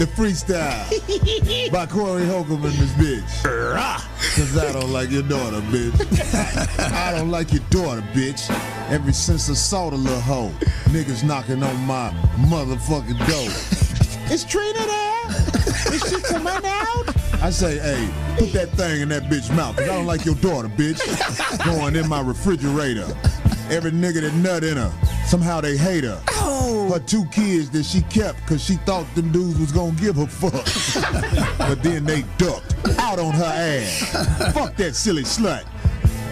The freestyle by Corey Holcomb and this bitch. Cause I don't like your daughter, bitch. I don't like your daughter, bitch. Ever since I saw the little hoe, niggas knocking on my motherfucking door. Is Trina there? Is she coming out? I say, hey, put that thing in that bitch's mouth, cause I don't like your daughter, bitch. Going in my refrigerator. Every nigga that nut in her, somehow they hate her. Her 2 kids that she kept cause she thought them dudes was gonna give her fuck. But then they ducked out on her ass. Fuck that silly slut.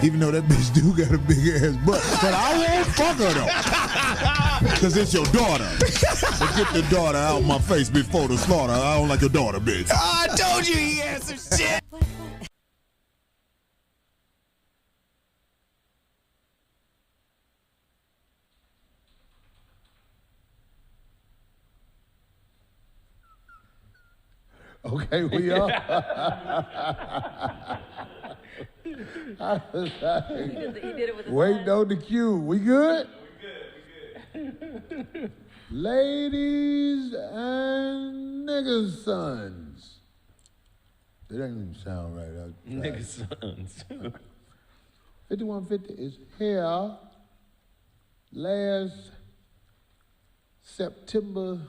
Even though that bitch do got a big ass butt. But I won't fuck her though. Cause it's your daughter. But get the daughter out my face before the slaughter. I don't like your daughter, bitch. I told you he had some shit. Okay, we are. I was like, He did it with his waiting eyes. on the cue. We good? We good. Ladies and niggas' sons. It ain't even sound right. Niggas sons. 5150 is here. Last September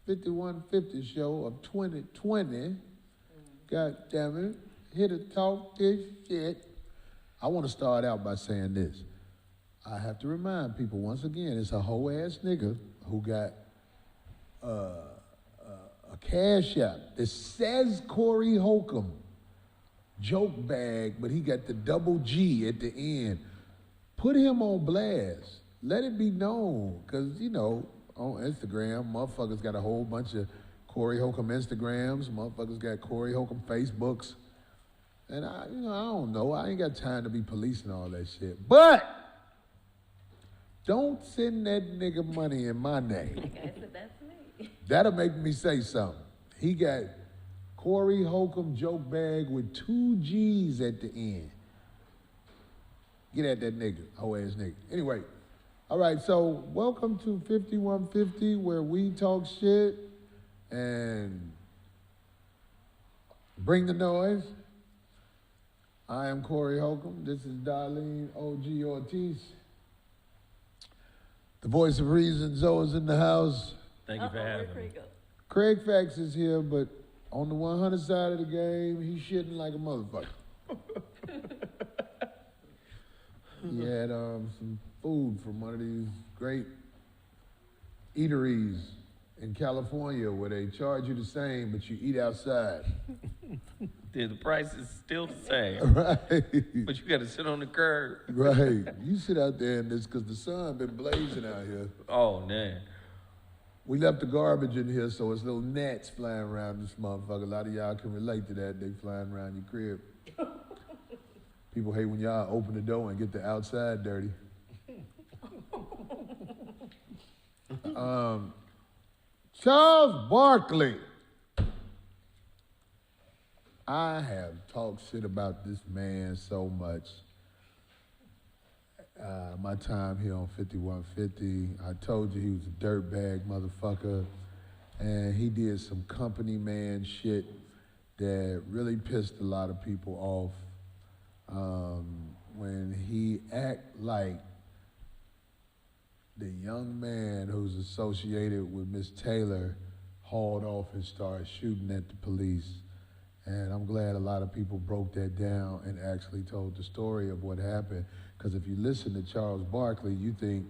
5150 show of 2020. God damn it. Here to talk this shit. I want to start out by saying this. I have to remind people once again, it's a hoe ass nigga who got a Cashapp that says Corey Holcomb. JokeBag, but he got the double G at the end. Put him on blast. Let it be known, because, you know, on Instagram, motherfuckers got a whole bunch of Corey Holcomb Instagrams, motherfuckers got Corey Holcomb Facebooks. And I don't know. I ain't got time to be policing all that shit. But don't send that nigga money in my name. I said that's me. That'll make me say something. He got Corey Holcomb JokeBag with 2 G's at the end. Get at that nigga, hoe ass nigga. Anyway, all right, so welcome to 5150, where we talk shit and bring the noise. I am Corey Holcomb. This is Darelene OG Ortiz. The voice of reason, Zoe is in the house. Thank you for having me. Kraig go? Kraig Fax is here, but on the 100 side of the game, he's shitting like a motherfucker. He had some food from one of these great eateries in California where they charge you the same, but you eat outside. The price is still the same. Right. But you got to sit on the curb. Right. You sit out there in this because the sun been blazing out here. Oh, man. We left the garbage in here, so it's little gnats flying around this motherfucker. A lot of y'all can relate to that. They flying around your crib. People hate when y'all open the door and get the outside dirty. Charles Barkley. I have talked shit about this man so much. My time here on 5150, I told you he was a dirtbag motherfucker, and he did some company man shit that really pissed a lot of people off. When he act like the young man who's associated with Miss Taylor hauled off and started shooting at the police. And I'm glad a lot of people broke that down and actually told the story of what happened. Because if you listen to Charles Barkley, you think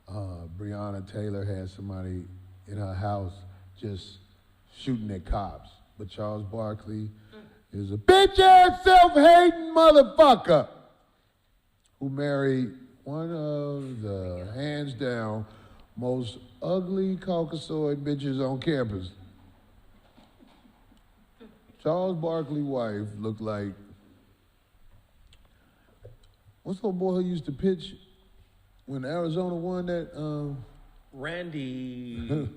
Breonna Taylor had somebody in her house just shooting at cops. But Charles Barkley is a bitch-ass, self-hating motherfucker who married one of the hands-down most ugly Caucasoid bitches on campus. Charles Barkley's wife looked like, what's the boy who used to pitch when Arizona won that? Randy.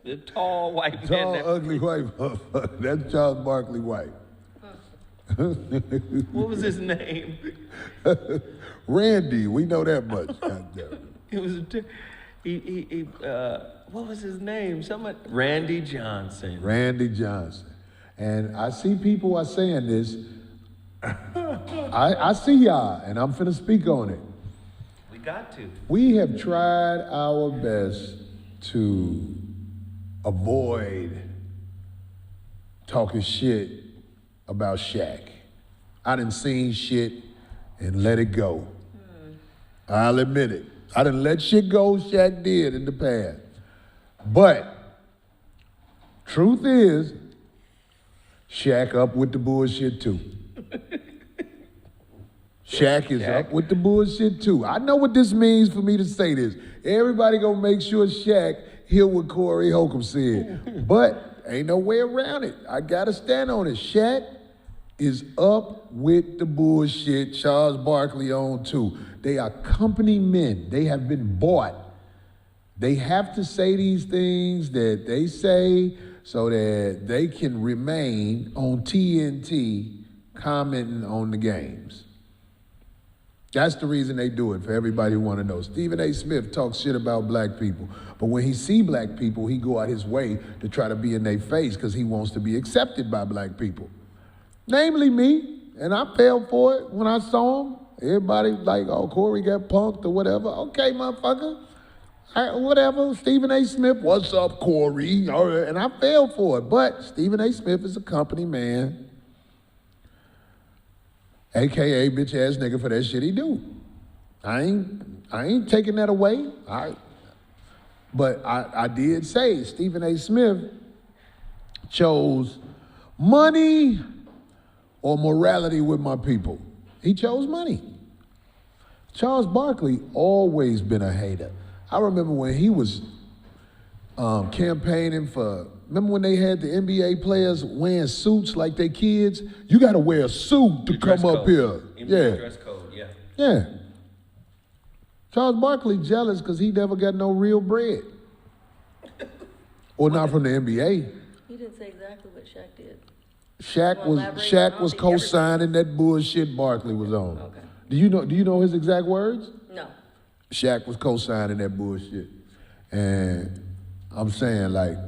The tall white man. Tall, that- ugly white motherfucker. That's Charles Barkley's wife. What was his name? Randy, we know that much. God damn it. It was what was his name? Randy Johnson. Randy Johnson. And I see people are saying this. I see y'all, and I'm finna speak on it. We got to. We have tried our best to avoid talking shit about Shaq. I done seen shit and let it go. I'll admit it. I done let shit go Shaq did in the past. But truth is, Shaq up with the bullshit too. Shaq is up with the bullshit too. I know what this means for me to say this. Everybody gonna make sure Shaq hear what Corey Holcomb said. But ain't no way around it. I gotta stand on it. Shaq is up with the bullshit Charles Barkley on too. They are company men. They have been bought. They have to say these things that they say so that they can remain on TNT commenting on the games. That's the reason they do it, for everybody who want to know. Stephen A. Smith talks shit about black people, but when he see black people, he go out his way to try to be in their face because he wants to be accepted by black people. Namely me, and I fell for it when I saw him. Everybody like, oh, Corey got punked or whatever. Okay, motherfucker. Whatever, Stephen A. Smith, what's up, Corey? And I fell for it, but Stephen A. Smith is a company man, AKA bitch ass nigga for that shit he do. I ain't taking that away. But I did say Stephen A. Smith chose money or morality with my people. He chose money. Charles Barkley always been a hater. I remember when he was campaigning for, remember when they had the NBA players wearing suits like they kids? You got to wear a suit to come up here. NBA dress code, yeah. Yeah. Charles Barkley jealous because he never got no real bread. Or not from the NBA. He didn't say exactly what Shaq did. Shaq was co-signing that bullshit Barkley was on. Okay. Do you know his exact words? No. Shaq was co-signing that bullshit. And I'm saying, like,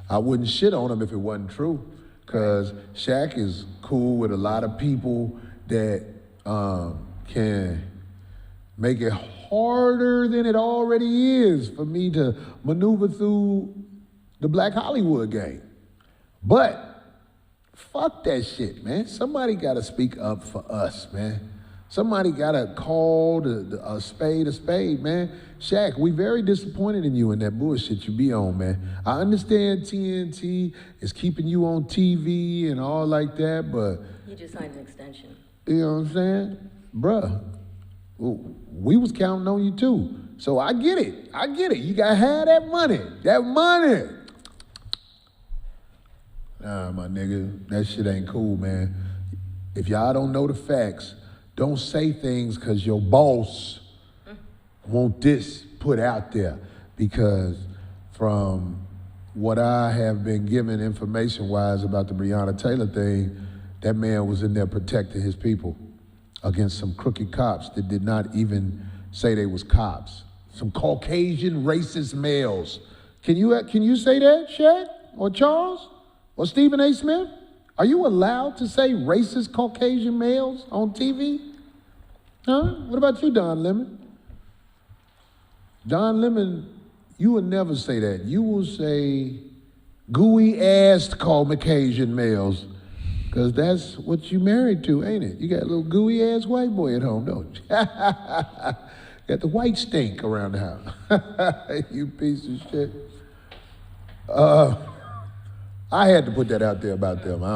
I wouldn't shit on him if it wasn't true, because Shaq is cool with a lot of people that can make it harder than it already is for me to maneuver through the Black Hollywood game. But fuck that shit, man. Somebody got to speak up for us, man. Somebody got to call a spade, man. Shaq, we very disappointed in you and that bullshit you be on, man. I understand TNT is keeping you on TV and all like that, but... He just signed an extension. You know what I'm saying? Bruh, we was counting on you too. So I get it. You got to have that money. Nah, my nigga, that shit ain't cool, man. If y'all don't know the facts, don't say things because your boss want this put out there, because from what I have been given information-wise about the Breonna Taylor thing, that man was in there protecting his people against some crooked cops that did not even say they was cops. Some Caucasian racist males. Can you say that, Shaq? Or Charles? Or Stephen A. Smith? Are you allowed to say racist Caucasian males on TV? Huh? What about you, Don Lemon? Don Lemon, you will never say that. You will say gooey-assed Caucasian males, because that's what you married to, ain't it? You got a little gooey-ass white boy at home, don't you? Got the white stink around the house. You piece of shit. I had to put that out there about them. I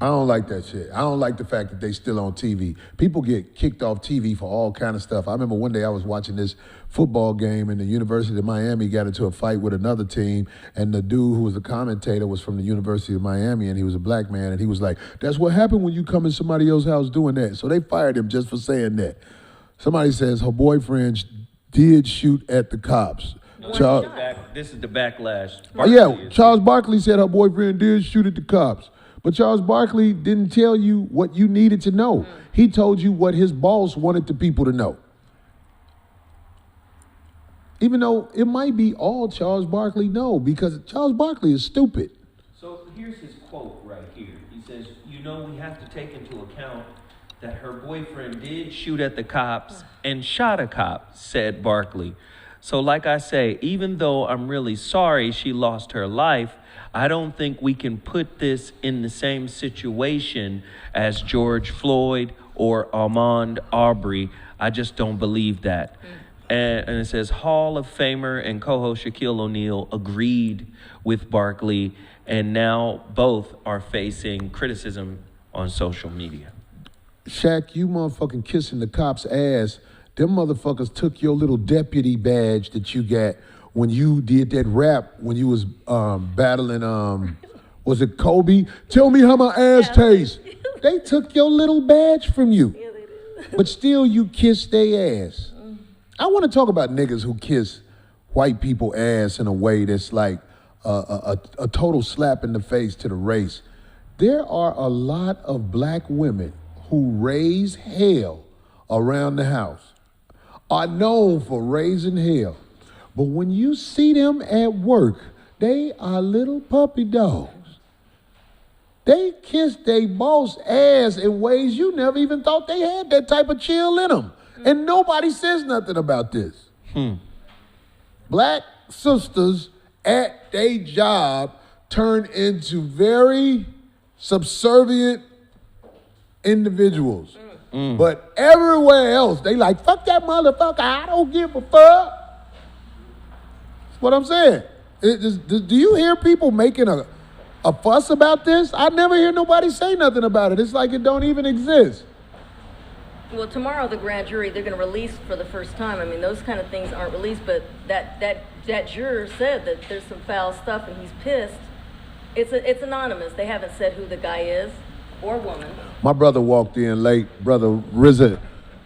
don't like that shit. I don't like the fact that they still on TV. People get kicked off TV for all kind of stuff. I remember one day I was watching this football game and the University of Miami got into a fight with another team, and the dude who was the commentator was from the University of Miami, and he was a black man, and he was like, that's what happened when you come in somebody else's house doing that. So they fired him just for saying that. Somebody says her boyfriend did shoot at the cops. This is the backlash. Charles Barkley said her boyfriend did shoot at the cops. But Charles Barkley didn't tell you what you needed to know. He told you what his boss wanted the people to know. Even though it might be all Charles Barkley, no, because Charles Barkley is stupid. So here's his quote right here. He says, you know, we have to take into account that her boyfriend did shoot at the cops and shot a cop, said Barkley. So like I say, even though I'm really sorry she lost her life, I don't think we can put this in the same situation as George Floyd or Ahmaud Arbery. I just don't believe that. And it says Hall of Famer and co-host Shaquille O'Neal agreed with Barkley, and now both are facing criticism on social media. Shaq, you motherfucking kissing the cop's ass. Them motherfuckers took your little deputy badge that you got when you did that rap when you was battling, was it Kobe? Tell me how my ass tastes. They took your little badge from you. Yeah, they did. But still you kiss their ass. I want to talk about niggas who kiss white people ass in a way that's like a total slap in the face to the race. There are a lot of black women who raise hell around the house, are known for raising hell. But when you see them at work, they are little puppy dogs. They kiss their boss ass in ways you never even thought they had that type of chill in them. And nobody says nothing about this. Black sisters at their job turn into very subservient individuals. But everywhere else, they like, fuck that motherfucker, I don't give a fuck. That's what I'm saying. Do you hear people making a fuss about this? I never hear nobody say nothing about it. It's like it don't even exist. Well, tomorrow the grand jury, they're going to release for the first time. I mean, those kind of things aren't released, but that juror said that there's some foul stuff and he's pissed. It's anonymous. They haven't said who the guy is or woman. My brother walked in late, brother Rizza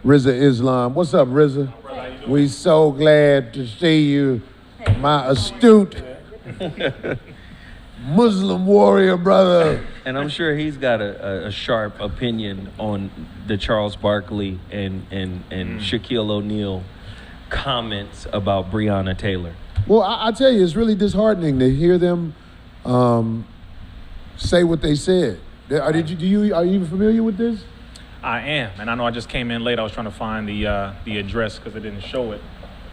Islam. What's up, Rizza? Hey. We so glad to see you, my astute Muslim warrior brother. And I'm sure he's got a sharp opinion on the Charles Barkley and Shaquille O'Neal comments about Breonna Taylor. Well, I tell you, it's really disheartening to hear them say what they said. Are you familiar with this? I am, and I know I just came in late. I was trying to find the address because it didn't show it,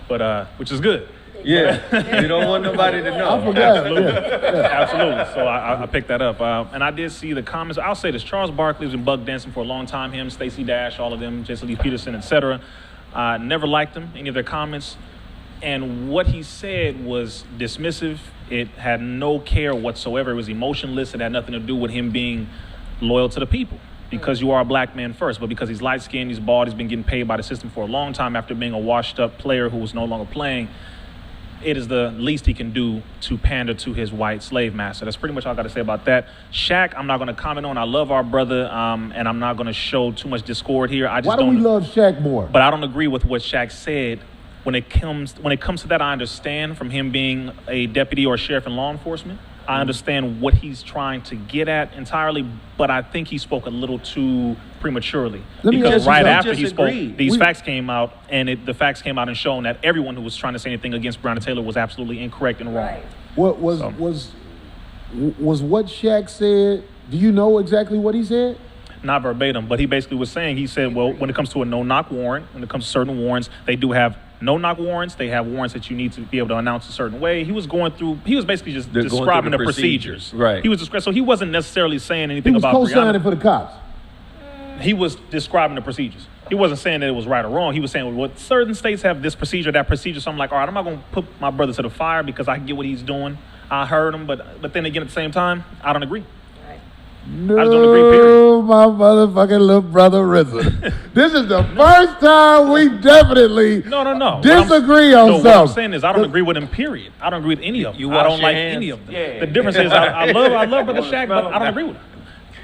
but which is good. Yeah, you don't want nobody to know. I forgot. Absolutely. Yeah. Absolutely. So I picked that up. And I did see the comments. I'll say this. Charles Barkley was in bug dancing for a long time. Him, Stacey Dash, all of them, Jason Lee Peterson, etc. Never liked them, any of their comments. And what he said was dismissive. It had no care whatsoever. It was emotionless. It had nothing to do with him being loyal to the people. Because you are a black man first, but because he's light-skinned, he's bald, he's been getting paid by the system for a long time after being a washed-up player who was no longer playing. It is the least he can do to pander to his white slave master. That's pretty much all I got to say about that. Shaq, I'm not going to comment on. I love our brother, and I'm not going to show too much discord here. I just Why do we love Shaq more? But I don't agree with what Shaq said. When it comes to that, I understand from him being a deputy or a sheriff in law enforcement. I understand what he's trying to get at entirely, but I think he spoke a little too prematurely. Because right after he spoke, these facts came out, and the facts came out and shown that everyone who was trying to say anything against Breonna Taylor was absolutely incorrect and wrong. Right. What was what Shaq said? Do you know exactly what he said? Not verbatim, but he basically was saying, he said, well, when it comes to a no-knock warrant, when it comes to certain warrants, they do have no-knock warrants. They have warrants that you need to be able to announce a certain way. He was basically just describing the procedures. Right. So he wasn't necessarily saying anything about Breonna. He was co-signing for the cops. He was describing the procedures. He wasn't saying that it was right or wrong. He was saying, well, certain states have this procedure, that procedure. So I'm like, all right, I'm not going to put my brother to the fire because I get what he's doing. I heard him, but then again, at the same time, I don't agree. No, I just don't agree, period. My motherfucking little brother Rizza. This is the first time we definitely no. disagree on something. What I'm saying is I don't agree with him, period. I don't agree with any of them. I don't like any of them. Yeah. The difference is I love Brother Shaq, but I don't agree with him.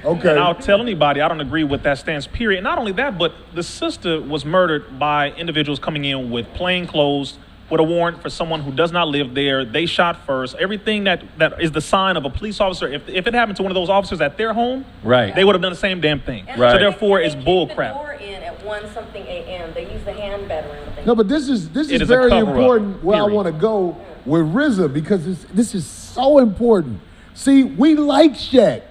Okay. And I'll tell anybody I don't agree with that stance, period. Not only that, but the sister was murdered by individuals coming in with plain clothes, with a warrant for someone who does not live there. They shot first. Everything that is the sign of a police officer, if it happened to one of those officers at their home, right, they would have done the same damn thing. And So therefore, it's bull crap. They door in at 1-something a.m. They use the hand battering thing. No, but this is It is a very cover-up, important where I period. want to go with Rizza because this is so important. See, we like Shaq.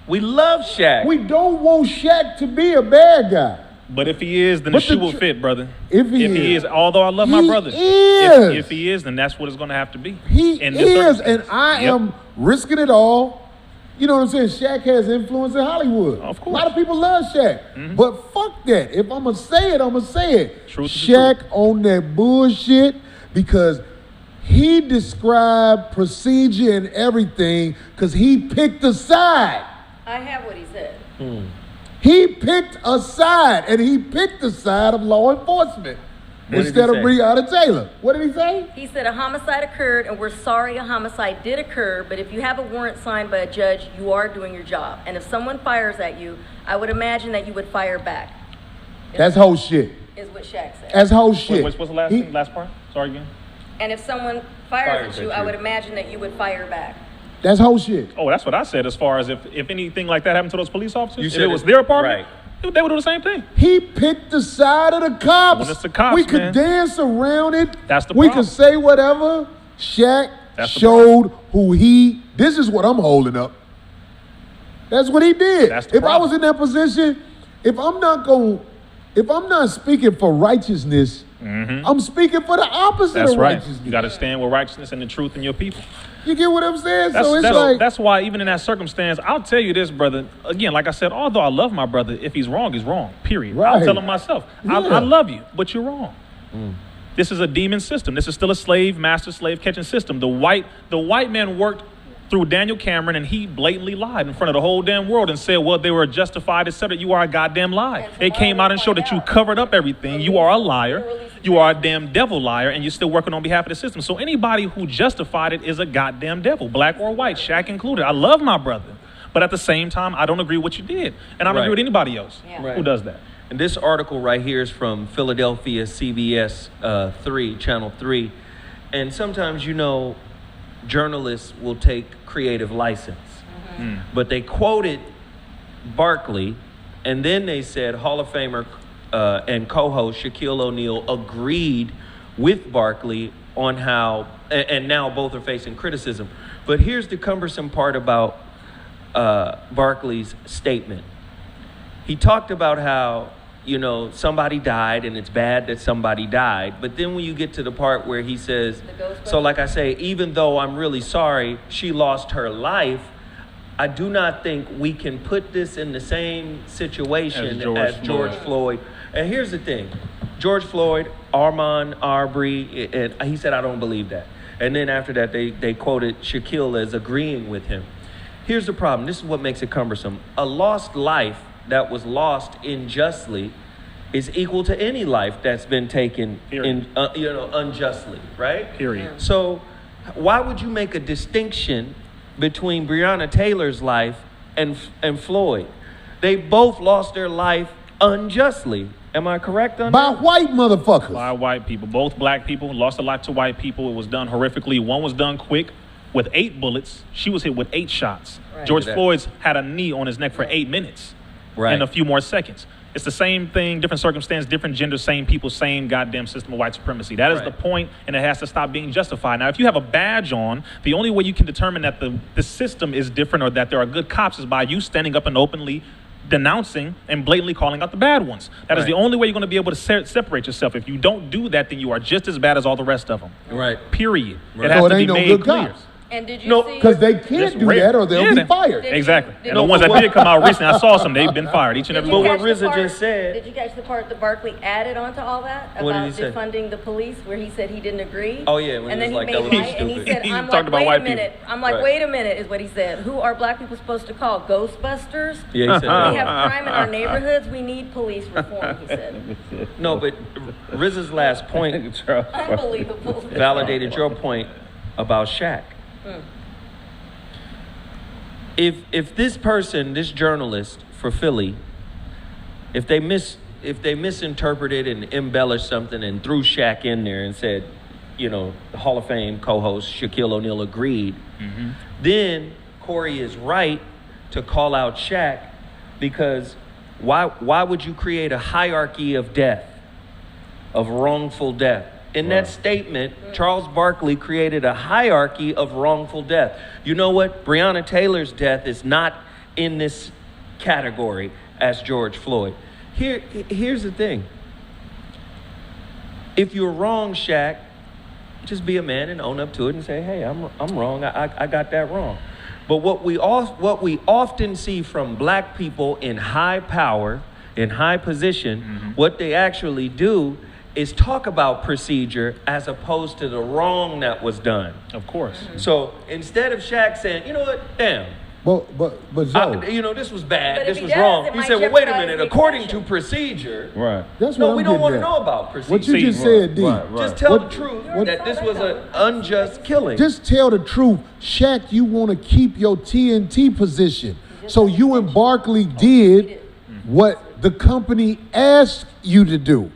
We love Shaq. We don't want Shaq to be a bad guy. But if he is, then But the shoe the will tr- fit, brother. If he is. Although I love my He brother. is. If he is, then that's what it's going to have to be. He in this is, circumstance. and I Yep. am risking it all. You know what I'm saying? Shaq has influence in Hollywood. Of course. A lot of people love Shaq. But fuck that. If I'm going to say it, I'm going to say it. Truth is the Shaq on that bullshit because he described procedure and everything because he picked a side. I have what he said. He picked a side, and he picked the side of law enforcement did instead he of say? Breonna Taylor. What did he say? He said a homicide occurred, and we're sorry a homicide did occur, but if you have a warrant signed by a judge, you are doing your job. And if someone fires at you, I would imagine that you would fire back. That's whole shit. Is what Shaq said. That's whole shit. What's the last He- thing? Last part? Sorry again. And if someone fires Fires at you, at I you. would imagine that you would fire back. That's whole shit. Oh, that's what I said as far as if anything like that happened to those police officers, You if said it was it- their apartment, right. they would do the same thing. He picked the side of the cops. When it's the cops, we could man. dance around it. That's the We problem. could say whatever. Shaq That's the showed who he. This is what I'm holding up. That's what he did. That's the If I problem. was in that position, if I'm not speaking for righteousness, I'm speaking for the opposite That's of right. righteousness. You got to stand with righteousness and the truth in your people. You get what I'm saying? That's, so it's that's, like that's why even in that circumstance, I'll tell you this, brother. Again, like I said, although I love my brother, if he's wrong, he's wrong. Period. I'll Right. tell him myself. Yeah. I love you, but you're wrong. This is a demon system. This is still a slave, master slave catching system. The white man worked through Daniel Cameron, and he blatantly lied in front of the whole damn world and said, well, they were justified, etc. You are a goddamn lie. It came out and showed that you covered up everything. You are a liar. You are a damn devil liar, and you're still working on behalf of the system. So anybody who justified it is a goddamn devil, black or white, Shaq included. I love my brother. But at the same time, I don't agree with what you did. And I don't Right. agree with anybody else Yeah. who does that. And this article right here is from Philadelphia CBS 3, Channel 3. And sometimes, journalists will take creative license. But they quoted Barkley, and then they said Hall of Famer and co-host Shaquille O'Neal agreed with Barkley on how, and now both are facing criticism. But here's the cumbersome part about Barkley's statement. He talked about how, somebody died and it's bad that somebody died. But then when you get to the part where he says, so like I say, even though I'm really sorry she lost her life, I do not think we can put this in the same situation as George Floyd. And here's the thing. George Floyd, Ahmaud Arbery, and he said, I don't believe that. And then after that, they quoted Shaquille as agreeing with him. Here's the problem. This is what makes it cumbersome. A lost life that was lost unjustly is equal to any life that's been taken unjustly, right? Period. So why would you make a distinction between Breonna Taylor's life and Floyd? They both lost their life unjustly. Am I correct on by that? white motherfuckers. By white people. Both black people lost a life to white people. It was done horrifically. One was done quick with 8 bullets. She was hit with 8 shots. Right. George Look at that. Floyd's had a knee on his neck for 8 minutes. Right. And a few more seconds. It's the same thing, different circumstance, different gender, same people, same goddamn system of white supremacy. That is Right. the point, and it has to stop being justified. Now, if you have a badge on, the only way you can determine that the system is different or that there are good cops is by you standing up and openly denouncing and blatantly calling out the bad ones. That is Right. the only way you're going to be able to separate yourself. If you don't do that, then you are just as bad as all the rest of them. Right. Period. Right. It has So it to be ain't no made good clear. cops. And did you No, see? Because they It's can't do rare. that or they'll Yeah, be they- fired. Did- Exactly. did And the you- ones that did come out recently, I saw some, they've been fired, each and every Did you But one. what catch the Rizza part- just said- Did you catch the part that Barkley added onto all that What did about he say? defunding the police, where he said he didn't agree? Oh, yeah, when and he then was like, he that made was light, and he stupid. said, He "I'm talked like, about wait white a minute." people. I'm like, Right. wait a minute, is what he said. Who are black people supposed to call? Ghostbusters? Yeah, he said We that. have crime in our neighborhoods. We need police reform. He said. No, but Rizza's last point Unbelievable. validated your point about Shaq. If this person, this journalist for Philly, if they misinterpreted and embellished something and threw Shaq in there and said, the Hall of Fame co-host Shaquille O'Neal agreed, then Corey is right to call out Shaq, because why would you create a hierarchy of death of wrongful death. In that statement, Charles Barkley created a hierarchy of wrongful death. You know what? Breonna Taylor's death is not in this category as George Floyd. Here's the thing. If you're wrong, Shaq, just be a man and own up to it and say, hey, I'm wrong. I got that wrong. But what we often see from black people in high power, in high position, what they actually do is talk about procedure as opposed to the wrong that was done. Of course. So instead of Shaq saying, you know what, damn. But Zoe, you know, this was bad, But this if he was does, wrong. it He might said, well, wait a jeopardize minute, the according to exception. procedure. Right. that's No, what we I'm don't getting want to at. know about procedure. What you just said, D. Right. Just tell What- the truth what- that this was an unjust killing. Just tell the truth. Shaq, you want to keep your TNT position. So you and Barkley did what the company asked you to do.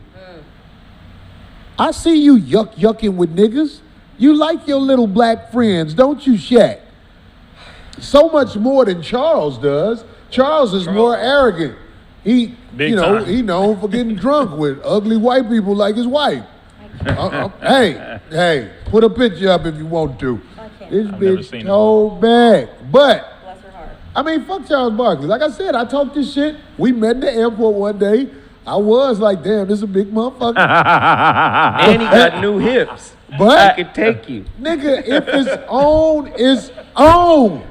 I see you yucking with niggas. You like your little black friends, don't you, Shaq? So much more than Charles does. Charles is more arrogant. He, Big time. he known for getting drunk with ugly white people like his wife. Hey, put a picture up if you want to. I can't. This I've never bitch seen told back. But, Bless her heart. I mean, fuck Charles Barkley. Like I said, I talked this shit. We met in the airport one day. I was like, damn, this is a big motherfucker. And he got new hips. But- I could take you. Nigga, if it's on, it's on.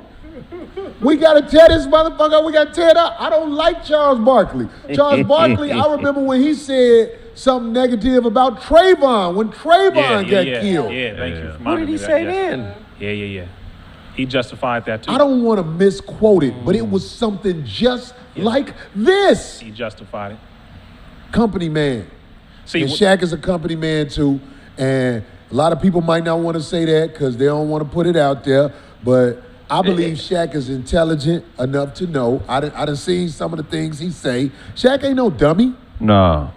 We gotta tear this motherfucker, we gotta tear it up. I don't like Charles Barkley. Charles Barkley, I remember when he said something negative about Trayvon, when Trayvon got killed. Yeah, thank you. What did he say then? Yeah. He justified that too. I don't want to misquote it, but it was something just like this. He justified it. Company man. See, And Shaq is a company man too, and a lot of people might not want to say that because they don't want to put it out there, but I believe Shaq is intelligent enough to know. I done seen some of the things he say. Shaq ain't no dummy. No.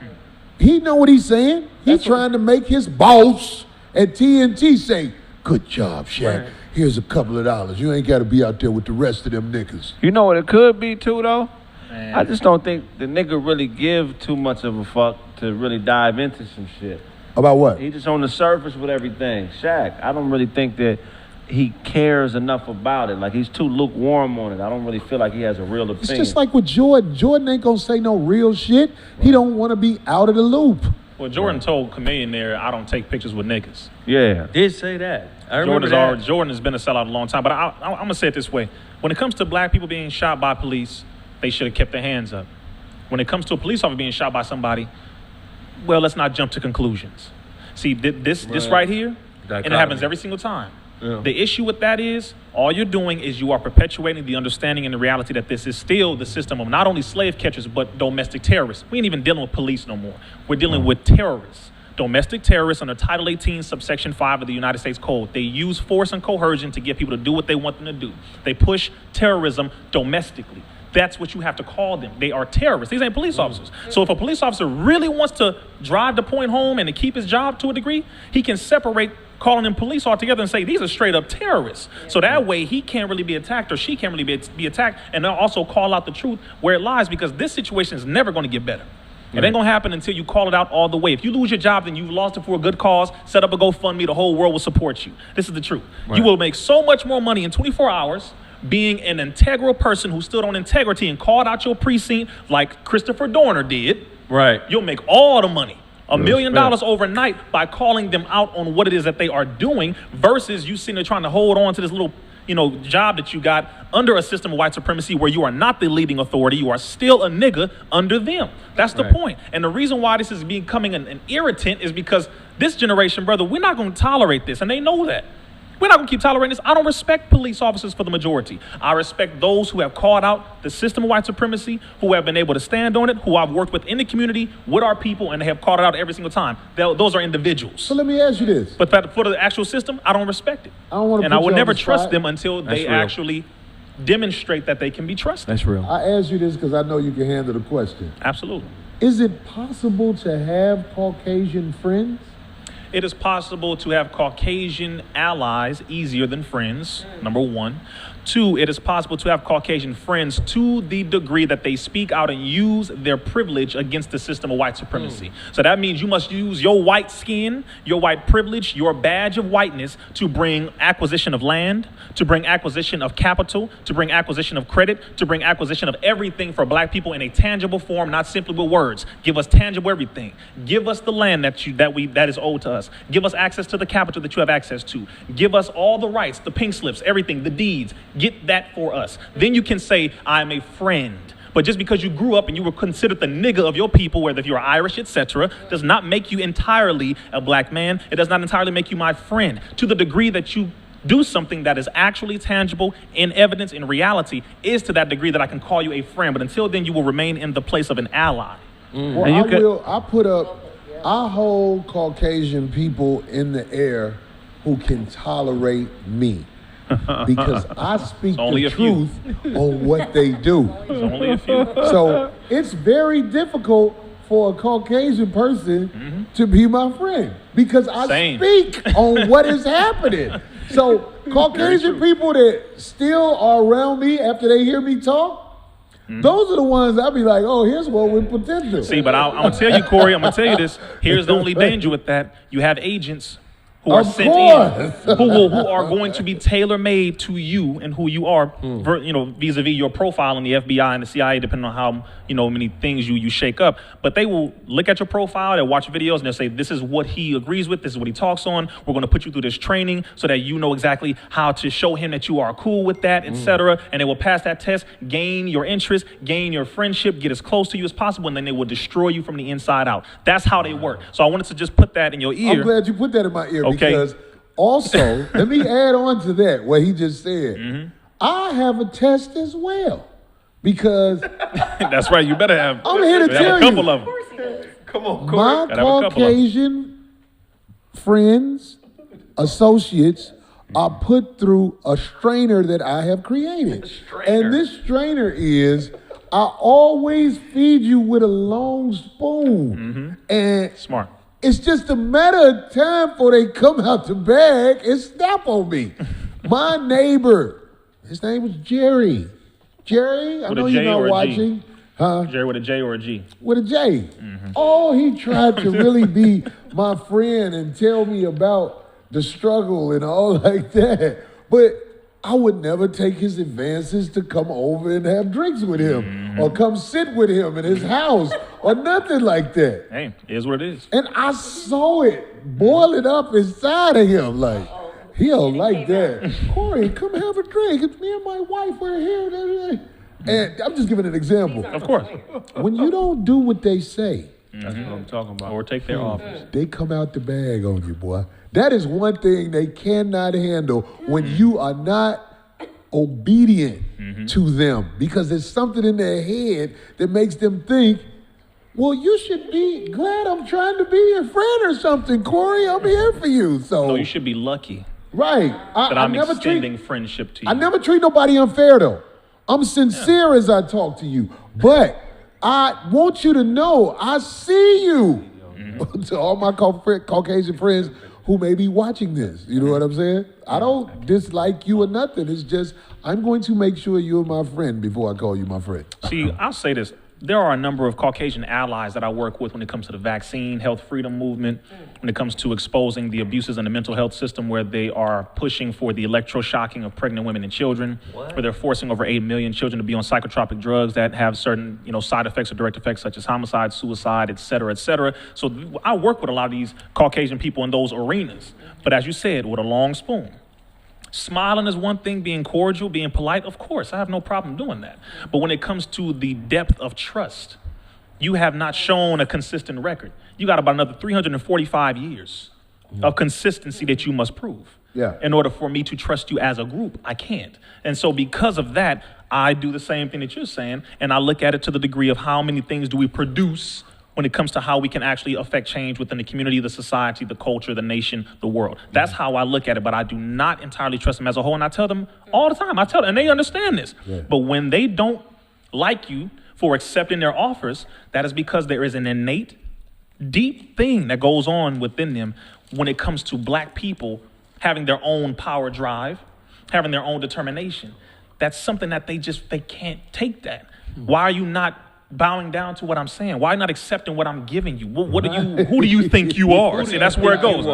He know what he's saying. He's trying to make his boss at TNT say, good job, Shaq. Right. Here's a couple of dollars. You ain't got to be out there with the rest of them niggas. You know what it could be too, though? Man. I just don't think the nigga really give too much of a fuck to really dive into some shit. About what? He just on the surface with everything. Shaq, I don't really think that he cares enough about it. Like, he's too lukewarm on it. I don't really feel like he has a real opinion. It's just like with Jordan. Jordan ain't gonna say no real shit. He don't want to be out of the loop. Well, Jordan told Chameleon there, I don't take pictures with niggas. Yeah. Did say that. I remember that. Jordan has been a sellout a long time, but I'm going to say it this way. When it comes to black people being shot by police, they should have kept their hands up. When it comes to a police officer being shot by somebody, well, let's not jump to conclusions. See, this right here, and it happens every single time. Yeah. The issue with that is, all you're doing is you are perpetuating the understanding and the reality that this is still the system of not only slave catchers, but domestic terrorists. We ain't even dealing with police no more. We're dealing with terrorists. Domestic terrorists under Title 18, subsection 5 of the United States Code. They use force and coercion to get people to do what they want them to do. They push terrorism domestically. That's what you have to call them. They are terrorists. These ain't police officers. So if a police officer really wants to drive the point home and to keep his job to a degree, he can separate calling them police altogether and say these are straight up terrorists. So that way he can't really be attacked, or she can't really be attacked, and they'll also call out the truth where it lies, because this situation is never going to get better. It ain't gonna happen until you call it out all the way. If you lose your job, then you've lost it for a good cause. Set up a GoFundMe, the whole world will support you. This is the truth. You will make so much more money in 24 hours being an integral person who stood on integrity and called out your precinct like Christopher Dorner did. Right. You'll make all the money. $1 million overnight by calling them out on what it is that they are doing, versus you sitting there trying to hold on to this little job that you got under a system of white supremacy where you are not the leading authority. You are still a nigga under them. That's the point. And the reason why this is becoming an irritant is because this generation, brother, we're not going to tolerate this. And they know that. We're not going to keep tolerating this. I don't respect police officers for the majority. I respect those who have called out the system of white supremacy, who have been able to stand on it, who I've worked with in the community, with our people, and they have called it out every single time. Those are individuals. So let me ask you this. But for the actual system, I don't respect it. I don't want to. And I would you on never the trust spot. them until they actually demonstrate that they can be trusted. That's real. I ask you this because I know you can handle the question. Absolutely. Is it possible to have Caucasian friends? It is possible to have Caucasian allies easier than friends, number one. Two, it is possible to have Caucasian friends to the degree that they speak out and use their privilege against the system of white supremacy. So that means you must use your white skin, your white privilege, your badge of whiteness to bring acquisition of land, to bring acquisition of capital, to bring acquisition of credit, to bring acquisition of everything for black people in a tangible form, not simply with words. Give us tangible everything. Give us the land that is owed to us. Give us access to the capital that you have access to. Give us all the rights, the pink slips, everything, the deeds. Get that for us. Then you can say, I'm a friend. But just because you grew up and you were considered the nigga of your people, whether if you're Irish, etc., does not make you entirely a black man. It does not entirely make you my friend. To the degree that you do something that is actually tangible in evidence, in reality, is to that degree that I can call you a friend. But until then, you will remain in the place of an ally. Well, I hold Caucasian people in the air who can tolerate me. Because I speak the truth on what they do. Only a few. So it's very difficult for a Caucasian person to be my friend because I speak on what is happening. So Caucasian people that still are around me after they hear me talk, those are the ones I'll be like, oh, here's one with potential. See, but I'm going to tell you, Corey, I'm going to tell you this. Here's the only danger with that. You have agents who are sent in, who are going to be tailor-made to you and who you are, vis-a-vis your profile in the FBI and the CIA, depending on how, many things you shake up. But they will look at your profile, they'll watch videos, and they'll say, this is what he agrees with, this is what he talks on. We're going to put you through this training so that you know exactly how to show him that you are cool with that, etc. And they will pass that test, gain your interest, gain your friendship, get as close to you as possible, and then they will destroy you from the inside out. That's how they work. So I wanted to just put that in your ear. I'm glad you put that in my ear. Because also, let me add on to that, what he just said. I have a test as well. Because that's right, you better have. I'm here to tell a couple of them. Of course he does. Come on, Corey. My Caucasian friends, associates, are put through a strainer that I have created. And this strainer is, I always feed you with a long spoon. And smart. It's just a matter of time before they come out the bag and snap on me. My neighbor, his name was Jerry. Jerry, I know you're not watching. Jerry with a J or a G? With a J. Oh, he tried to really be my friend and tell me about the struggle and all like that. But I would never take his advances to come over and have drinks with him or come sit with him in his house or nothing like that. Hey, it is what it is. And I saw it boiling up inside of him like, he don't like that. Corey, come have a drink. It's me and my wife, we're here. And I'm just giving an example. Of course. When you don't do what they say, that's what I'm talking about. Or take their office. they come out the bag on you, boy. That is one thing they cannot handle when you are not obedient to them, because there's something in their head that makes them think, well, you should be glad I'm trying to be your friend or something, Corey. I'm here for you. So no, you should be lucky. Right. That I'm extending friendship to you. I never treat nobody unfair, though. I'm sincere as I talk to you. But I want you to know I see you. To all my Caucasian friends who may be watching this. You know what I'm saying? I don't dislike you or nothing. It's just I'm going to make sure you're my friend before I call you my friend. See, I'll say this. There are a number of Caucasian allies that I work with when it comes to the vaccine, health freedom movement, when it comes to exposing the abuses in the mental health system, where they are pushing for the electroshocking of pregnant women and children, where they're forcing over 8 million children to be on psychotropic drugs that have certain, side effects or direct effects such as homicide, suicide, et cetera, et cetera. So I work with a lot of these Caucasian people in those arenas. But as you said, with a long spoon. Smiling is one thing, being cordial, being polite, of course, I have no problem doing that. But when it comes to the depth of trust, you have not shown a consistent record. You got about another 345 years of consistency that you must prove. In order for me to trust you as a group, I can't. And so because of that, I do the same thing that you're saying, and I look at it to the degree of how many things do we produce when it comes to how we can actually affect change within the community, the society, the culture, the nation, the world. That's how I look at it, but I do not entirely trust them as a whole, and I tell them all the time. I tell them, and they understand this. But when they don't like you for accepting their offers, that is because there is an innate, deep thing that goes on within them when it comes to black people having their own power drive, having their own determination. That's something that they can't take that. Why are you not bowing down to what I'm saying? Why not accepting what I'm giving you? Who do you think you are? See, that's where it goes.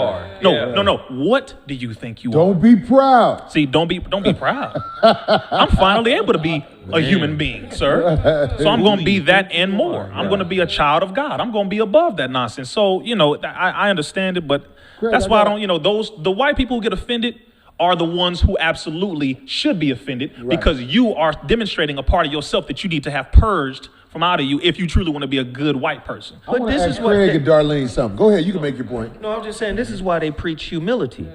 No. What do you think you are? Don't be proud. See, don't be proud. I'm finally able to be a human being, sir. So I'm going to be that and more. I'm going to be a child of God. I'm going to be above that nonsense. So, I understand it, but that's why I don't, the white people who get offended are the ones who absolutely should be offended because you are demonstrating a part of yourself that you need to have purged from out of you if you truly want to be a good white person. But this is what Kraig and Darelene something. Go ahead, you can make your point. No, I'm just saying this is why they preach humility.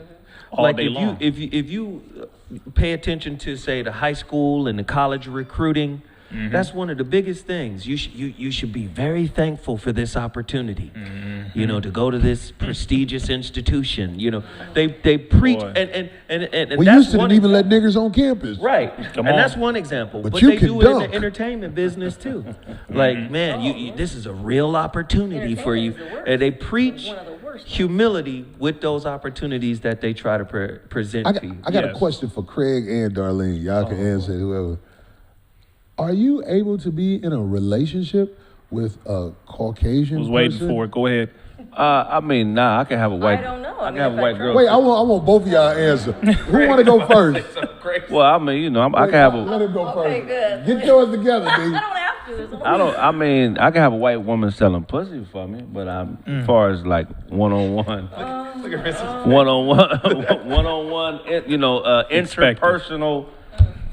All day long. If you pay attention to, say, the high school and the college recruiting, that's one of the biggest things. You should be very thankful for this opportunity. To go to this prestigious institution. They preach and we used to even let niggers on campus. Right. Come and on. that's one example. But you they can do dunk. it in the entertainment business too. Like, man, this is a real opportunity for you. And they preach humility with those opportunities that they try to present to you. I got a question for Kraig and Darelene. Y'all can answer it, whoever. Are you able to be in a relationship with a Caucasian person? Was waiting for it. Go ahead. I can have a white. I don't know. I can have a white girl. Wait, I want both of y'all answer. Who want to go first? Well, I can have a. Let him go first. Okay, good. Get yours together, D. I don't have to. I can have a white woman selling pussy for me, but as far as like one-on-one, interpersonal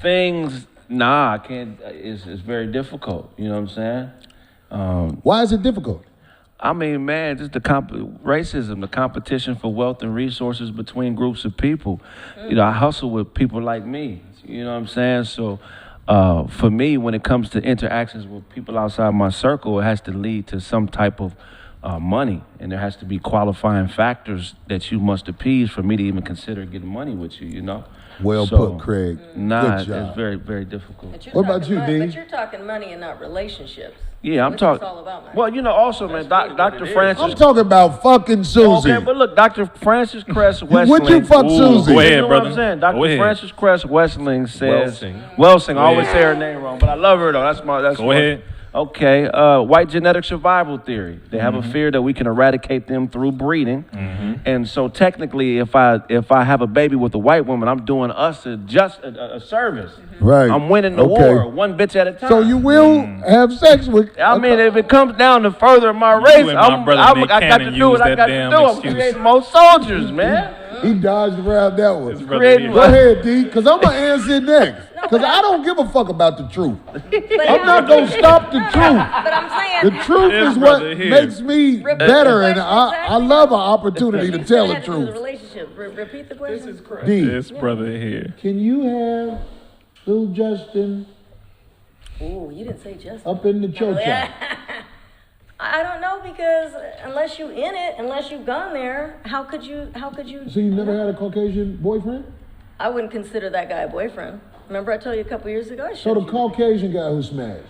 things, I can't. It's very difficult. You know what I'm saying? Why is it difficult? I mean, man, just the racism, the competition for wealth and resources between groups of people. I hustle with people like me. You know what I'm saying? So for me, when it comes to interactions with people outside my circle, it has to lead to some type of money. And there has to be qualifying factors that you must appease for me to even consider getting money with you, Well put, Kraig. Good job. It's very, very difficult. What about you, D? But you're talking money and not relationships. Yeah, I'm talking. It's all about money. Well, also, man, Dr. Francis. I'm talking about fucking Susie. Okay, but look, Dr. Francis Cress Wessling. Would you fuck Susie? Go ahead, You know brother. what I'm saying? Dr. Go ahead. Francis Cress Wessling says. Welsing. I always say her name wrong, but I love her though. That's Go ahead. Okay, white genetic survival theory. They have a fear that we can eradicate them through breeding, and so technically, if I have a baby with a white woman, I'm doing us a service. Right. I'm winning the war one bitch at a time. So you will have sex with. I mean, if it comes down to further my race, and my brother Nick I got to Cannon do what used I that got to damn do. I'm excuse. creating more soldiers, man. He dodged around that one. Creating Go ahead, D, because I'm going to answer it next. Because I don't give a fuck about the truth. I'm not going to stop the truth. But I'm saying. The truth is what makes me better, and I love an opportunity to tell the truth. Repeat the question. This is correct. D, This brother here. can you have little Justin Oh, you didn't say Justin. up in the church house? I don't know, because unless you in it, unless you've gone there, how could you? So you never had a Caucasian boyfriend? I wouldn't consider that guy a boyfriend. Remember I told you a couple years ago? So the Caucasian guy who smashed,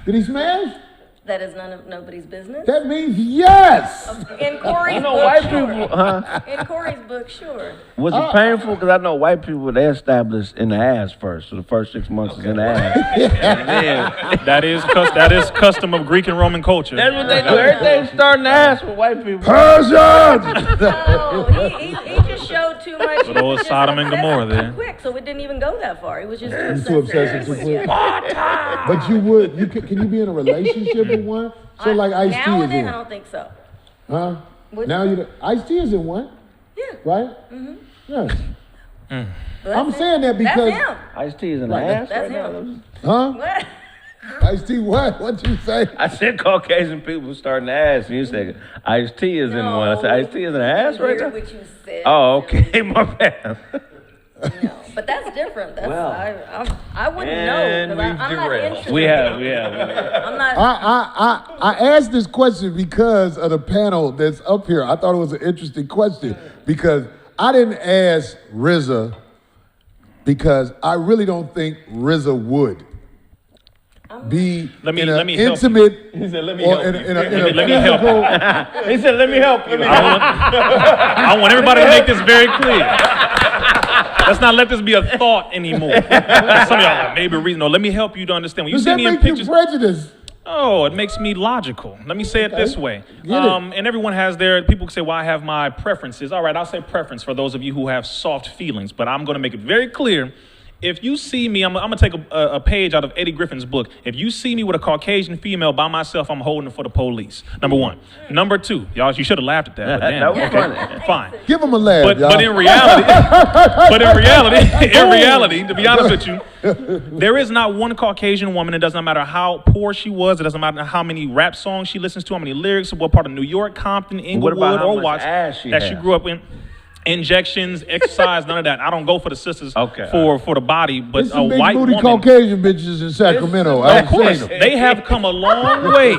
did he smash? That is nobody's business. That means yes. In Corey's book, white sure. people, In Corey's book, sure. Was it painful? Because I know white people, they established in the ass first. So the first 6 months is in the ass. That is custom of Greek and Roman culture. That's what they do. Everything's starting to ass with white people. Persians. No, he just showed too much. Good old Sodom and Gomorrah there. Quick, so it didn't even go that far. It was just Too obsessive, too quick. But you can you be in a relationship with one? So like Ice-T now is and then, in. I don't think so. Huh? Would Now you? you Ice-T is in one, Yeah. right? Yes. But I'm that's saying that him. because That's him. Ice-T is in the Right, ass That's right him. now. huh? What? Ice-T what? What you say? I said Caucasian people starting to ass, and you said Ice-T is in one. I said Ice-T is in the ass right Hear now? what you said. Oh, okay, my bad. No, but that's different. That's Well. I wouldn't And know, because we've I'm not derailed. interested. We have. I'm not. I asked this question because of the panel that's up here. I thought it was an interesting question because I didn't ask Rizza because I really don't think Rizza would. be Let me in an help intimate He said, let me or help in you. a Let me help physical. He said, let me help you. I want everybody to make this very clear. Let's not let this be a thought anymore. Some of y'all are maybe reason. No, let me help you to understand. When you Does see that me in make you pictures, prejudiced? oh, it makes me logical. Let me say it this way. Get it. And everyone has their, people say, well, I have my preferences. All right, I'll say preference for those of you who have soft feelings, but I'm going to make it very clear. If you see me, I'm going to take a page out of Eddie Griffin's book. If you see me with a Caucasian female by myself, I'm holding her for the police. Number one. Number two, y'all, you should have laughed at that. But damn, That was okay, fine. Give him a laugh, But y'all. in reality, to be honest with you, there is not one Caucasian woman. It doesn't matter how poor she was. It doesn't matter how many rap songs she listens to, how many lyrics, what part of New York, Compton, Inglewood, about how or much Watts ass she that has? she grew up in. Injections, exercise, none of that. I don't go for the sisters for the body, but There's a some big white booty woman. Caucasian bitches in Sacramento. Of I've course, seen them. they have come a long way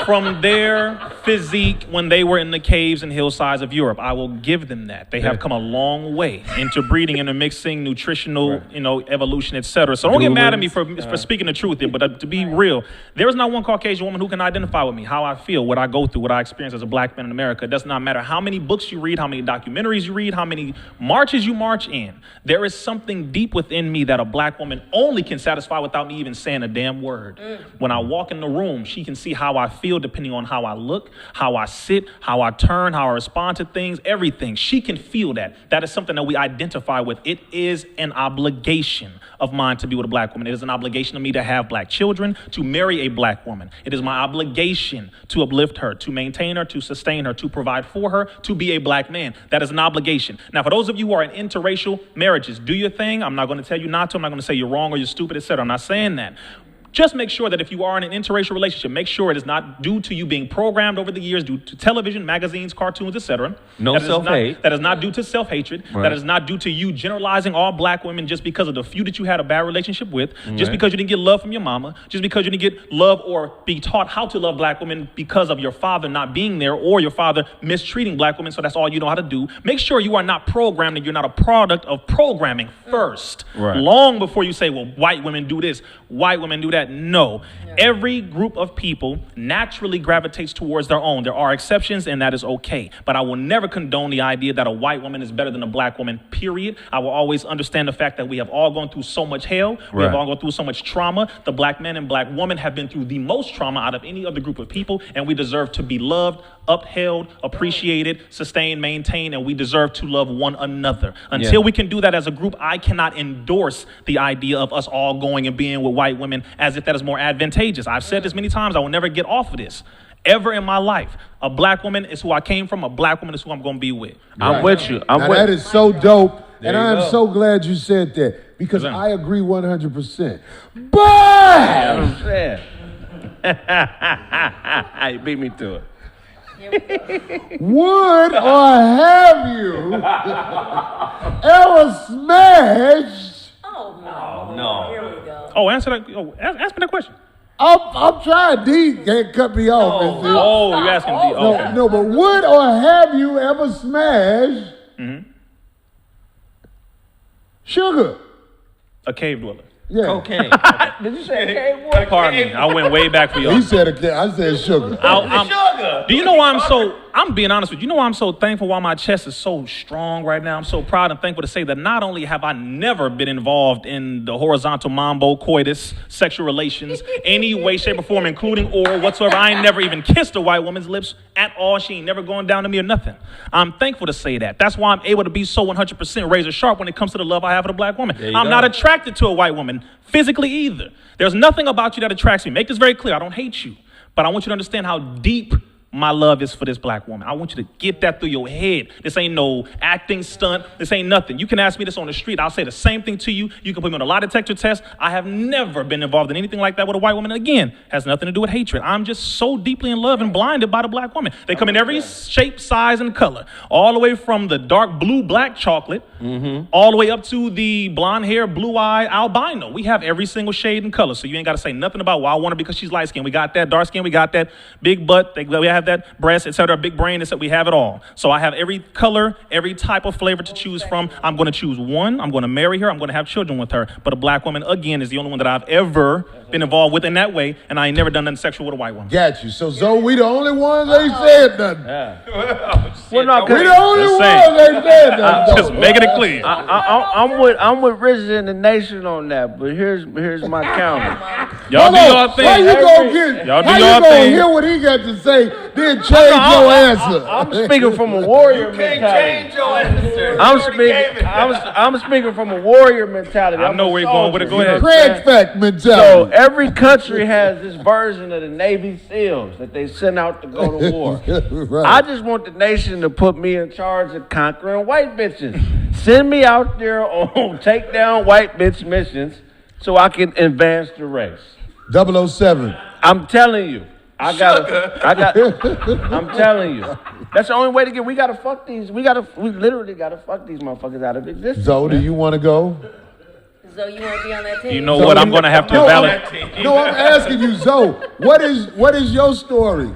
from their physique when they were in the caves and hillsides of Europe. I will give them that. They have come a long way into breeding, intermixing, nutritional, evolution, etc. So don't get mad at me for speaking the truth here, but to be real, there is not one Caucasian woman who can identify with me, how I feel, what I go through, what I experience as a black man in America. It does not matter how many books you read, how many documentaries you read, how many marches you march in. There is something deep within me that a black woman only can satisfy without me even saying a damn word. When I walk in the room, she can see how I feel depending on how I look, how I sit, how I turn, how I respond to things, everything. She can feel that. That is something that we identify with. It is an obligation of mine to be with a black woman. It is an obligation of me to have black children, to marry a black woman. It is my obligation to uplift her, to maintain her, to sustain her, to provide for her, to be a black man. That is an obligation. Now, for those of you who are in interracial marriages, do your thing. I'm not going to tell you not to. I'm not going to say you're wrong or you're stupid, etc. I'm not saying that. Just make sure that if you are in an interracial relationship, make sure it is not due to you being programmed over the years due to television, magazines, cartoons, etc. No self-hate. That is not due to self-hatred. Right. That is not due to you generalizing all black women just because of the few that you had a bad relationship with, just because you didn't get love from your mama, just because you didn't get love or be taught how to love black women because of your father not being there or your father mistreating black women, so that's all you know how to do. Make sure you are not programmed and you're not a product of programming first. Right. Long before you say, well, white women do this, white women do that. No. Every group of people naturally gravitates towards their own. There are exceptions, and that is okay. But I will never condone the idea that a white woman is better than a black woman, period. I will always understand the fact that we have all gone through so much hell. We have all gone through so much trauma. The black man and black woman have been through the most trauma out of any other group of people, and we deserve to be loved, upheld, appreciated, sustained, maintained, and we deserve to love one another. Until we can do that as a group, I cannot endorse the idea of us all going and being with white women as if that is more advantageous. I've said this many times. I will never get off of this. Ever in my life, a black woman is who I came from. A black woman is who I'm going to be with. I'm with you. Now, that is so dope, and I am go. so glad you said that because Yes, sir. I agree 100%. But I'm saying. You beat me to it. would or have you ever smashed? Oh, no. No. Here we go. Oh, answer that. Oh, ask me that question. I'm trying. D can't cut me off. and say- Oh, you're asking the. Okay. No, but would or have you ever smashed Sugar? A cave dweller. Yeah. Cocaine. Did you say okay, boy? Pardon me. I went way back for y'all. He said I said sugar. Do you know why I'm being honest with you? You know why I'm so thankful why my chest is so strong right now? I'm so proud and thankful to say that not only have I never been involved in the horizontal mambo, coitus, sexual relations, any way, shape, or form, including oral whatsoever. I ain't never even kissed a white woman's lips at all. She ain't never going down to me or nothing. I'm thankful to say that. That's why I'm able to be so 100% razor sharp when it comes to the love I have for the black woman. I'm not attracted to a white woman physically either. There's nothing about you that attracts me. Make this very clear. I don't hate you, but I want you to understand how deep my love is for this black woman. I want you to get that through your head. This ain't no acting stunt. This ain't nothing. You can ask me this on the street. I'll say the same thing to you. You can put me on a lie detector test. I have never been involved in anything like that with a white woman. Again, has nothing to do with hatred. I'm just so deeply in love and blinded by the black woman. They come in every shape, size, and color. All the way from the dark blue, black chocolate, all the way up to the blonde hair, blue eye, albino. We have every single shade and color. So you ain't got to say nothing about, well, I want her because she's light skinned. We got that dark skin. We got that big butt. We have have that breast, etc., big brain, etc. We have it all. So I have every color, every type of flavor to choose from. I'm going to choose one. I'm going to marry her. I'm going to have children with her. But a black woman, again, is the only one that I've ever been involved with in that way, and I ain't never done nothing sexual with a white woman. Got you. So Zoe, we the only ones that ain't said nothing. Well, no, We the only ones that ain't said nothing. Just making it clear. I'm with Rizza and the Nation on that, but here's my counter. Y'all do your thing. How you gonna get? Y'all do How your you gonna thing. hear what he got to say, then change your answer? I'm speaking from a warrior mentality. Change your answer. I'm speaking from a warrior mentality. I know where you're going with it. Go ahead. Craig fact So mentality. every country has this version of the Navy SEALs that they send out to go to war. Right. I just want the nation to put me in charge of conquering white bitches. Send me out there on take down white bitch missions so I can advance the race. 007. I'm telling you. I'm telling you. That's the only way to get. We literally gotta fuck these motherfuckers out of existence. Zoe, do you want to go? So you want to be on that team? You know what? I'm going to have to validate. No, I'm asking you, Zoe. What is your story?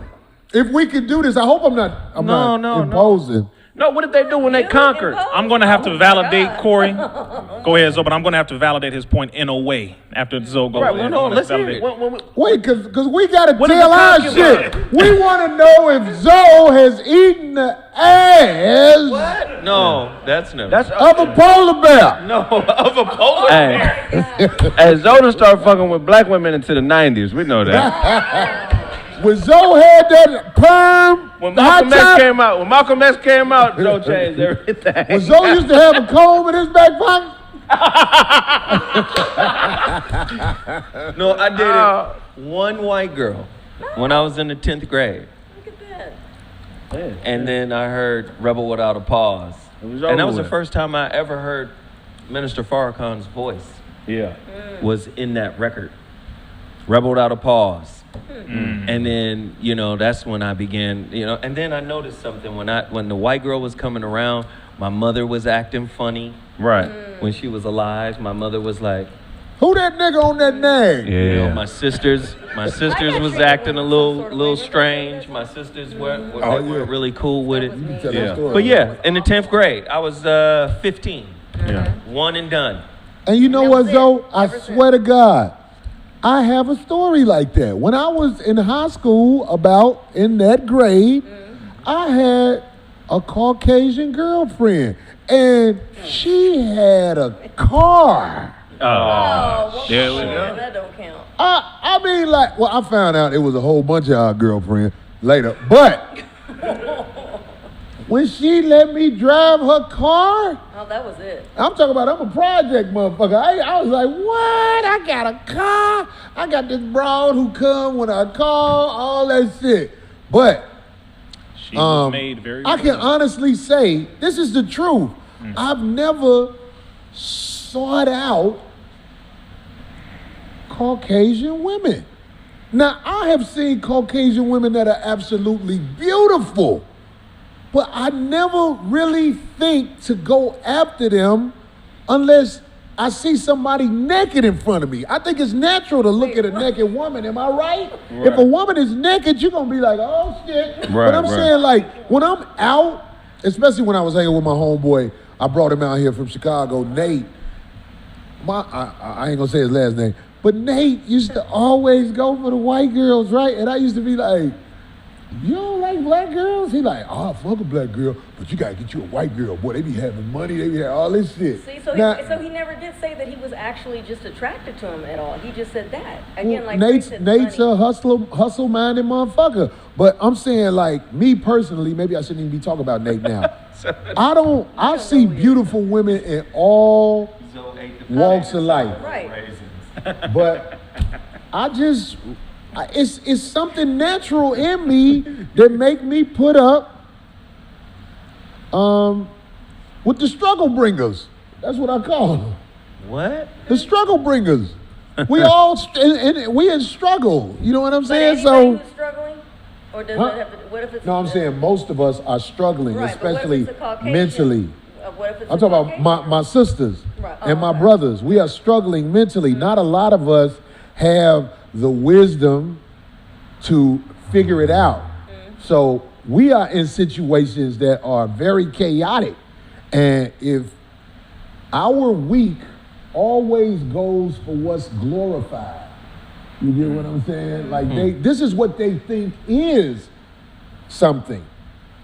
If we could do this, I hope I'm not imposing. No, what did they do when they conquered? I'm going to have to validate Corey. Go ahead, Zoe, but I'm going to have to validate his point in a way after Zoe goes. Right, well, no, let's hear it. Wait, because we got to What tell are our you shit. talking We want to know if Zoe has eaten the ass What? No, that's no. That's of a polar bear. no of a polar bear. Hey, Zoda started fucking with black women into the 90s. We know that. When Zoe had that perm, When hot Malcolm X top, came out, Zoe changed everything. when Zoe used to have a comb in his back pocket. No, I dated one white girl when I was in the 10th grade. Look at that. And then I heard Rebel Without a Pause. was And that over was the with. first time I ever heard Minister Farrakhan's voice Yeah. was in that record. Rebel Without a Pause. And then, that's when I began, and then I noticed something when the white girl was coming around, my mother was acting funny. Right. When she was alive, my mother was like, Who that nigga on that name? my sisters was acting a little strange. My sisters weren't really cool with it. Tell that story. But yeah, in the 10th grade, I was 15. Yeah. One and done. And you know That what, was it. Zoe? I Ever swear to God, I have a story like that. When I was in high school, about in that grade, I had a Caucasian girlfriend, and she had a car. There we go. That don't count. I mean, like, well, I found out it was a whole bunch of our girlfriends later, but when she let me drive her car, Oh, that was it. I'm talking about I'm a project motherfucker. I was like, what? I got a car. I got this broad who come when I call, all that shit. But She was made very I can honestly say, this is the truth. I've never sought out Caucasian women. Now, I have seen Caucasian women that are absolutely beautiful, but I never really think to go after them unless I see somebody naked in front of me. I think it's natural to look at a naked woman. Am I right? If a woman is naked, you're going to be like, oh, shit. But I'm saying, like, when I'm out, especially when I was hanging with my homeboy, I brought him out here from Chicago, Nate. I ain't going to say his last name, but Nate used to always go for the white girls, right? And I used to be like, you don't like black girls? He like, oh, fuck a black girl, but you gotta get you a white girl. Boy, they be having money, they be having all this shit. See, so Now, he never did say that he was actually just attracted to him at all. He just said that. Again, like Nate's Craig said, a hustle-minded motherfucker. But I'm saying, like, me personally, maybe I shouldn't even be talking about Nate now. I see beautiful women in all walks of life. Right. But it's something natural in me that make me put up with the struggle bringers. That's what I call them. What? The struggle bringers. We all we in struggle. You know what I'm But saying? anybody who's struggling, or does Huh? it have to? What if it's? No, I'm saying most of us are struggling, Right, but what if especially it's a Caucasian? mentally. What if it's I'm a talking about Caucasian? my sisters Right. and my okay. brothers. We are struggling mentally. Not a lot of us have the wisdom to figure it out. So we are in situations that are very chaotic. And if our week always goes for what's glorified, you get what I'm saying? Like this is what they think is something.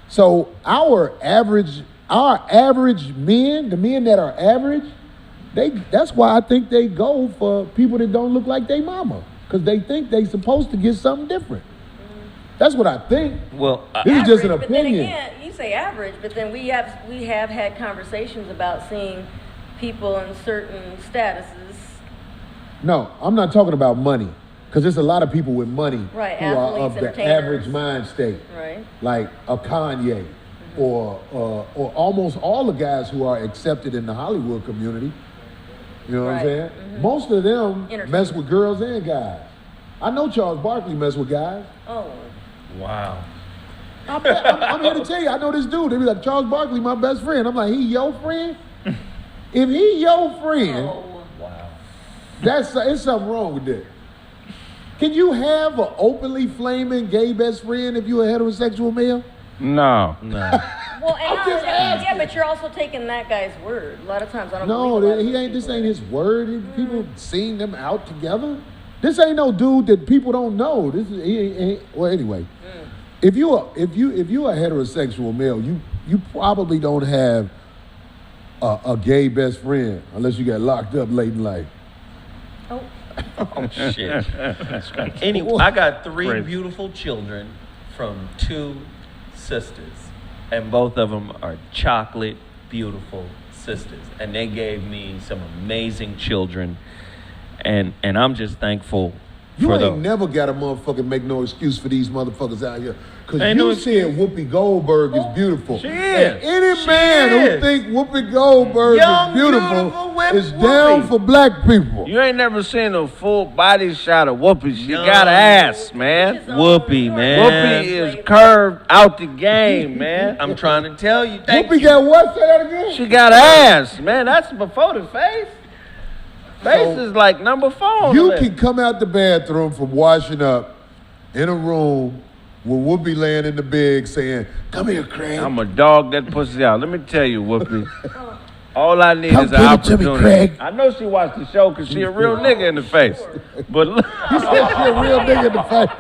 So our average men, the men that are average, that's why I think they go for people that don't look like their mama. Because they think they supposed to get something different. That's what I think. Well, this is just an But opinion. then again, you say average, but then we have had conversations about seeing people in certain statuses. No, I'm not talking about money. Because there's a lot of people with money Right, who are athletes, of the entertainers. average mind state. Right. Like a Kanye or almost all the guys who are accepted in the Hollywood community. You know what I'm saying? Most of them mess with girls and guys. I know Charles Barkley mess with guys. Oh. wow. I'm here to tell you, I know this dude. They be like, Charles Barkley, my best friend. I'm like, he your friend? If he your friend, Wow. it's something wrong with that. Can you have an openly flaming gay best friend if you're a heterosexual male? No. Well, and yeah, but you're also taking that guy's word. A lot of times I don't No, believe a lot of he those ain't. This people. ain't his word. People seen them out together. This ain't no dude that people don't know. This is he ain't. Well, anyway, if you a heterosexual male, you probably don't have a gay best friend unless you got locked up late in life. Oh, shit. Anyway, I got 3 beautiful children from 2 sisters. And both of them are chocolate, beautiful sisters. And they gave me some amazing children. And I'm just thankful You for ain't those. never got to motherfucking make no excuse for these motherfuckers out here. Because Ain't you no said Whoopi Goldberg is beautiful. She And is. any She man who is. think Whoopi Goldberg Young, is beautiful beautiful is down Whoopi. for black people. You ain't never seen a full body shot of Whoopi. She got ass, man. Whoopi, man. Whoopi is curved out the game, man. I'm trying to tell you. Thank Whoopi you. got what? Say that again? She got ass, man. That's before the face. Face is like number 4 on the You list. can come out the bathroom from washing up in a room with Whoopi laying in the bed saying, "Come here, Kraig. I'm a dog that pussy out. Let me tell you, Whoopi. All I need Come is an give it to me, opportunity. Kraig. I know she watched the show because she a real nigga in the face. But look, He said she a real nigga in the face.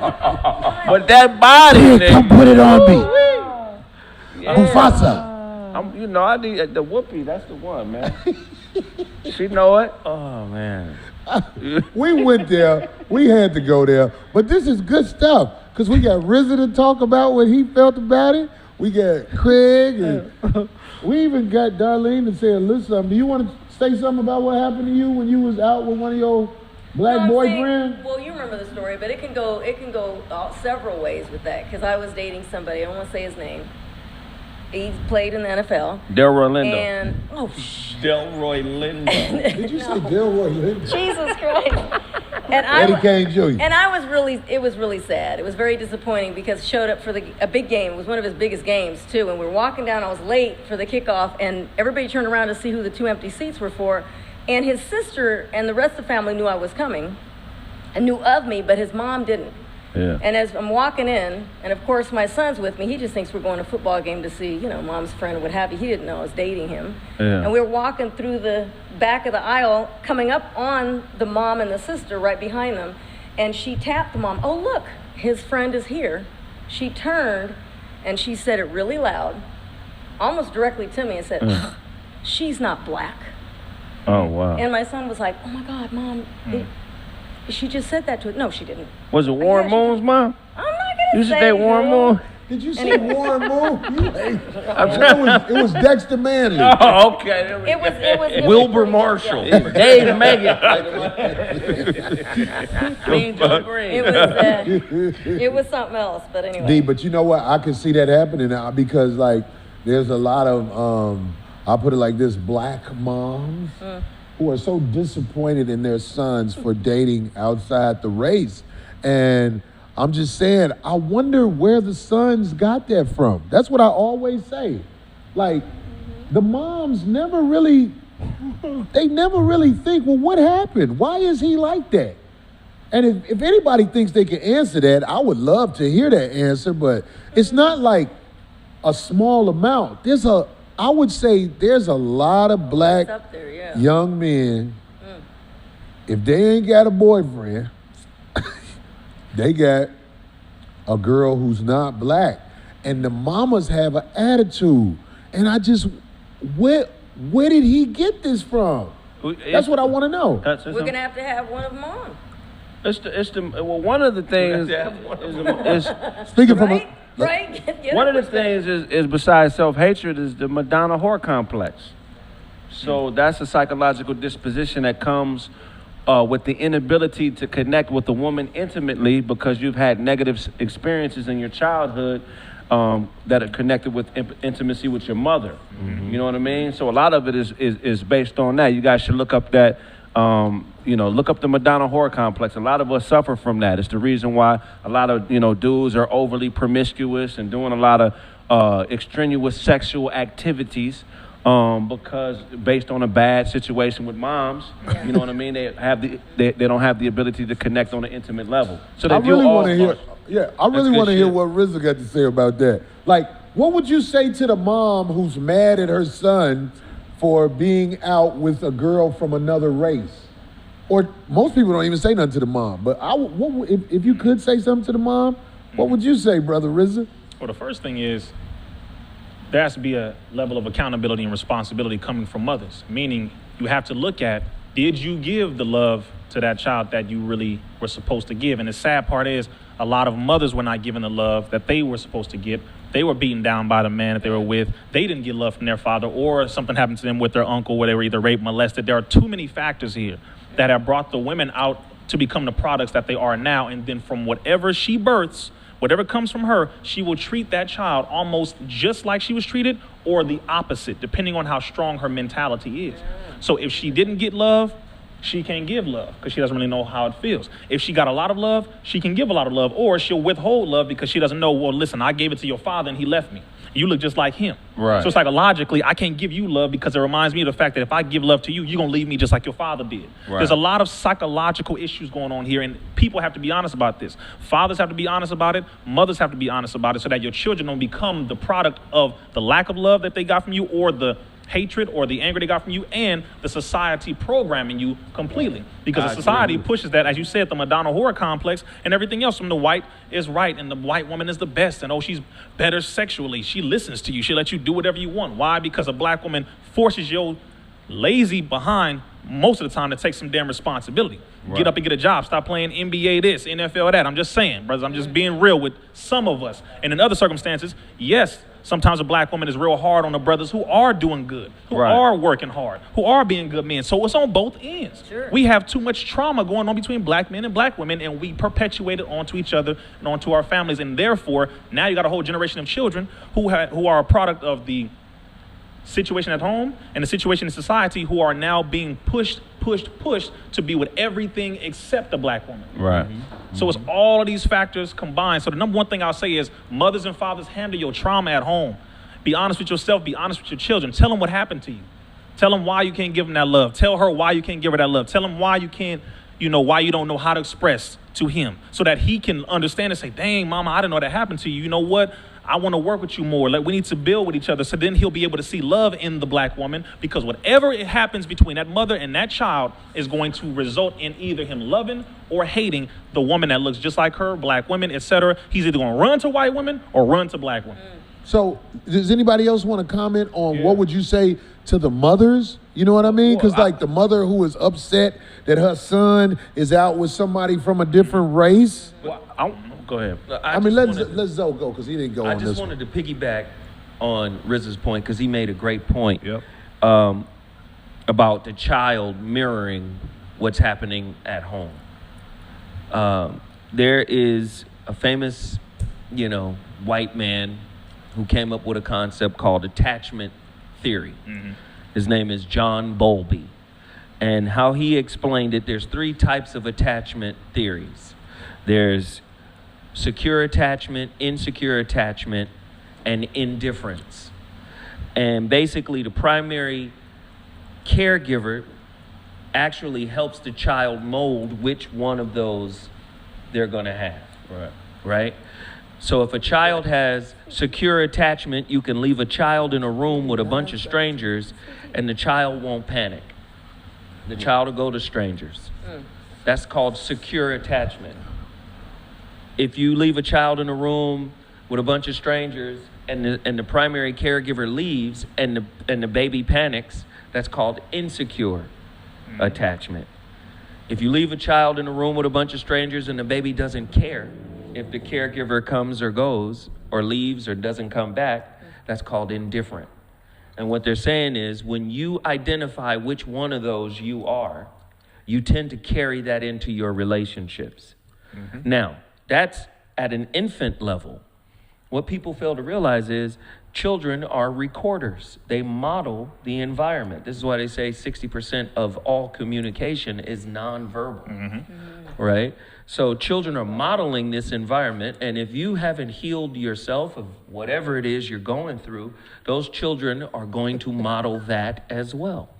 but that body, nigga. Come put it on me. Yeah. Mufasa. I need the Whoopi. That's the one, man. She know it. Oh, man. We went there. We had to go there. But this is good stuff because we got Rizza to talk about what he felt about it. We got Kraig. And we even got Darelene to say a little something. Do you want to say something about what happened to you when you was out with one of your black No, I'm saying- boyfriends? Well, you remember the story, but it can go several ways with that because I was dating somebody. I don't want to say his name. He played in the NFL. Delroy Lindo. And Delroy Lindo. Did you say Delroy Lindo? Jesus Christ. And Eddie Kane Jr. And it was really sad. It was very disappointing because he showed up for a big game. It was one of his biggest games too. And we were walking down. I was late for the kickoff, and everybody turned around to see who the 2 empty seats were for. And his sister and the rest of the family knew I was coming, and knew of me, but his mom didn't. Yeah. And as I'm walking in, and of course my son's with me, he just thinks we're going to a football game to see, mom's friend or what have you. He didn't know I was dating him. Yeah. And we were walking through the back of the aisle, coming up on the mom and the sister right behind them. And she tapped the mom. "Oh, look, his friend is here." She turned and she said it really loud, almost directly to me, and said, "She's not black." Oh, wow. And my son was like, "Oh my God, Mom, she just said that to it." No, she didn't. Was it Warren Moon's mom? I'm not gonna You say should date Warren who. Moon? Did you say Warren Moon? It was Dexter Manley. Oh, okay. It was Wilbur Marshall. Dave Megan. Mean Joe Green. It was something else, but anyway. D, but you know what? I can see that happening now because, like, there's a lot of, I'll put it like this, black moms who are so disappointed in their sons for dating outside the race. And I'm just saying, I wonder where the sons got that from. That's what I always say. Like, the moms never really think, well, what happened? Why is he like that? And if anybody thinks they can answer that, I would love to hear that answer, but it's not like a small amount. I would say there's a lot of black up there, yeah. young men, if they ain't got a boyfriend, they got a girl who's not black. And the mamas have an attitude. And I just, where did he get this from? That's what I want to know. We're going to have one of them on. Well, one of the things is speaking from right? One of the things is besides self-hatred is the Madonna whore complex. So that's a psychological disposition that comes with the inability to connect with a woman intimately because you've had negative experiences in your childhood that are connected with intimacy with your mother. You know what I mean? So a lot of it is based on that. You guys should look up that. Look up the Madonna whore complex. A lot of us suffer from that. It's the reason why a lot of, dudes are overly promiscuous and doing a lot of extraneous sexual activities because based on a bad situation with moms, you know what I mean? They don't have the ability to connect on an intimate level. So I really want to hear what Rizza got to say about that. Like, what would you say to the mom who's mad at her son for being out with a girl from another race? Or most people don't even say nothing to the mom. But if you could say something to the mom, what would you say, Brother Rizza? Well, the first thing is there has to be a level of accountability and responsibility coming from mothers, meaning you have to look at, did you give the love to that child that you really were supposed to give? And the sad part is a lot of mothers were not given the love that they were supposed to give. They were beaten down by the man that they were with. They didn't get love from their father, or something happened to them with their uncle where they were either raped, molested. There are too many factors here that have brought the women out to become the products that they are now. And then from whatever she births, whatever comes from her, she will treat that child almost just like she was treated or the opposite, depending on how strong her mentality is. So if she didn't get love, she can't give love because she doesn't really know how it feels. If she got a lot of love, she can give a lot of love, or she'll withhold love because she doesn't know, well, listen, I gave it to your father and he left me. You look just like him. Right. So psychologically, I can't give you love because it reminds me of the fact that if I give love to you, you're going to leave me just like your father did. Right. There's a lot of psychological issues going on here, and people have to be honest about this. Fathers have to be honest about it. Mothers have to be honest about it so that your children don't become the product of the lack of love that they got from you, or the hatred or the anger they got from you, and the society programming you completely. Because the society pushes that, as you said, the Madonna whore complex and everything else from the white is right and the white woman is the best and, oh, she's better sexually. She listens to you. She'll let you do whatever you want. Why? Because a black woman forces your lazy behind most of the time to take some damn responsibility. Right. Get up and get a job. Stop playing NBA this, NFL that. I'm just saying, brothers, I'm just being real with some of us. And in other circumstances, yes, sometimes a black woman is real hard on the brothers who are doing good, who are working hard, who are being good men. So it's on both ends. Sure. We have too much trauma going on between black men and black women, and we perpetuate it onto each other and onto our families. And therefore, now you got a whole generation of children who are a product of the situation at home and the situation in society, who are now being pushed to be with everything except the black woman. Right. So it's all of these factors combined. So the number one thing I'll say is, mothers and fathers, handle your trauma at home. Be honest with yourself. Be honest with your children. Tell them what happened to you. Tell them why you can't give them that love. Tell her why you can't give her that love. Tell them why you can't, why you don't know how to express to him, so that he can understand and say, dang, mama, I didn't know that happened to you. You know what? I want to work with you more. Like, we need to build with each other. So then he'll be able to see love in the black woman, because whatever it happens between that mother and that child is going to result in either him loving or hating the woman that looks just like her, black women, etc. He's either going to run to white women or run to black women. So does anybody else want to comment on what would you say to the mothers? You know what I mean? Because like the mother who is upset that her son is out with somebody from a different race. Go ahead. I mean, let's Zo go, because he didn't go on this. I just wanted to piggyback on Rizza's point, because he made a great point about the child mirroring what's happening at home. There is a famous, white man who came up with a concept called attachment theory. Mm-hmm. His name is John Bowlby. And how he explained it, there's 3 types of attachment theories. There's secure attachment, insecure attachment, and indifference. And basically the primary caregiver actually helps the child mold which one of those they're going to have. Right? So if a child has secure attachment, you can leave a child in a room with a bunch of strangers and the child won't panic. The child will go to strangers. That's called secure attachment. If you leave a child in a room with a bunch of strangers and the primary caregiver leaves and the baby panics, that's called insecure attachment. If you leave a child in a room with a bunch of strangers and the baby doesn't care if the caregiver comes or goes or leaves or doesn't come back, that's called indifferent. And what they're saying is when you identify which one of those you are, you tend to carry that into your relationships. Now, that's at an infant level. What people fail to realize is children are recorders. They model the environment. This is why they say 60% of all communication is nonverbal, right? So children are modeling this environment, and if you haven't healed yourself of whatever it is you're going through, those children are going to model that as well.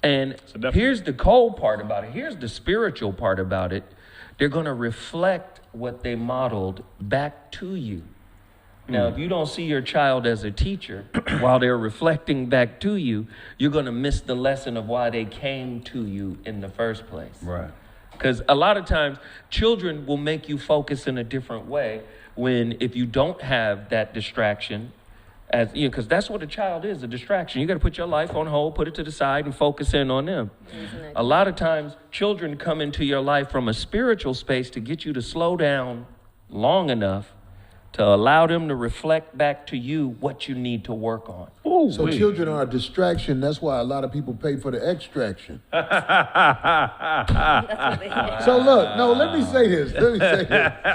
And here's the cold part about it. Here's the spiritual part about it. They're going to reflect what they modeled back to you. Now, if you don't see your child as a teacher while they're reflecting back to you, you're going to miss the lesson of why they came to you in the first place. Right. Because a lot of times, children will make you focus in a different way when if you don't have that distraction, as you know, because that's what a child is, a distraction. You got to put your life on hold, put it to the side, and focus in on them. A lot of times, children come into your life from a spiritual space to get you to slow down long enough to allow them to reflect back to you what you need to work on. So children are a distraction. That's why a lot of people pay for the extraction. So look, no, let me say this. That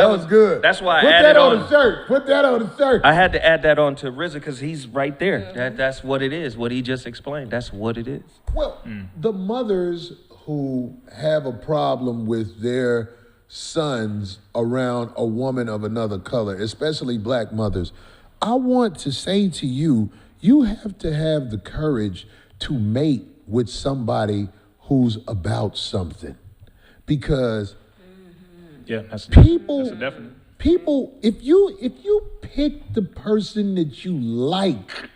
was good. That's why I Put added that on on. the shirt. Put that on the shirt. I had to add that on to Rizza because he's right there. That's what it is. What he just explained. That's what it is. Well, the mothers who have a problem with their sons around a woman of another color, especially black mothers, I want to say to you, you have to have the courage to mate with somebody who's about something. Because that's a definite. People, if you pick the person that you like,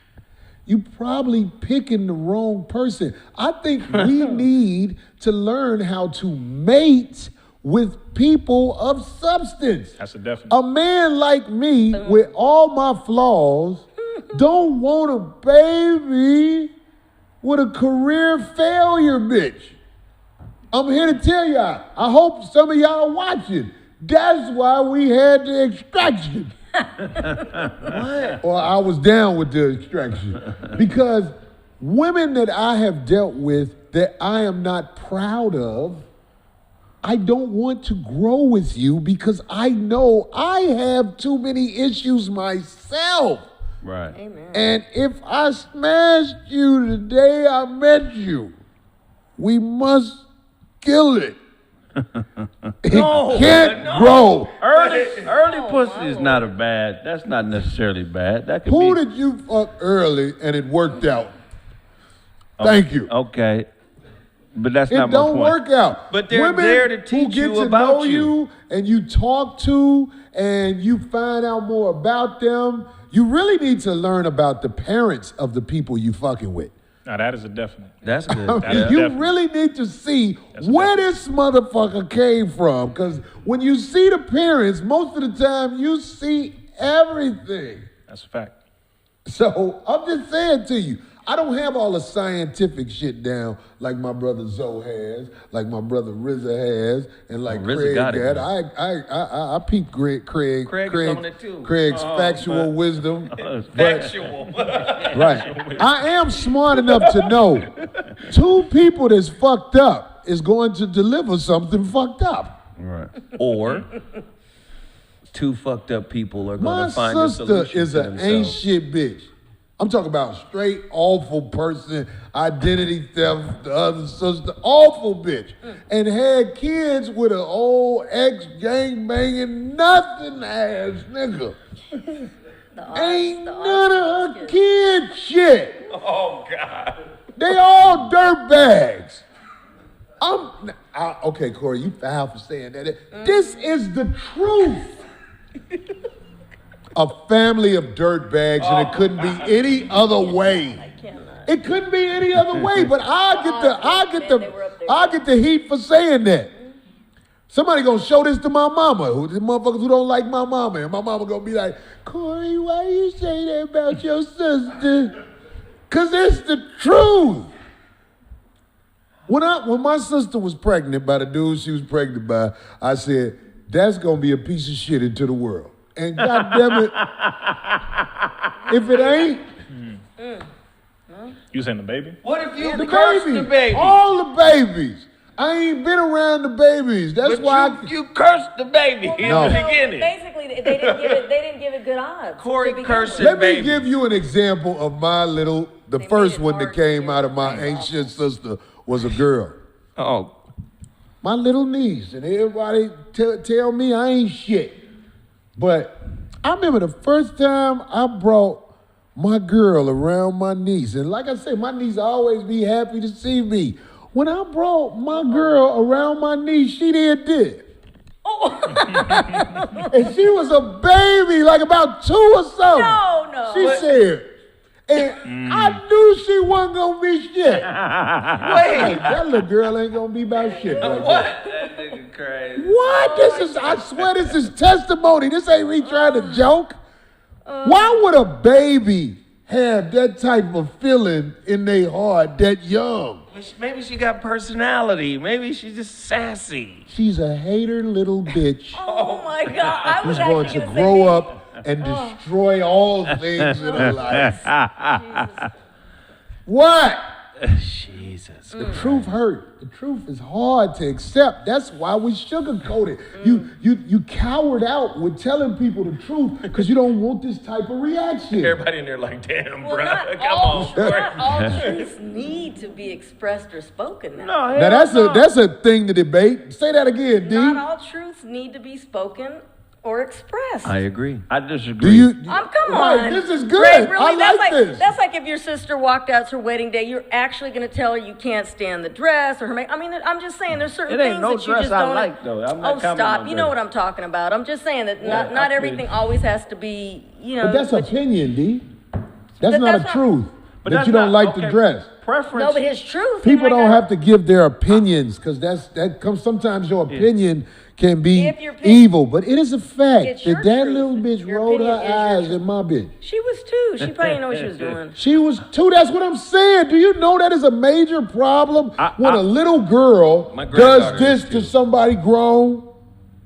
you probably picking the wrong person. I think we need to learn how to mate with people of substance. That's a definite. A man like me, with all my flaws, don't want a baby with a career failure bitch. I'm here to tell y'all, I hope some of y'all are watching. That's why we had the extraction. What? Or I was down with the extraction. Because women that I have dealt with that I am not proud of, I don't want to grow with you because I know I have too many issues myself. Right. Amen. And if I smashed you the day I met you, we must kill it. It can't grow. Early pussy is not that's not necessarily bad. That could Who be. did you fuck early and it worked out? Thank you. Okay. But that's It not my point. don't work out. But they're Women there to who teach get you to about know you. and you talk to and you find out more about them, you really need to learn about the parents of the people you fucking with. Now that is a definite. That's good. You definite. really need to see where this motherfucker came from. Because when you see the parents, most of the time you see everything. That's a fact. So I'm just saying to you, I don't have all the scientific shit down like my brother Zo has, like my brother Rizza has, and like Rizza Kraig got it, had. man. I peeped Kraig's on it too. Kraig's factual wisdom. Factual. Right. I am smart enough to know 2 people that's fucked up is going to deliver something fucked up. Right. Or 2 fucked up people are going My to find a sister solution is to an ain't themselves. shit bitch. I'm talking about straight awful person, identity theft, the other sister, awful bitch. And had kids with an old ex-gang-banging, nothing-ass nigga. Ain't none of her kid shit. Oh, God. They all dirtbags. Okay, Corey, you foul for saying that. This is the truth. A family of dirtbags, and it couldn't be any other way. It couldn't be any other way. But I get the heat for saying that. Somebody gonna show this to my mama, the motherfuckers who don't like my mama, and my mama gonna be like, Corey, why you say that about your sister? Cause it's the truth. When my sister was pregnant by the dude she was pregnant by, I said, that's gonna be a piece of shit into the world. And goddamn it, if it ain't, You saying the baby? What if you the cursed baby, the baby? all the babies. I ain't been around the babies. That's why you cursed the baby in No. the beginning. Basically, they didn't give it good odds. Corey to begin cursed with. it. Let me baby. give you an example of the They first made it one that hard came to out of do. my ancient sister was a girl. Oh, My little niece, and everybody tell me I ain't shit. But I remember the first time I brought my girl around my niece, and like I said, my niece always be happy to see me. When I brought my girl around my niece, she did this. And she was a baby, like about 2 or something. No. She said, and I knew she wasn't gonna be shit. Wait, that little girl ain't gonna be about shit. Right What? there. That nigga crazy. What? I swear this is testimony. This ain't me trying to joke. Why would a baby have that type of feeling in their heart that young? Maybe she got personality. Maybe she's just sassy. She's a hater little bitch Oh my God! I was who's going actually to gonna grow say up and destroy all things in her life. Jesus. What? Jesus. The truth hurt. The truth is hard to accept. That's why we sugarcoat it. You cowered out with telling people the truth because you don't want this type of reaction. Everybody in there like, damn, Well, bro. not Come on. all truths need to be expressed or spoken. Now. Now that's a thing to debate. Say that again, D. Not all truths need to be spoken or expressed. I agree. I disagree. Do you? Come Right, on. this is good. Greg, really, I like this. That's like if your sister walked out to her wedding day, you're actually going to tell her you can't stand the dress or her makeup. I mean, I'm just saying there's certain It ain't things no that you dress just I don't. like, though. I'm not Oh, commenting stop. on You know dress. what I'm talking about. I'm just saying that Yeah, not I feel everything you. always has to be, you know. But that's what you- opinion, D. That's But not that's a not- truth. But that that's you don't not- like the okay. dress. Preference. No, but his truth. People don't have to give their opinions because that comes. Sometimes your opinion can be If your opinion- evil, but it is a fact It's that your that truth. little bitch Your rolled her opinion is your eyes truth. at my bitch. She was too. She probably didn't know what she was doing. She was too. That's what I'm saying. Do you know that is a major problem when a little girl My does granddaughter this is to too. somebody grown?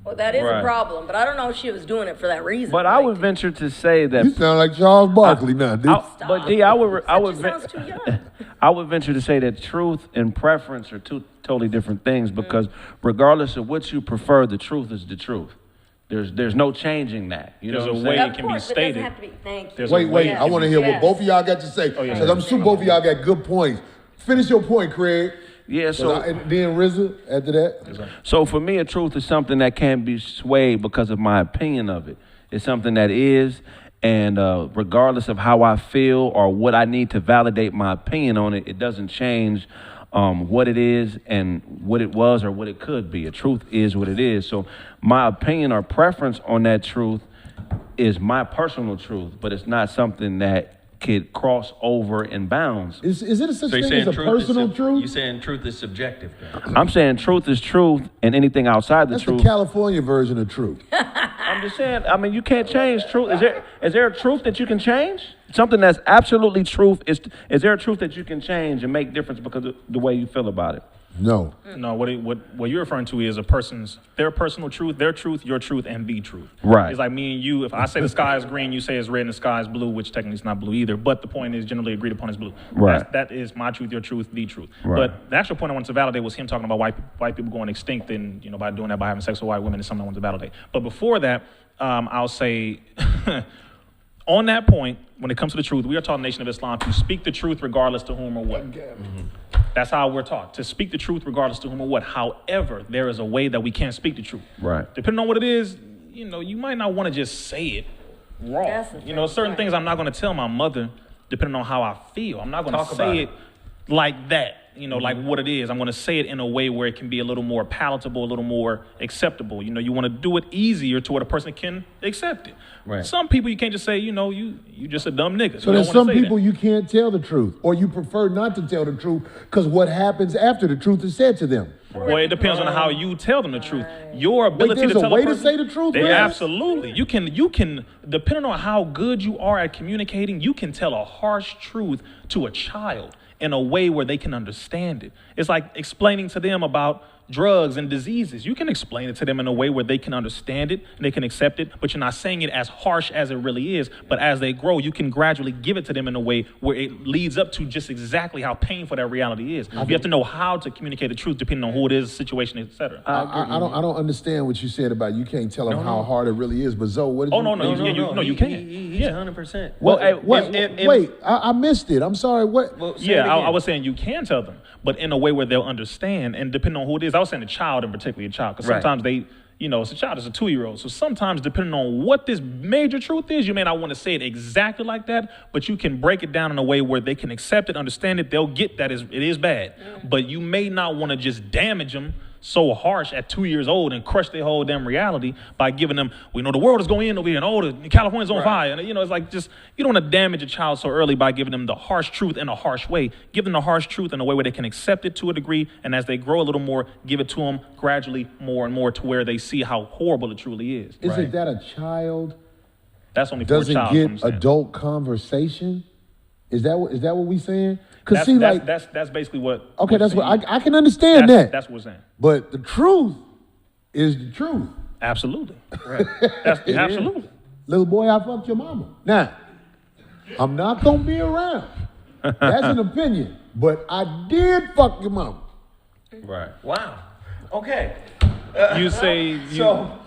Well, that is a Right. problem, but I don't know if she was doing it for that reason. But I would venture to say that. You sound like Charles Barkley now, dude. But D, I would That just sounds too young. I would venture to say that truth and preference are two totally different things because regardless of what you prefer, the truth is the truth. There's no changing that. You know There's what a I'm way saying? it can be course, but it doesn't stated. have to be. Thank you. There's Wait, Yes. I want to hear what Yes. both of y'all got to say because yeah. I'm sure both of y'all got good points. Finish your point, Craig. Yeah, And then Rizza after that. So for me, a truth is something that can't be swayed because of my opinion of it. It's something that is, and regardless of how I feel or what I need to validate my opinion on it, it doesn't change what it is and what it was or what it could be. A truth is what it is. So my opinion or preference on that truth is my personal truth, but it's not something that could cross over in bounds. Is it a such So you're thing as saying a personal You're truth? saying truth is subjective. Then. I'm saying truth is truth, and anything outside the That's truth. the California version of truth. I'm just saying. I mean, you can't change truth. Is there a truth that you can change? Something that's absolutely truth is there a truth that you can change and make difference because of the way you feel about it? No. No, what you're referring to is their personal truth, their truth, your truth, and the truth. Right. It's like me and you. If I say the sky is green, you say it's red, and the sky is blue, which technically is not blue either. But the point is generally agreed upon is blue. Right. That is my truth, your truth, the truth. Right. But the actual point I wanted to validate was him talking about white people going extinct, and by doing that, by having sex with white women, is something I wanted to validate. But before that, I'll say. On that point, when it comes to the truth, we are taught in the Nation of Islam to speak the truth regardless to whom or what. That's how we're taught, to speak the truth regardless to whom or what. However, there is a way that we can't speak the truth. Right. Depending on what it is, you might not want to just say it raw. That's the thing, Certain right. things I'm not going to tell my mother depending on how I feel. I'm not going to say it like that. You know, like what it is. I'm going to say it in a way where it can be a little more palatable, a little more acceptable. You know, you want to do it easier to where the person can accept it. Right. Some people you can't just say, you know, you just a dumb nigga. So there's some people you can't tell the truth, or you prefer not to tell the truth because what happens after the truth is said to them. Well, it depends on how you tell them the truth. Your ability to tell a way a person, to say the truth, man? Absolutely. You can, depending on how good you are at communicating, you can tell a harsh truth to a child in a way where they can understand it. It's like explaining to them about drugs and diseases. You can explain it to them in a way where they can understand it and they can accept it, but you're not saying it as harsh as it really is. But as they grow, you can gradually give it to them in a way where it leads up to just exactly how painful that reality is. You have to know how to communicate the truth depending on who it is, the situation, etc. I don't understand what you said about you can't tell them how hard it really is. But Zoe, what did you? No, you can't. He's 100%. Wait, I missed it. I'm sorry. What? Well, I was saying you can tell them, but in a way where they'll understand, and depending on who it is. I was saying a child, in particular a child, because sometimes they, you know, it's a child, it's a 2-year-old. So sometimes, depending on what this major truth is, you may not want to say it exactly like that, but you can break it down in a way where they can accept it, understand it. They'll get that it is bad, but you may not want to just damage them so harsh at 2 years old and crush their whole damn reality by giving them, we know the world is going in over here and California's on fire. And, you know, it's like just, you don't want to damage a child so early by giving them the harsh truth in a harsh way. Give them the harsh truth in a way where they can accept it to a degree. And as they grow a little more, give it to them gradually more and more to where they see how horrible it truly is. Is it that a child That's only for a child, doesn't get adult conversation? Is that what we saying? Because that's basically what. Okay, that's what I can understand that. That's what we're saying. But the truth is the truth. Absolutely. Right. Absolutely. Little boy, I fucked your mama. Now, I'm not gonna be around. That's an opinion, but I did fuck your mama. Right. Wow. Okay. You say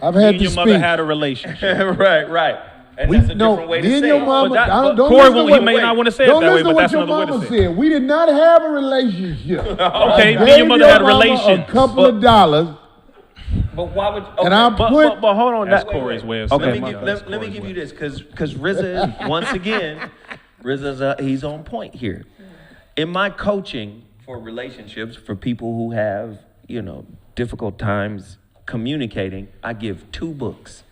I've had your mother had a relationship. right. And that's a different way to say your it. mama, Corey may not want to say it that way, but that's another way to say it. Said. We did not have a relationship. Okay, me and your mother had a relationship. A couple of dollars. But why would? Okay. And I but hold on, that's Corey's way of saying it. Let me give you this, because Rizza, once again, he's on point here. In my coaching for relationships, for people who have, difficult times communicating, I give 2 books.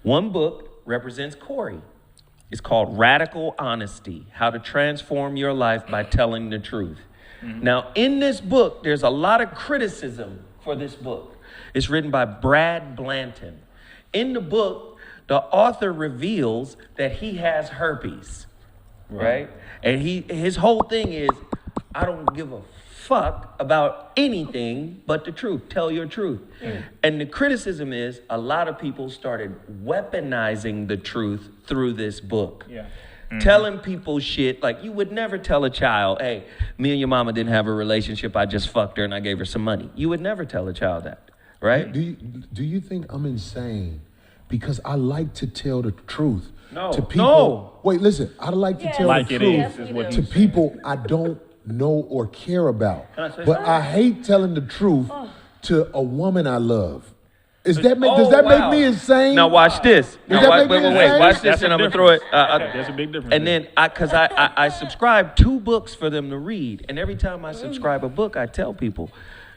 One book represents Corey. It's called Radical Honesty: How to Transform Your Life by Telling the Truth. Now, in this book, there's a lot of criticism for this book. It's written by Brad Blanton. In the book, the author reveals that he has herpes, right? And his whole thing is, I don't give a fuck about anything but the truth. Tell your truth. And the criticism is a lot of people started weaponizing the truth through this book. Telling people shit like you would never tell a child, hey, me and your mama didn't have a relationship, I just fucked her and I gave her some money. You would never tell a child that, right? Do you think I'm insane? Because I like to tell the truth to people. No. Wait, listen, I like to tell the truth to people I don't know or care about. But I hate telling the truth to a woman I love. Does that make me insane? Now watch this. Wait, watch this, and I'm gonna throw it. There's a big difference. And then, I subscribe 2 books for them to read, and every time I subscribe a book, I tell people,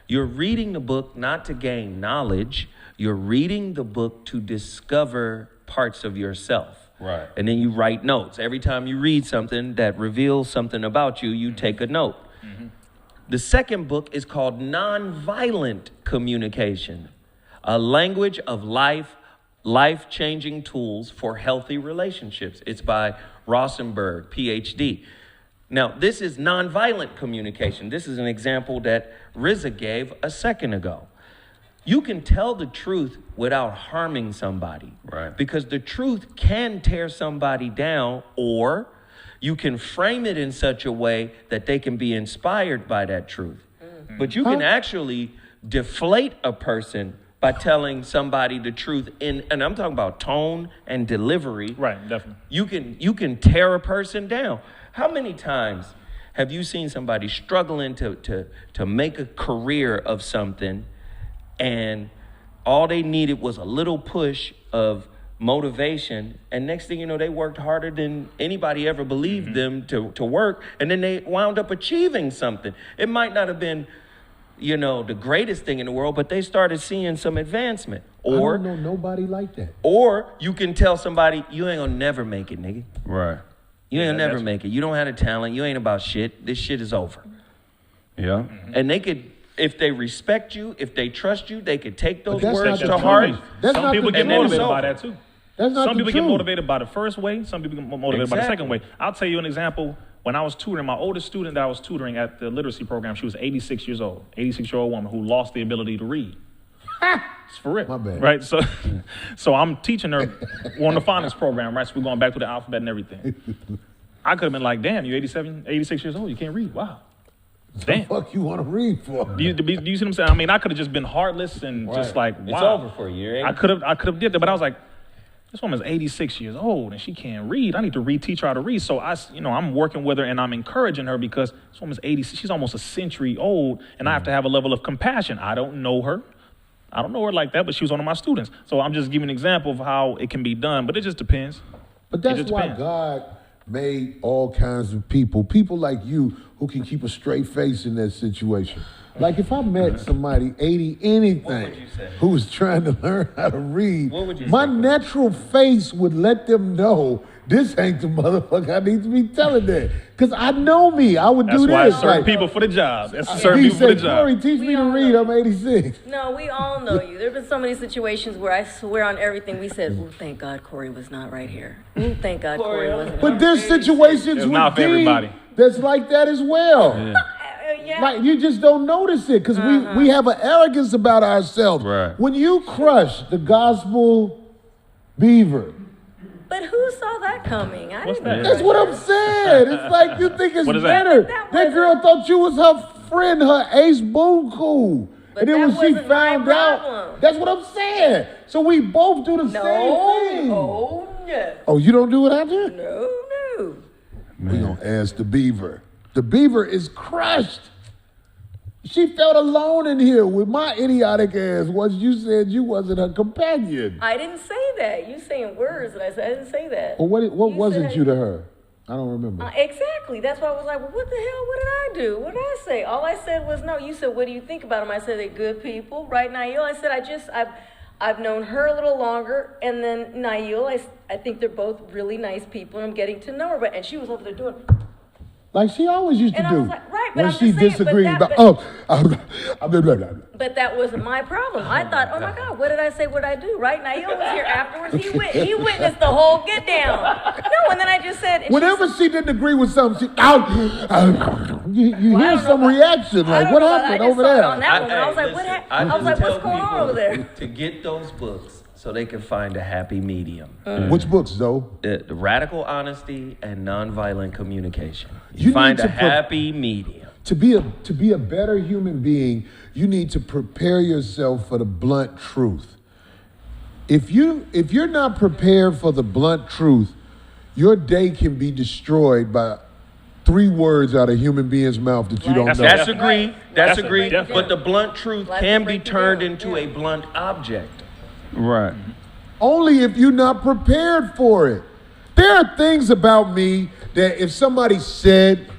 you're reading the book not to gain knowledge. You're reading the book to discover parts of yourself. Right. And then you write notes. Every time you read something that reveals something about you, you take a note. The second book is called Nonviolent Communication: A Language of Life-Changing Tools for Healthy Relationships. It's by Rosenberg, PhD. Now, this is nonviolent communication. This is an example that Rizza gave a second ago. You can tell the truth without harming somebody. Right. Because the truth can tear somebody down, or you can frame it in such a way that they can be inspired by that truth. But you can actually deflate a person by telling somebody the truth and I'm talking about tone and delivery. Right, definitely. You can tear a person down. How many times have you seen somebody struggling to make a career of something, and all they needed was a little push of motivation, and next thing you know, they worked harder than anybody ever believed them to work, and then they wound up achieving something. It might not have been, the greatest thing in the world, but they started seeing some advancement. Or I don't know nobody like that. Or you can tell somebody, you ain't gonna never make it, nigga. Right. You ain't gonna never make it. You don't have the talent. You ain't about shit. This shit is over. Yeah. And they could, if they respect you, if they trust you, they could take those that's words not to the heart. truth. That's Some not people the get truth. motivated by that too. That's not Some the people get truth. motivated by the first way. Some people get motivated by the second way. I'll tell you an example. When I was tutoring, my oldest student that I was tutoring at the literacy program, she was 86 years old, 86-year-old woman who lost the ability to read. It's for real. My bad. Right? So I'm teaching her on the phonics program, right? So we're going back to the alphabet and everything. I could have been like, damn, you're 86 years old, you can't read. Wow. Damn. What the fuck you want to read for? Do you see what I'm saying? I mean, I could have just been heartless and just like, wow. It's over for you, ain't it? I could have did that, but I was like, this woman's 86 years old and she can't read. I need to reteach her how to read. So I'm working with her and I'm encouraging her because this woman's 86. She's almost a century old, and I have to have a level of compassion. I don't know her. I don't know her like that, but she was one of my students. So I'm just giving an example of how it can be done, but it just depends. But that's why God made all kinds of people like you who can keep a straight face in that situation. Like if I met somebody 80 anything who was trying to learn how to read, my natural face would let them know this ain't the motherfucker I need to be telling that. Because I know me, I would do this. That's why certain people for the job. That's certain people for the job. Corey, teach me to read, I'm 86. No, we all know you. There have been so many situations where I swear on everything we said, oh, thank God Corey was not right here. Oh, thank God Corey wasn't. But there's situations with not for everybody. That's like that as well. Yeah. Like you just don't notice it because we have an arrogance about ourselves. Right. When you crush the gospel beaver. But who saw that coming? I didn't know. That's what I'm saying. It's like you think it's What is better. that? That girl thought you was her friend, her ace boon cool. But And then that when she wasn't my found out, problem. that's what I'm saying. So we both do the same thing. No. Oh, you don't do what I do? No. We're going to ask the beaver. The beaver is crushed. She felt alone in here with my idiotic ass once you said you wasn't her companion. I didn't say that. You saying words, and I said I didn't say that. Well, what You wasn't said- you to her? I don't remember. Exactly. That's why I was like, well, what the hell? What did I do? What did I say? All I said was no. You said, what do you think about them? I said, they're good people. Right, Nail? I said, I've known her a little longer. And then Nail, I think they're both really nice people, and I'm getting to know her. And she was over there doing... Like she always used to And I do. was like, right, but when I'm she just saying, but disagreed that- about, but- But that wasn't my problem. I thought, oh my God, what did I say? What did I do? Right? Nail was here afterwards. He witnessed the whole get down. No, and then I just said. Whenever she didn't agree with something, you hear some reaction like, what happened over there? On that one, I was like, what happened? I was like, what's going on over there? To get those books so they can find a happy medium. Which books, though? The radical honesty and nonviolent communication. You find need a to happy medium. To be a better human being, you need to prepare yourself for the blunt truth. If you're not prepared for the blunt truth, your day can be destroyed by 3 words out of a human being's mouth that you don't know. That's agreed. That's agreed. definitely. But the blunt truth Life can will be break you turned down. into a blunt object. Right. Only if you're not prepared for it. There are things about me that if somebody said,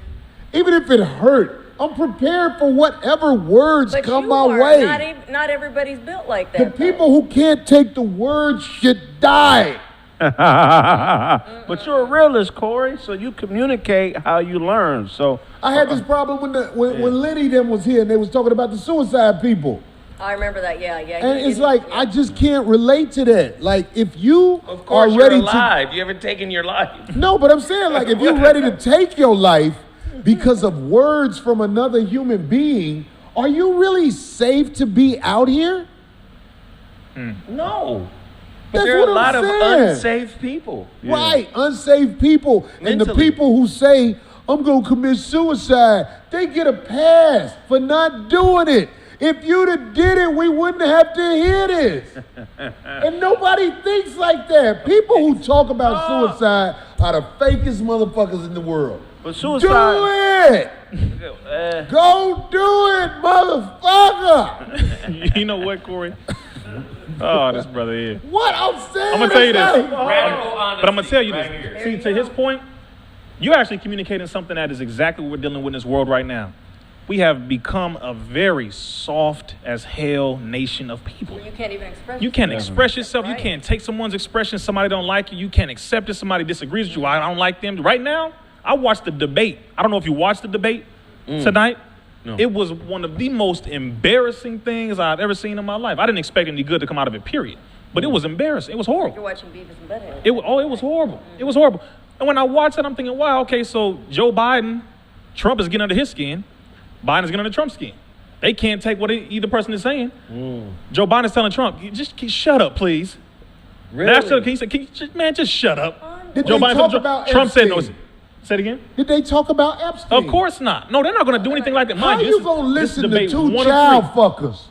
even if it hurt, I'm prepared for whatever words But come you my are. way. Not everybody's built like The that. people who can't take the words should die. But you're a realist, Corey, so you communicate how you learn. So I had this problem when Lenny them was here and they was talking about the suicide people. I remember that. Yeah. And it's like, I just can't relate to that. Like, if you Of course, are you're ready alive. You haven't taken your life. No, but I'm saying, like, if you're ready to take your life because of words from another human being, are you really safe to be out here? No. But That's there are what a lot I'm of saying. unsafe people. Right, unsafe people. And the Mentally. people who say, I'm going to commit suicide, they get a pass for not doing it. If you'd have did it, we wouldn't have to hear this. And nobody thinks like that. People who talk about suicide are the fakest motherfuckers in the world. but Do suicide. it! Go do it, motherfucker! You know what, Corey? Oh, this brother here. What I'm saying? I'm gonna tell you this, Radical honesty. but I'm gonna tell you right this. here. See, to his point, you're actually communicating something that is exactly what we're dealing with in this world right now. We have become a very soft as hell nation of people. You can't even express. You can't express yourself. Right. You can't take someone's expression. Somebody don't like you. You can't accept it. Somebody disagrees with you. I don't like them. Right now, I watched the debate. I don't know if you watched the debate tonight. No. It was one of the most embarrassing things I've ever seen in my life. I didn't expect any good to come out of it, period. But it was embarrassing. It was horrible. You're watching Beavis and Butthead. It was horrible. It was horrible. And when I watched it, I'm thinking, wow, okay, so Joe Biden, Trump is getting under his skin. Biden's getting under Trump's skin. They can't take what either person is saying. Joe Biden's telling Trump, just shut up, please. Really? That's can you just, man, just shut up. Did Joe they Biden talk told about Trump said no. Epstein? Say it again. Did they talk about Epstein? Of course not. No, they're not going to do anything like that. How Mind you gonna this listen to debate two 1 of child 3. fuckers?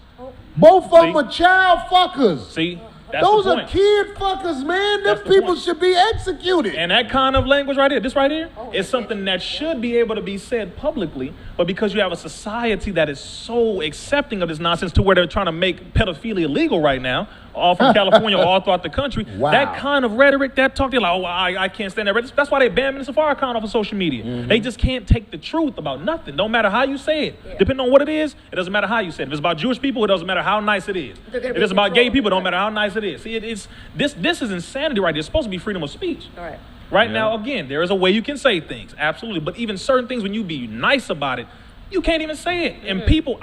Both of them See? are child fuckers. See, that's Those the are point. kid fuckers, man. That's Them the people point. should be executed. And that kind of language right here, this right here, is something that should be able to be said publicly, but because you have a society that is so accepting of this nonsense to where they're trying to make pedophilia legal right now, all from California, all throughout the country, Wow. that kind of rhetoric, that talk, they're like, oh, I can't stand that. That's why they banned the Safari account off of social media. They just can't take the truth about nothing, no matter how you say it. Depending on what it is, it doesn't matter how you say it. If it's about Jewish people, it doesn't matter how nice it is. They're gonna If be it's about gay controlled. people, it don't matter how nice it is. See, this is insanity right here. It's supposed to be freedom of speech. All right. Right now, again, there is a way you can say things, absolutely. But even certain things, when you be nice about it, you can't even say it. And people,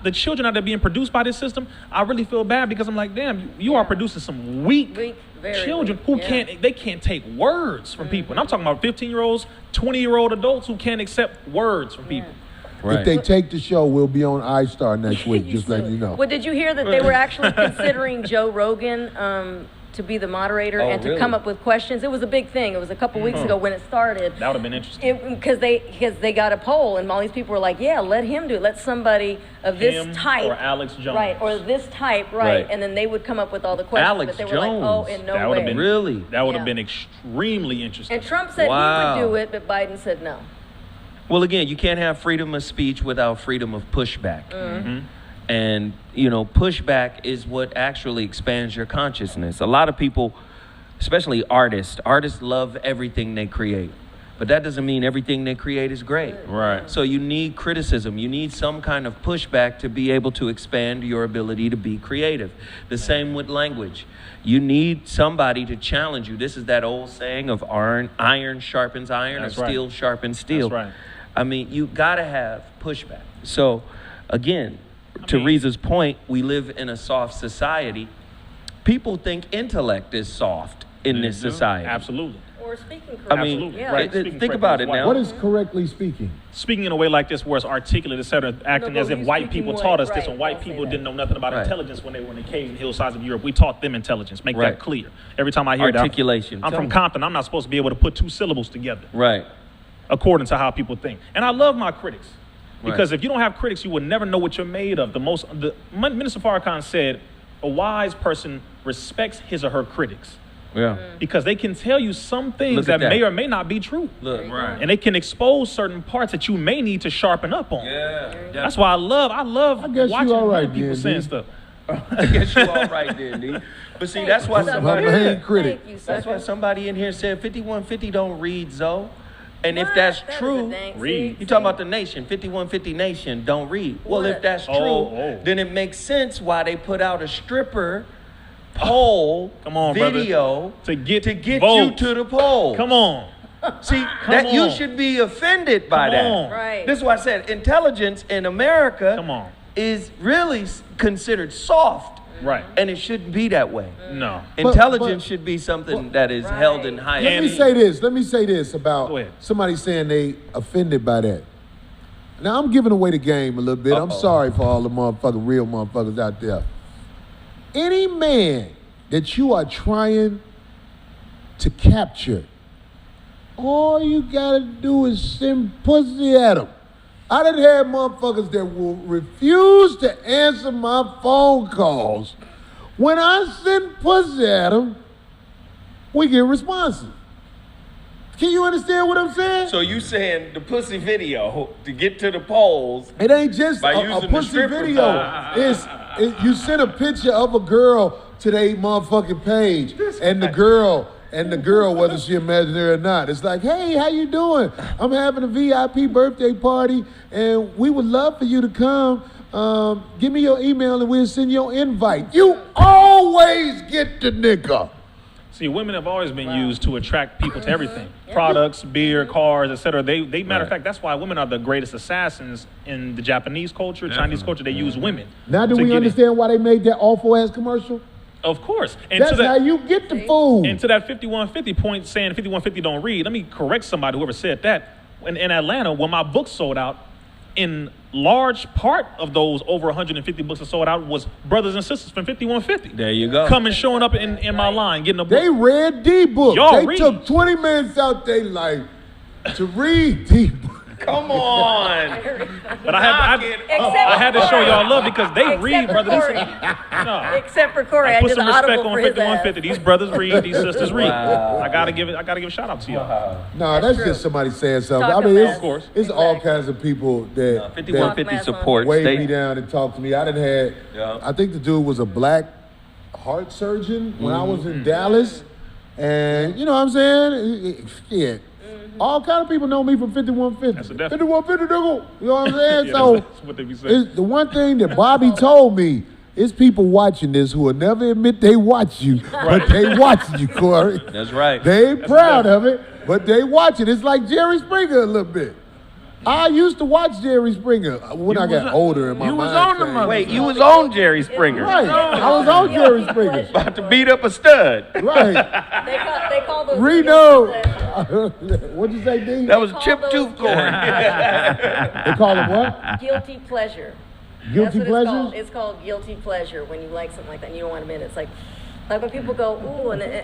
the children out there being produced by this system, I really feel bad because I'm like, damn, you are producing some weak very children weak, who yeah. they can't take words from people. And I'm talking about 15-year-olds, 20-year-old adults who can't accept words from people. Right. If they take the show, we'll be on iStar next week. Just letting you know. Well, did you hear that they were actually considering Joe Rogan to be the moderator and to come up with questions? It was a big thing. It was a couple weeks ago when it started. That would have been interesting. Because they got a poll and all these people were like, yeah, let him do it. Let somebody of this Him type. or Alex Jones. Right, or this type, right. And then they would come up with all the questions. Alex but they were Jones. like, oh, in no That would have way. been Really? That would have Yeah. been extremely interesting. And Trump said Wow. he would do it, but Biden said no. Well, again, you can't have freedom of speech without freedom of pushback. And, pushback is what actually expands your consciousness. A lot of people, especially artists love everything they create. But that doesn't mean everything they create is great. Right. So you need criticism. You need some kind of pushback to be able to expand your ability to be creative. The same with language. You need somebody to challenge you. This is that old saying of iron sharpens iron, That's or right. steel sharpens steel. That's right. I mean, you gotta have pushback. So, again, to Rizza's point, we live in a soft society. People think intellect is soft in this society. Absolutely. Or speaking correctly. I mean, Absolutely. Yeah. Right. think Speaking about correctly it is now. What is correctly speaking? Speaking in a way like this where it's articulate, etc., acting No, as if he's white speaking people way- taught us this right, and white don't say people that. didn't know nothing about Right. intelligence when they were in the caves and hillsides of Europe. We taught them intelligence. Make Right. that clear. Every time I hear Articulation. that, I'm Tell from me. Compton. I'm not supposed to be able to put 2 syllables together Right. according to how people think. And I love my critics because Right. if you don't have critics, you will never know what you're made of. Minister Farrakhan said, a wise person respects his or her critics. Yeah. Because they can tell you some things Look that at that. may or may not be true. Look. Right. And they can expose certain parts that you may need to sharpen up on. Yeah. That's why I love I guess watching you all right, other people then, saying D. stuff. I guess you all right there, D. But see, that's why Thank you. somebody. My main critic. Thank you, That's why sucker. somebody in here said 5150 don't read Zoe. And if What? that's That is a true, dang- read. see, you talking about the nation, 5150 nation don't read. Well, What? if that's true, Oh. then it makes sense why they put out a stripper poll Come on, brother. video To get you votes. to the poll. Come on. See, that you on. should be offended by Come that. on. Right. This is why I said intelligence in America Come on. is really considered soft. Right. And it shouldn't be that way. No. Intelligence but- should be something that is held in high Let me esteem. say this about Go ahead. somebody saying they offended by that. Now I'm giving away the game a little bit. I'm sorry for all the real motherfuckers out there. Any man that you are trying to capture, all you gotta do is send pussy at him. I done had motherfuckers that will refuse to answer my phone calls. When I send pussy at them, we get responses. Can you understand what I'm saying? So you saying the pussy video to get to the polls? It ain't just By a using the pussy stripper video. pole. You sent a picture of a girl to their motherfucking page, and the girl, whether she imaginary or not, it's like, hey, how you doing? I'm having a VIP birthday party, and we would love for you to come. Give me your email, and we'll send you an invite. You always get the nigga. See, women have always been used to attract people to everything. Products, beer, cars, etc. They matter of fact, that's why women are the greatest assassins in the Japanese culture, Chinese culture. They use women. Now do we understand why they made that awful-ass commercial? Of course. And that's how you get the food. And to that 5150 point saying 5150 don't read, let me correct somebody, whoever said that. In Atlanta, when my book sold out, in large part of those over 150 books that sold out was brothers and sisters from 5150. There you go. Coming, showing up in my line, getting a book. They read D-books. They took 20 minutes out their life to read D-books. Come on. But I had to show y'all love because they read, brother. Except for Corey, I put did some the respect audible on for his 5150. These brothers read, these sisters read. Wow. I gotta give a shout out to y'all. No, that's just somebody saying something. Talk I mean, of course. it's all kinds of people that 5150 supports. Wave me down and talk to me. I done had. I think the dude was a black heart surgeon when I was in Dallas, and you know what I'm saying? Shit. All kind of people know me from 5150. That's a definite. 5150, nigga. You know what I'm saying? Yeah, So that's what they be saying. the one thing that Bobby told me is people watching this who will never admit they watch you, but they watching you, Corey. That's right. They ain't proud of it, but they watch it. It's like Jerry Springer a little bit. I used to watch Jerry Springer when I got older in my mind. You was on the mother. Wait, you was on Jerry Springer. Right. I was on Jerry Springer. About to beat up a stud. Right. They call those Reno. What'd you say, D? That was Chip Tooth Corey. They call it what? guilty pleasure. Guilty That's what pleasures? it's called guilty pleasure when you like something like that and you don't want to admit it. It's like when people go, ooh, and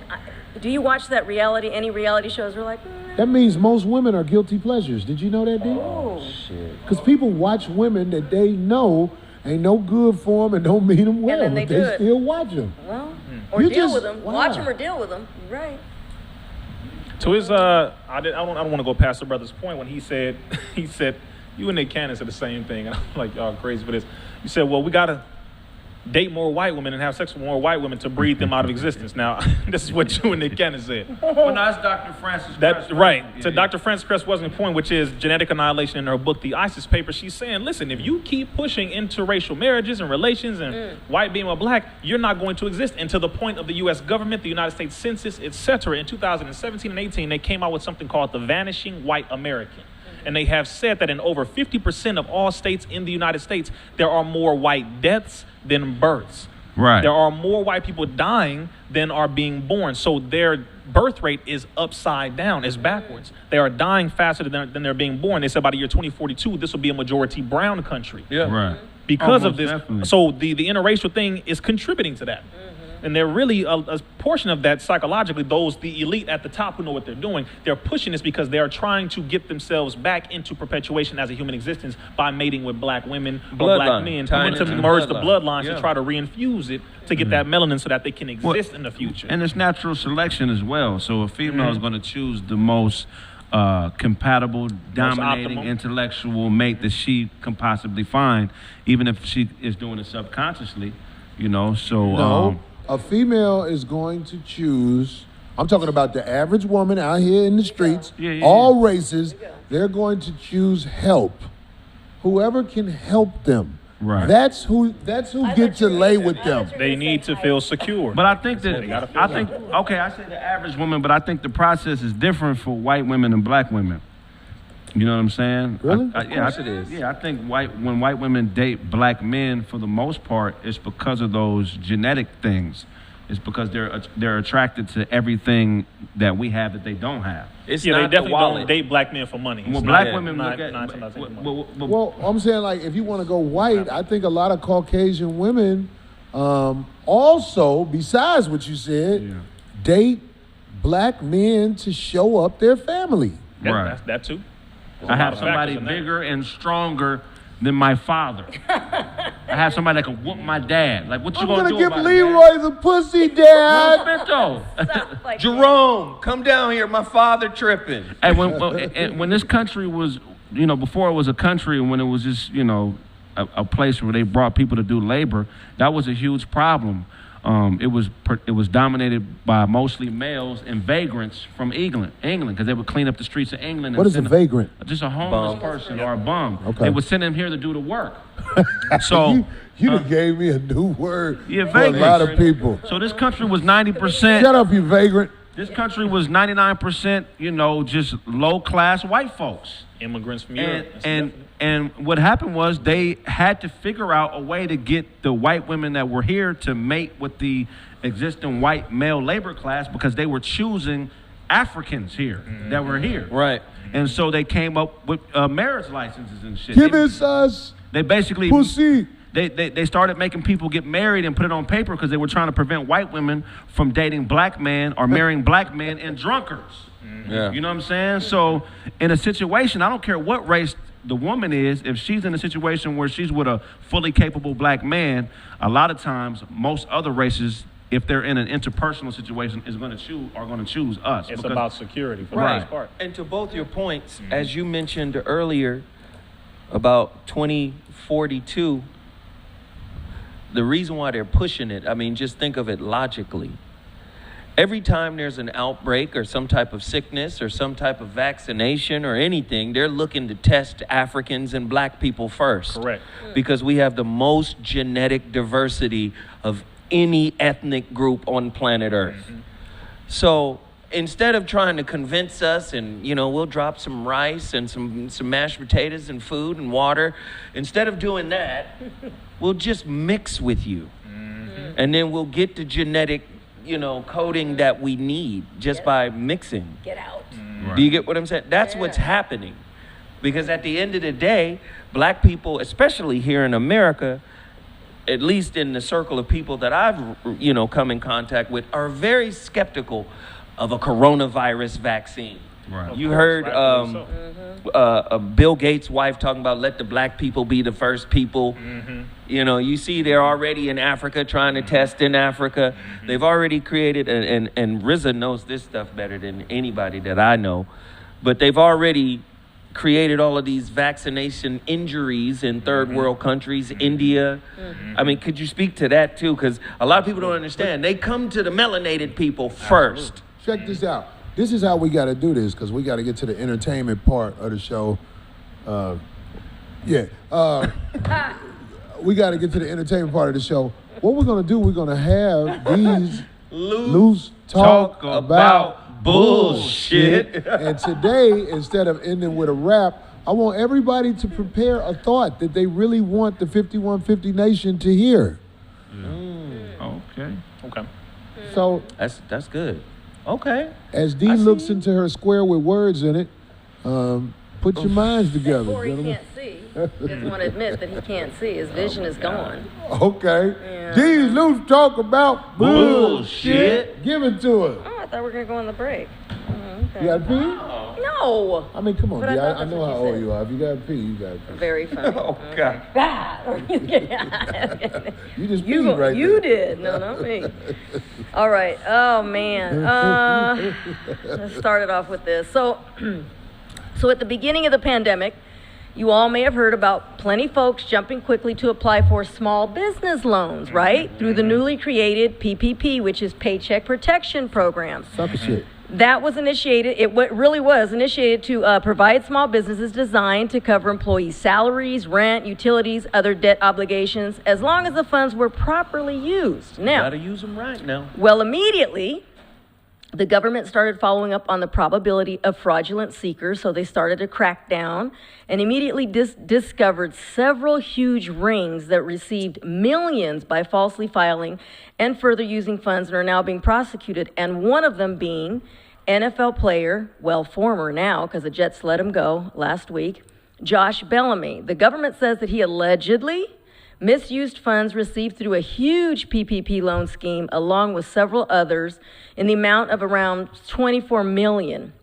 do you watch that any reality shows? We're like, That means most women are guilty pleasures. Did you know that, D? oh, Shit. Because people watch women that they know ain't no good for them and don't mean them well, then they but do they it. still watch them. well, or You deal just- with them. wow. Watch them or deal with them. Right. To his, I don't want to go past the brother's point when he said, you and Nick Cannon said the same thing, and I'm like, y'all crazy for this. You said, well, we gotta date more white women and have sex with more white women to breed them out of existence. Now, this is what you and Nick Cannon said. Well, no, that's Dr. Francis That's Cress, right. Yeah, To yeah. Dr. Frances Cress Weston's point, which is genetic annihilation in her book, The ISIS Paper, she's saying, listen, if you keep pushing interracial marriages and relations and white being with black, you're not going to exist. And to the point of the U.S. government, the United States Census, etc., in 2017 and 18, they came out with something called the Vanishing White American. And they have said that in over 50% of all states in the United States, there are more white deaths than births. Right. There are more white people dying than are being born. So their birth rate is upside down, is backwards. They are dying faster than they're being born. They said by the year 2042, this will be a majority brown country. Yeah. Right. Because Oh, of this. most definitely. So the interracial thing is contributing to that. And they're really a portion of that psychologically, the elite at the top who know what they're doing, they're pushing this because they are trying to get themselves back into perpetuation as a human existence by mating with black women or black Bloodline. men, Tying to into the merge the bloodline. bloodlines Yeah. to try to reinfuse it to get that melanin so that they can exist in the future. And it's natural selection as well. So a female is going to choose the most compatible, dominating, optimal. intellectual mate that she can possibly find, even if she is doing it subconsciously, you know. So No, a female is going to choose. I'm talking about the average woman out here in the streets, all races. They're going to choose help. Whoever can help them. Right. That's who gets to lay with them. They need to feel secure. But I think that, They gotta feel okay, I say the average woman, but I think the process is different for white women and black women. You know what I'm saying? Really? Of course it is. Yeah, I think when white women date black men, for the most part, it's because of those genetic things. It's because they're attracted to everything that we have that they don't have. They definitely don't date black men for money. Well, It's black not- women not- look at. not to take money. Well, I'm saying, like, if you want to go white, I think a lot of Caucasian women also, besides what you said, date black men to show up their family. Right. That too. I have somebody bigger and stronger than my father. I have somebody that can whoop my dad. Like, what you I'm gonna gonna do give about Leroy the pussy, Dad. it, Jerome, come down here. My father tripping. And when this country was, you know, before it was a country, and when it was just, you know, a place where they brought people to do labor, that was a huge problem. It was dominated by mostly males and vagrants from England, because they would clean up the streets of England. What is a vagrant? Just a homeless person or a bum. Okay. They would send them here to do the work. So you done gave me a new word Yeah, for a lot of people. So this country was 90%. Shut up, you vagrant. This country was 99%, just low-class white folks. Immigrants from Europe. And what happened was they had to figure out a way to get the white women that were here to mate with the existing white male labor class because they were choosing Africans here that were here. Right. And so they came up with marriage licenses and shit. Give us They basically pussy. They started making people get married and put it on paper because they were trying to prevent white women from dating black men or marrying black men and drunkards. Yeah. You know what I'm saying? So in a situation, I don't care what race the woman is, if she's in a situation where she's with a fully capable black man, a lot of times most other races, if they're in an interpersonal situation, are going to choose us. It's about security for the Right. most part. And to both your points, as you mentioned earlier about 2042, the reason why they're pushing it, I mean, just think of it logically. Every time there's an outbreak or some type of sickness or some type of vaccination or anything, they're looking to test Africans and black people first. Correct. Because we have the most genetic diversity of any ethnic group on planet Earth. So instead of trying to convince us and, we'll drop some rice and some mashed potatoes and food and water, instead of doing that, we'll just mix with you. And then we'll get the genetic coding that we need just by mixing. Get out. Do you get what I'm saying? That's what's happening. Because at the end of the day, black people, especially here in America, at least in the circle of people that I've, come in contact with, are very skeptical of a coronavirus vaccine. Right. You heard Bill Gates' wife talking about let the black people be the first people. You see they're already in Africa trying to test in Africa. They've already created, and Rizza knows this stuff better than anybody that I know, but they've already created all of these vaccination injuries in third world countries, India. I mean, could you speak to that too? Because a lot of people don't understand. They come to the melanated people first. Check this out. This is how we got to do this because we got to get to the entertainment part of the show. We got to get to the entertainment part of the show. What we're going to do, we're going to have these loose talk about bullshit. And today, instead of ending with a rap, I want everybody to prepare a thought that they really want the 5150 Nation to hear. Okay. So That's good. Okay. as Dee looks into her square with words in it, put your minds together, Corey gentlemen. can't see. Doesn't want to admit that he can't see. His vision is gone. Okay. Yeah. These loose talk about bullshit. Give it to us. Oh, I thought we were going to go on the break. Okay. You got to pee? No. I mean, come on, But D. I thought I that's know what how you old said. you are. If you got to pee, you got to pee. Very funny. Oh, God. You just You, peed right you there. did. No, not me. All right. Oh, man. Let's start it off with this. So at the beginning of the pandemic, you all may have heard about plenty folks jumping quickly to apply for small business loans, right? Through the newly created PPP, which is Paycheck Protection Program. Sucker shit. That was initiated, really was initiated to provide small businesses designed to cover employees' salaries, rent, utilities, other debt obligations, as long as the funds were properly used. Now, Gotta use them right now. well, immediately, the government started following up on the probability of fraudulent seekers, so they started to crack down and immediately discovered several huge rings that received millions by falsely filing and further using funds and are now being prosecuted, and one of them being NFL player, well, former now, because the Jets let him go last week, Josh Bellamy. The government says that he allegedly misused funds received through a huge PPP loan scheme, along with several others, in the amount of around $24 million.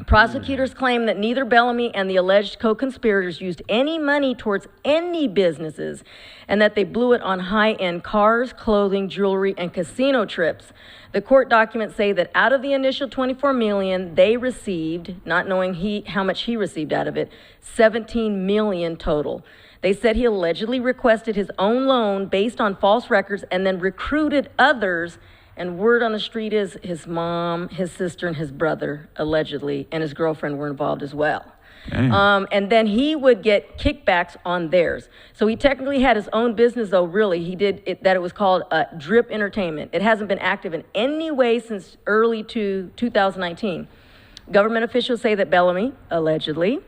Prosecutors claim that neither Bellamy and the alleged co-conspirators used any money towards any businesses, and that they blew it on high-end cars, clothing, jewelry, and casino trips. The court documents say that out of the initial $24 million, they received, not knowing how much he received out of it, $17 million total. They said he allegedly requested his own loan based on false records and then recruited others. And word on the street is his mom, his sister, and his brother, allegedly, and his girlfriend were involved as well. And then he would get kickbacks on theirs. So he technically had his own business, though, really. He did it, that it was called Drip Entertainment. It hasn't been active in any way since early 2019. Government officials say that Bellamy, allegedly,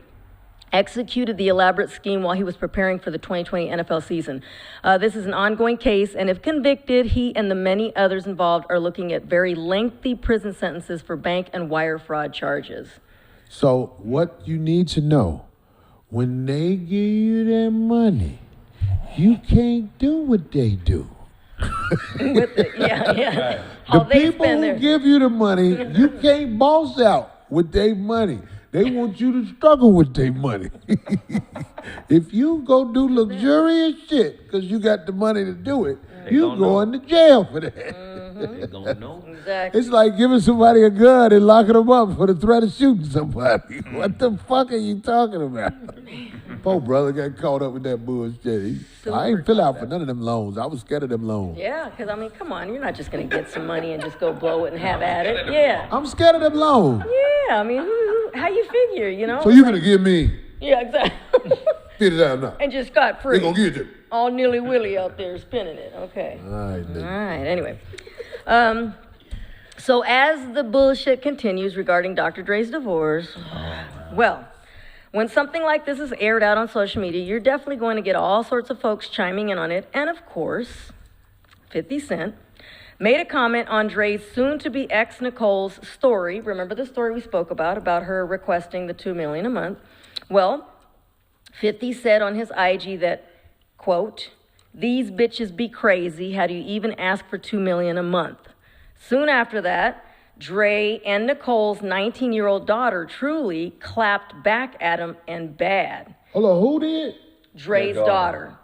executed the elaborate scheme while he was preparing for the 2020 NFL season. This is an ongoing case, and if convicted, he and the many others involved are looking at very lengthy prison sentences for bank and wire fraud charges. So what you need to know, when they give you that money, you can't do what they do. How The people who give you the money, you can't boss out with their money. They want you to struggle with their money. If you go do luxurious shit because you got the money to do it, you going to jail for that. They gonna know. Exactly. It's like giving somebody a gun and locking them up for the threat of shooting somebody. What the fuck are you talking about? Poor brother got caught up with that bullshit. I ain't fill out for none of them loans. I was scared of them loans. Yeah, because, I mean, come on. You're not just going to get some money and just go blow it and have at it. Yeah. I'm scared of them loans. Yeah, I mean, how you figure, you know? So you're going to give me Yeah, exactly. $50 now. And just got free. They going to give it to me. All nilly-willy out there spinning it. Okay. All right, then. All right, anyway. So as the bullshit continues regarding Dr. Dre's divorce, well, when something like this is aired out on social media, you're definitely going to get all sorts of folks chiming in on it. And of course, 50 Cent made a comment on Dre's soon-to-be ex Nicole's story. Remember the story we spoke about her requesting the $2 million a month? Well, 50 said on his IG that, quote, "These bitches be crazy. How do you even ask for $2 million a month?" Soon after that, Dre and Nicole's 19-year-old daughter, Truly, clapped back at him and bad. Hold on, who did? Dre's daughter.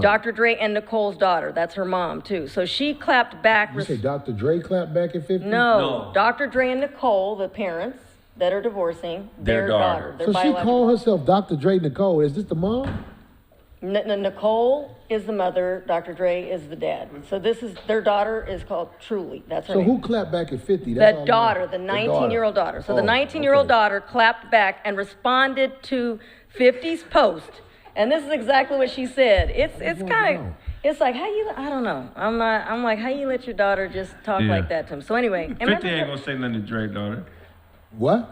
Dr. Dre and Nicole's daughter. That's her mom, too. So she clapped back. You say Dr. Dre clapped back at 50? No. Dr. Dre and Nicole, the parents that are divorcing, their daughter. So she called herself Dr. Dre Nicole. Is this the mom? Nicole is the mother, Dr. Dre is the dad. So this is, their daughter is called Truly. That's her name. So who clapped back at 50? The daughter, the 19-year-old daughter. So the 19-year-old daughter clapped back and responded to 50's post. And this is exactly what she said. It's kind of, it's like, how you, I don't know. I'm like, how you let your daughter just talk like that to him? So anyway. 50 ain't gonna say nothing to Dre daughter. What?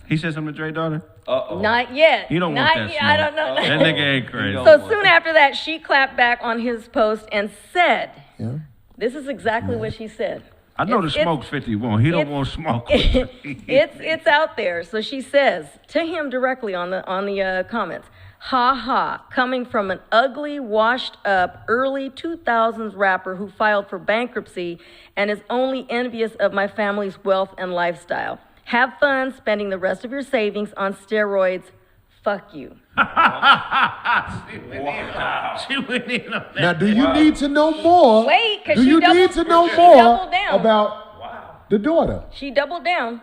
He said something to Dre daughter? Uh-oh. Not yet. You don't want that smoke. I don't know. That nigga ain't crazy. So soon after that, she clapped back on his post and said, this is exactly what she said. I know the smoke's 50 won't. He don't want smoke. It's out there. So she says to him directly on the comments, "Ha ha, coming from an ugly, washed up, early 2000s rapper who filed for bankruptcy and is only envious of my family's wealth and lifestyle. Have fun spending the rest of your savings on steroids. Fuck you." She went in on that. Now, do you need to know more? Wait, because she need to know more about the daughter? She doubled down.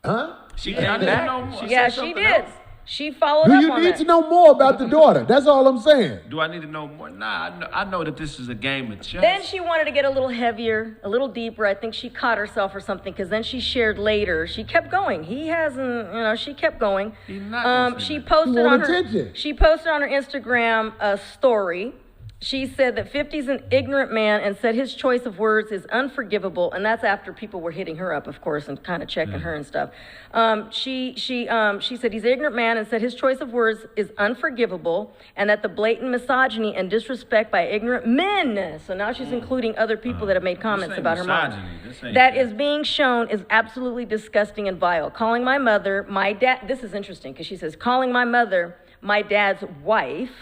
Huh? She got that no more. Yeah, she did. She followed Do up you on need that. to know more about the daughter? That's all I'm saying. Do I need to know more? Nah, I know that this is a game of chess. Then she wanted to get a little heavier, a little deeper. I think she caught herself or something, because then she shared later. She kept going. He hasn't, she kept going. She posted on her Instagram a story. She said that 50's an ignorant man and said his choice of words is unforgivable, and that's after people were hitting her up, of course, and kind of checking her and stuff. She said he's an ignorant man and said his choice of words is unforgivable, and that the blatant misogyny and disrespect by ignorant men, so now she's including other people that have made comments about her mom, that is being shown is absolutely disgusting and vile. Calling my mother, my dad, this is interesting, because she says, calling my mother, my dad's wife,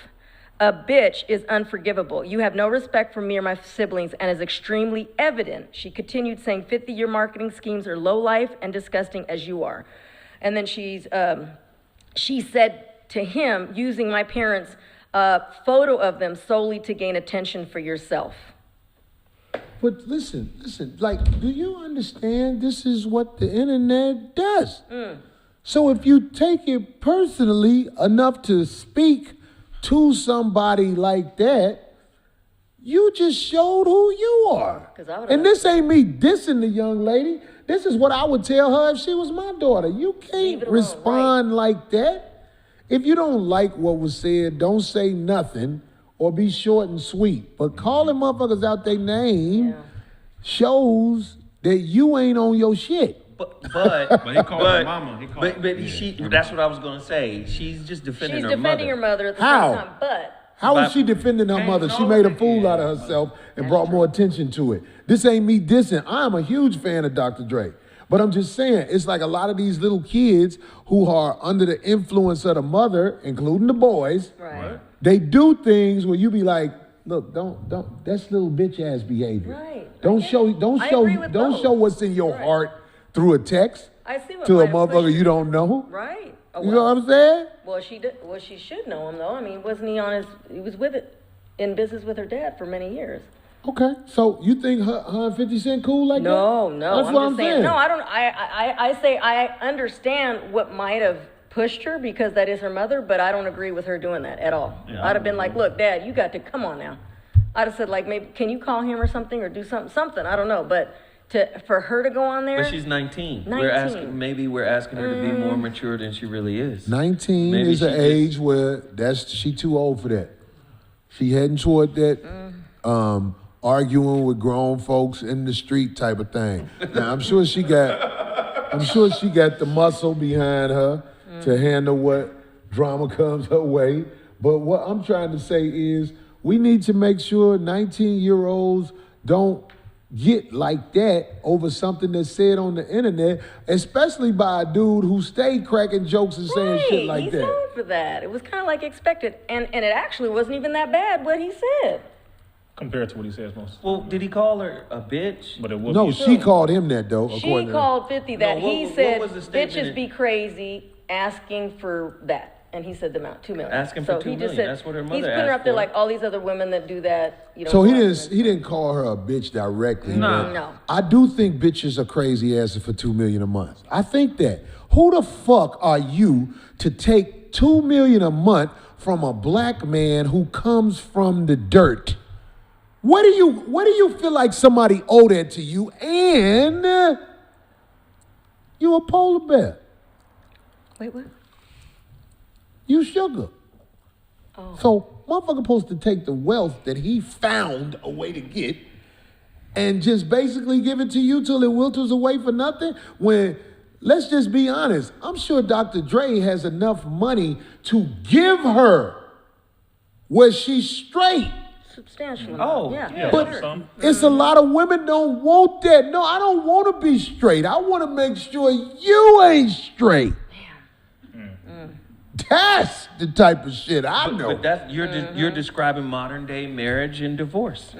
a bitch is unforgivable. You have no respect for me or my siblings and is extremely evident. She continued saying 50, your marketing schemes are low life and disgusting as you are. And then she said to him, using my parents' photo of them solely to gain attention for yourself. But listen, like, do you understand this is what the internet does? So if you take it personally enough to speak to somebody like that, you just showed who you are. And this ain't me dissing the young lady. This is what I would tell her if she was my daughter. You can't respond like that. If you don't like what was said, don't say nothing or be short and sweet. But calling motherfuckers out their name shows that you ain't on your shit. But he called her mama. That's what I was gonna say. She's just defending her mother. She's defending her mother at the same time, but... How is she defending her mother? She made a fool out of herself and brought more attention to it. This ain't me dissing. I'm a huge fan of Dr. Dre. But I'm just saying, it's like a lot of these little kids who are under the influence of the mother, including the boys, they do things where you be like, look, don't, that's little bitch ass behavior. Right. Don't show what's in your heart through a text I see what to a Maya motherfucker you don't know. Right. You know what I'm saying? Well, she should know him though. I mean, wasn't he he was in business with her dad for many years. Okay, so you think her and 50 Cent cool like that? No. That's what I'm saying. No, I don't. I say I understand what might have pushed her because that is her mother, but I don't agree with her doing that at all. Yeah, I'd have been like, look, Dad, you got to come on now. I'd have said like, maybe can you call him or something or do something. I don't know, but. For her to go on there? But she's 19. We're asking her to be more mature than she really is. 19 is an age where she too old for that. She heading toward that arguing with grown folks in the street type of thing. Now I'm sure she got the muscle behind her to handle what drama comes her way. But what I'm trying to say is we need to make sure 19-year-olds don't get like that over something that's said on the internet, especially by a dude who stayed cracking jokes and saying shit like that. He's known for that. It was kind of like expected, and it actually wasn't even that bad what he said. Compared to what he says most. Well, did he call her a bitch? But it was no, she called him that though. She called 50 that. He said bitches be crazy asking for that. And he said the amount, $2 million. Asking for $2 million. That's what her mother asked for. He's putting her up there like all these other women that do that. You know, so he didn't call her a bitch directly. No. I do think bitches are crazy asking for $2 million a month. I think that. Who the fuck are you to take $2 million a month from a black man who comes from the dirt? What do you feel like somebody owe that to you? And you a polar bear. Wait, what? You sugar. Oh. So motherfucker supposed to take the wealth that he found a way to get and just basically give it to you till it wilters away for nothing? When, let's just be honest, I'm sure Dr. Dre has enough money to give her where she's straight. Substantial. Oh, yeah. But it's a lot of women don't want that. No, I don't want to be straight. I want to make sure you ain't straight. That's the type of shit I know. But that's you're describing modern day marriage and divorce,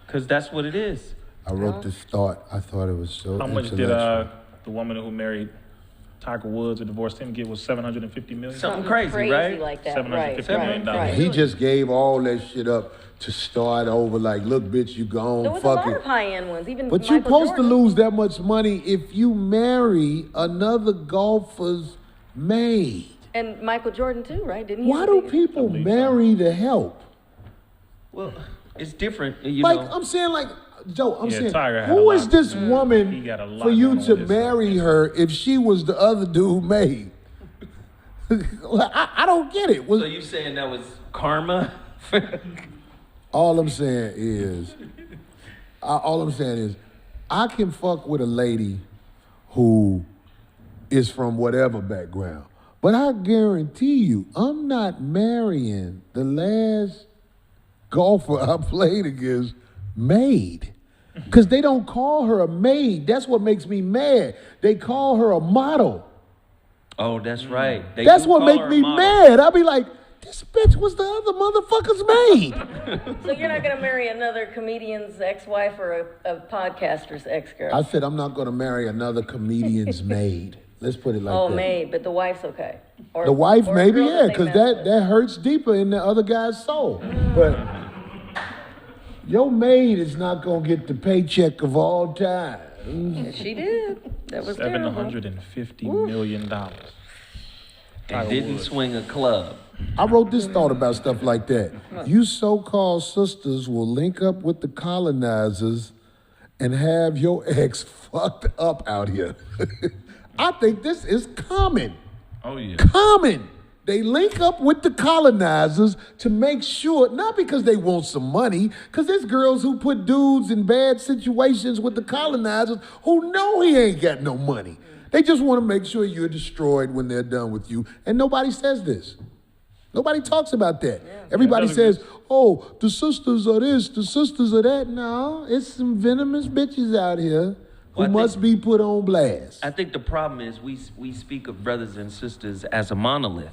because that's what it is. I wrote this thought. I thought it was so. How much did the woman who married Tiger Woods and divorced him get? Was $750 million? Something crazy, right? Like that. $750 million. Right. He just gave all that shit up to start over. Like, look, bitch, you gone. There was fuck a lot it. of high-end ones. Even but you're supposed to lose that much money if you marry another golfer's maid. And Michael Jordan too, right? Didn't he? Why do people marry to help? Well, it's different, I'm saying, like, Joe, I'm saying, Tiger who is this woman lot for you to marry her if she was the other dude maid? I don't get it. So you saying that was karma? All I'm saying is, I can fuck with a lady who is from whatever background. But I guarantee you, I'm not marrying the last golfer I played against maid. Because they don't call her a maid. That's what makes me mad. They call her a model. Oh, that's right. That's what makes me mad. I'll be like, this bitch was the other motherfucker's maid. So you're not going to marry another comedian's ex-wife or a podcaster's ex-girl? I said I'm not going to marry another comedian's maid. Let's put it like that. Oh, maid, but the wife's okay. Or, the wife, or maybe, yeah, because that hurts deeper in the other guy's soul. But your maid is not going to get the paycheck of all time. She did. That was $750 million. And didn't swing a club. I wrote this thought about stuff like that. You so-called sisters will link up with the colonizers and have your ex fucked up out here. I think this is common. Oh, yeah. Common. They link up with the colonizers to make sure, not because they want some money, because there's girls who put dudes in bad situations with the colonizers who know he ain't got no money. They just want to make sure you're destroyed when they're done with you. And nobody says this. Nobody talks about that. Everybody says, oh, the sisters are this, the sisters are that. No, it's some venomous bitches out here who must be put on blast. I think the problem is we speak of brothers and sisters as a monolith,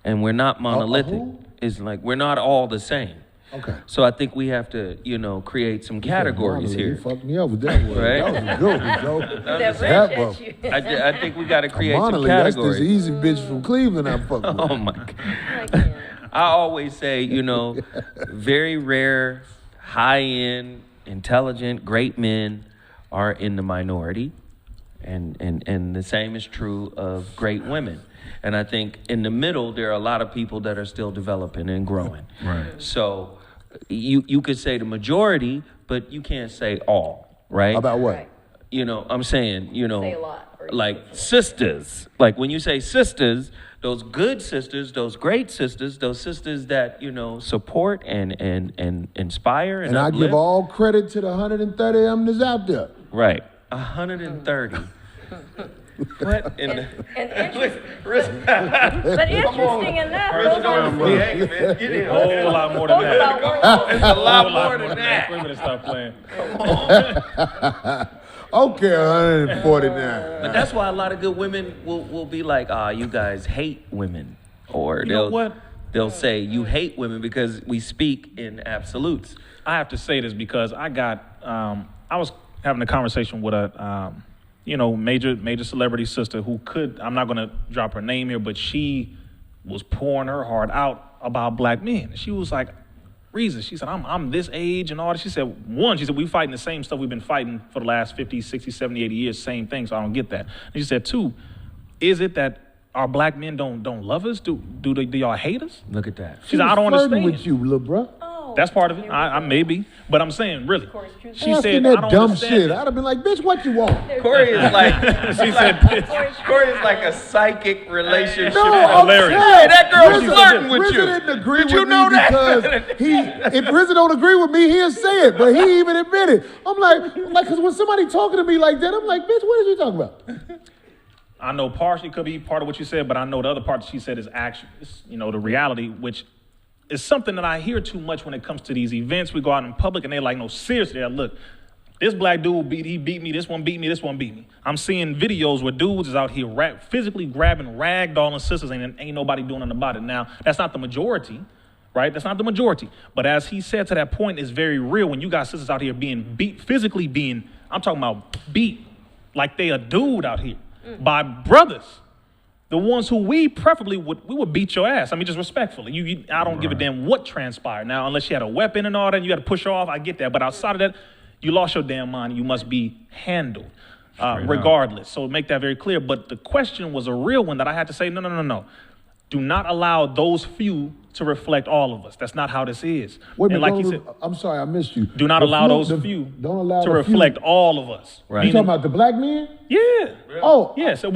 and we're not monolithic. It's like we're not all the same. Okay. So I think we have to, create some categories here. You fucked me up with that one. Right? That was a good one, Joe. That one. I think we got to create some Monolith, categories. that's this easy bitch from Cleveland I fucked with. Oh my God. I always say, very rare, high-end, intelligent, great men are in the minority, and the same is true of great women. And I think in the middle, there are a lot of people that are still developing and growing. Right. So you could say the majority, but you can't say all, right? About what? Right. I'm saying, Say a lot. like sisters. Like when you say sisters, those good sisters, those great sisters, those sisters that, support and inspire and I uplift. give all credit to the 130 of them that's out there. Right. 130. What in the... And but interesting enough, those are A whole lot more than that. It's a lot more than that. We're gonna stop playing. Okay, 149. But that's why a lot of good women will be like, you guys hate women. Or You know what? they'll say you hate women because we speak in absolutes. I have to say this because I was having a conversation with a, major celebrity sister who I'm not going to drop her name here, but she was pouring her heart out about black men. She was like, Rizza, she said, I'm this age and all that. She said, we fighting the same stuff we've been fighting for the last 50, 60, 70, 80 years, same thing, so I don't get that. And she said, two, is it that our black men don't love us? Do y'all hate us? Look at that. She said, I don't flirting understand. with you, little bro. That's part of it. I maybe, but I'm saying really. She Asking said, that I don't dumb understand shit. this. I'd have been like, bitch, what you want? Corey is like, She said, Corey is like a psychic relationship. No, I'm hilarious. saying, Hey, that girl was Rizza- flirting with Rizza you. didn't agree Did you with know me that? because if Rizza don't agree with me, he'll say it, but he even admitted. I'm like, because when somebody talking to me like that, I'm like, bitch, what are you talking about? I know partially could be part of what you said, but I know the other part that she said is actually, the reality, which is something that I hear too much when it comes to these events. We go out in public and they're like, no, seriously, look, this black dude he beat me, this one beat me, this one beat me. I'm seeing videos where dudes is out here physically grabbing ragdolling sisters and ain't nobody doing nothing about it. Now, that's not the majority, right? That's not the majority. But as he said to that point, it's very real when you got sisters out here being beat, physically being, I'm talking about beat, like they a dude out here by brothers. The ones who we preferably would beat your ass. I mean, just respectfully. I don't give a damn what transpired. Now, unless you had a weapon and all that, and you had to push her off, I get that. But outside of that, you lost your damn mind and you must be handled regardless. So make that very clear. But the question was a real one that I had to say, no. Do not allow those few to reflect all of us. That's not how this is. Wait a And minute, like you said, I'm sorry, I missed you. do not allow those few to reflect all of us. Right. You talking about the black men? Yeah. Oh, Yeah, so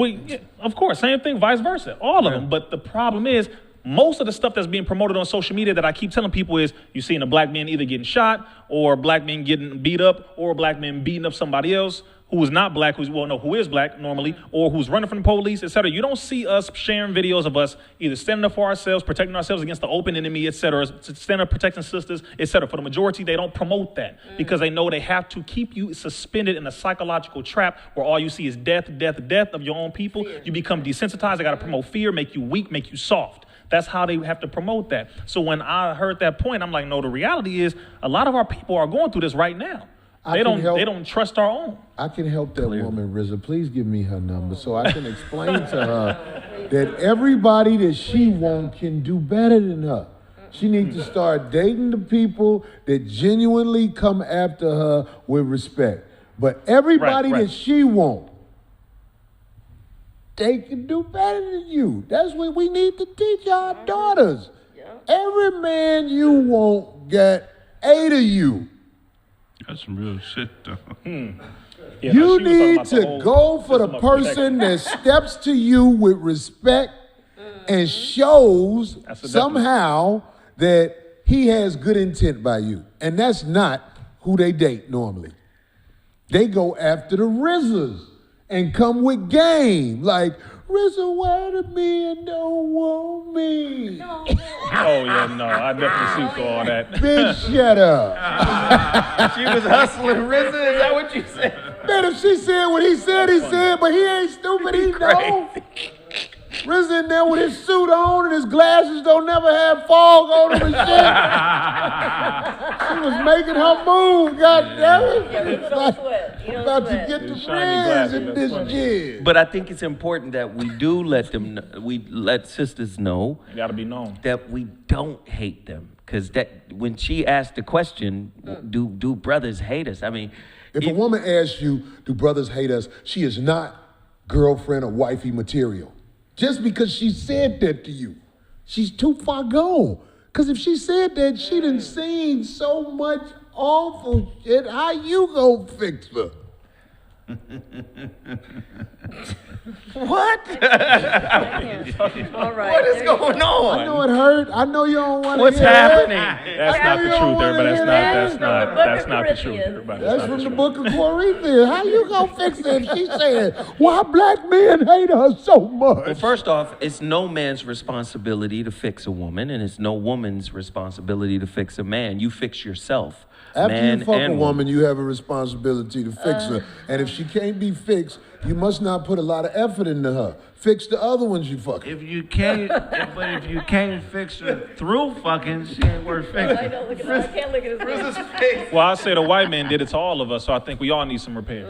of course, same thing, vice versa, all of them. But the problem is, most of the stuff that's being promoted on social media that I keep telling people is you seeing a black man either getting shot or black men getting beat up or black men beating up somebody else who is not black, who is black normally, or who's running from the police, etc. You don't see us sharing videos of us either standing up for ourselves, protecting ourselves against the open enemy, etc., standing up protecting sisters, etc. For the majority, they don't promote that because they know they have to keep you suspended in a psychological trap where all you see is death of your own people. Fear. You become desensitized. They got to promote fear, make you weak, make you soft. That's how they have to promote that. So when I heard that point, I'm like, no, the reality is a lot of our people are going through this right now. They don't trust our own. I can help that woman, Rizza. Please give me her number so I can explain to her that everybody that she wants can do better than her. She needs to start dating the people that genuinely come after her with respect. But everybody that she wants they can do better than you. That's what we need to teach our daughters. Every man you want got 8 of you. That's some real shit, though. Yeah, You need to go for the person that steps to you with respect and shows somehow that he has good intent by you. And that's not who they date normally. They go after the Rizzas and come with game. Like, Rizza, why the men don't want me? Oh, yeah, no. I definitely see through all that. Bitch, shut up. She was hustling Rizza, is that what you said? Man, if she said what he said, but he ain't stupid, he know. Rizza in there with his suit on and his glasses don't never have fog on them and shit. She was making her move, goddammit. Yeah, Rizza don't sweat. He don't About to sweat. get the shiny friends glasses, in that's this funny. jig. But I think it's important that we do let them, we let sisters know It got to be known. that we don't hate them. Because that when she asked the question, do brothers hate us? I mean, If a woman asks you, do brothers hate us, she is not girlfriend or wifey material. Just because she said that to you. She's too far gone. Because if she said that, she done seen so much awful shit. How you gonna fix her? What? All right. What is going on? I know it hurt. I know you don't want to What's hear happening? That. That's not the you don't truth, wanna everybody. hear That's that. not the truth, everybody. That's from the book of Corinthians. How you gonna fix it if she said, why black men hate her so much? well, first off, it's no man's responsibility to fix a woman, and it's no woman's responsibility to fix a man. You fix yourself. After man you fuck a and woman, you have a responsibility to fix her. And if she can't be fixed, you must not put a lot of effort into her. Fix the other ones you fuck. If you can't fix her through fucking, she ain't worth I fixing. know, look at I can't look at his face. Well, I say the white man did it to all of us, so I think we all need some repair.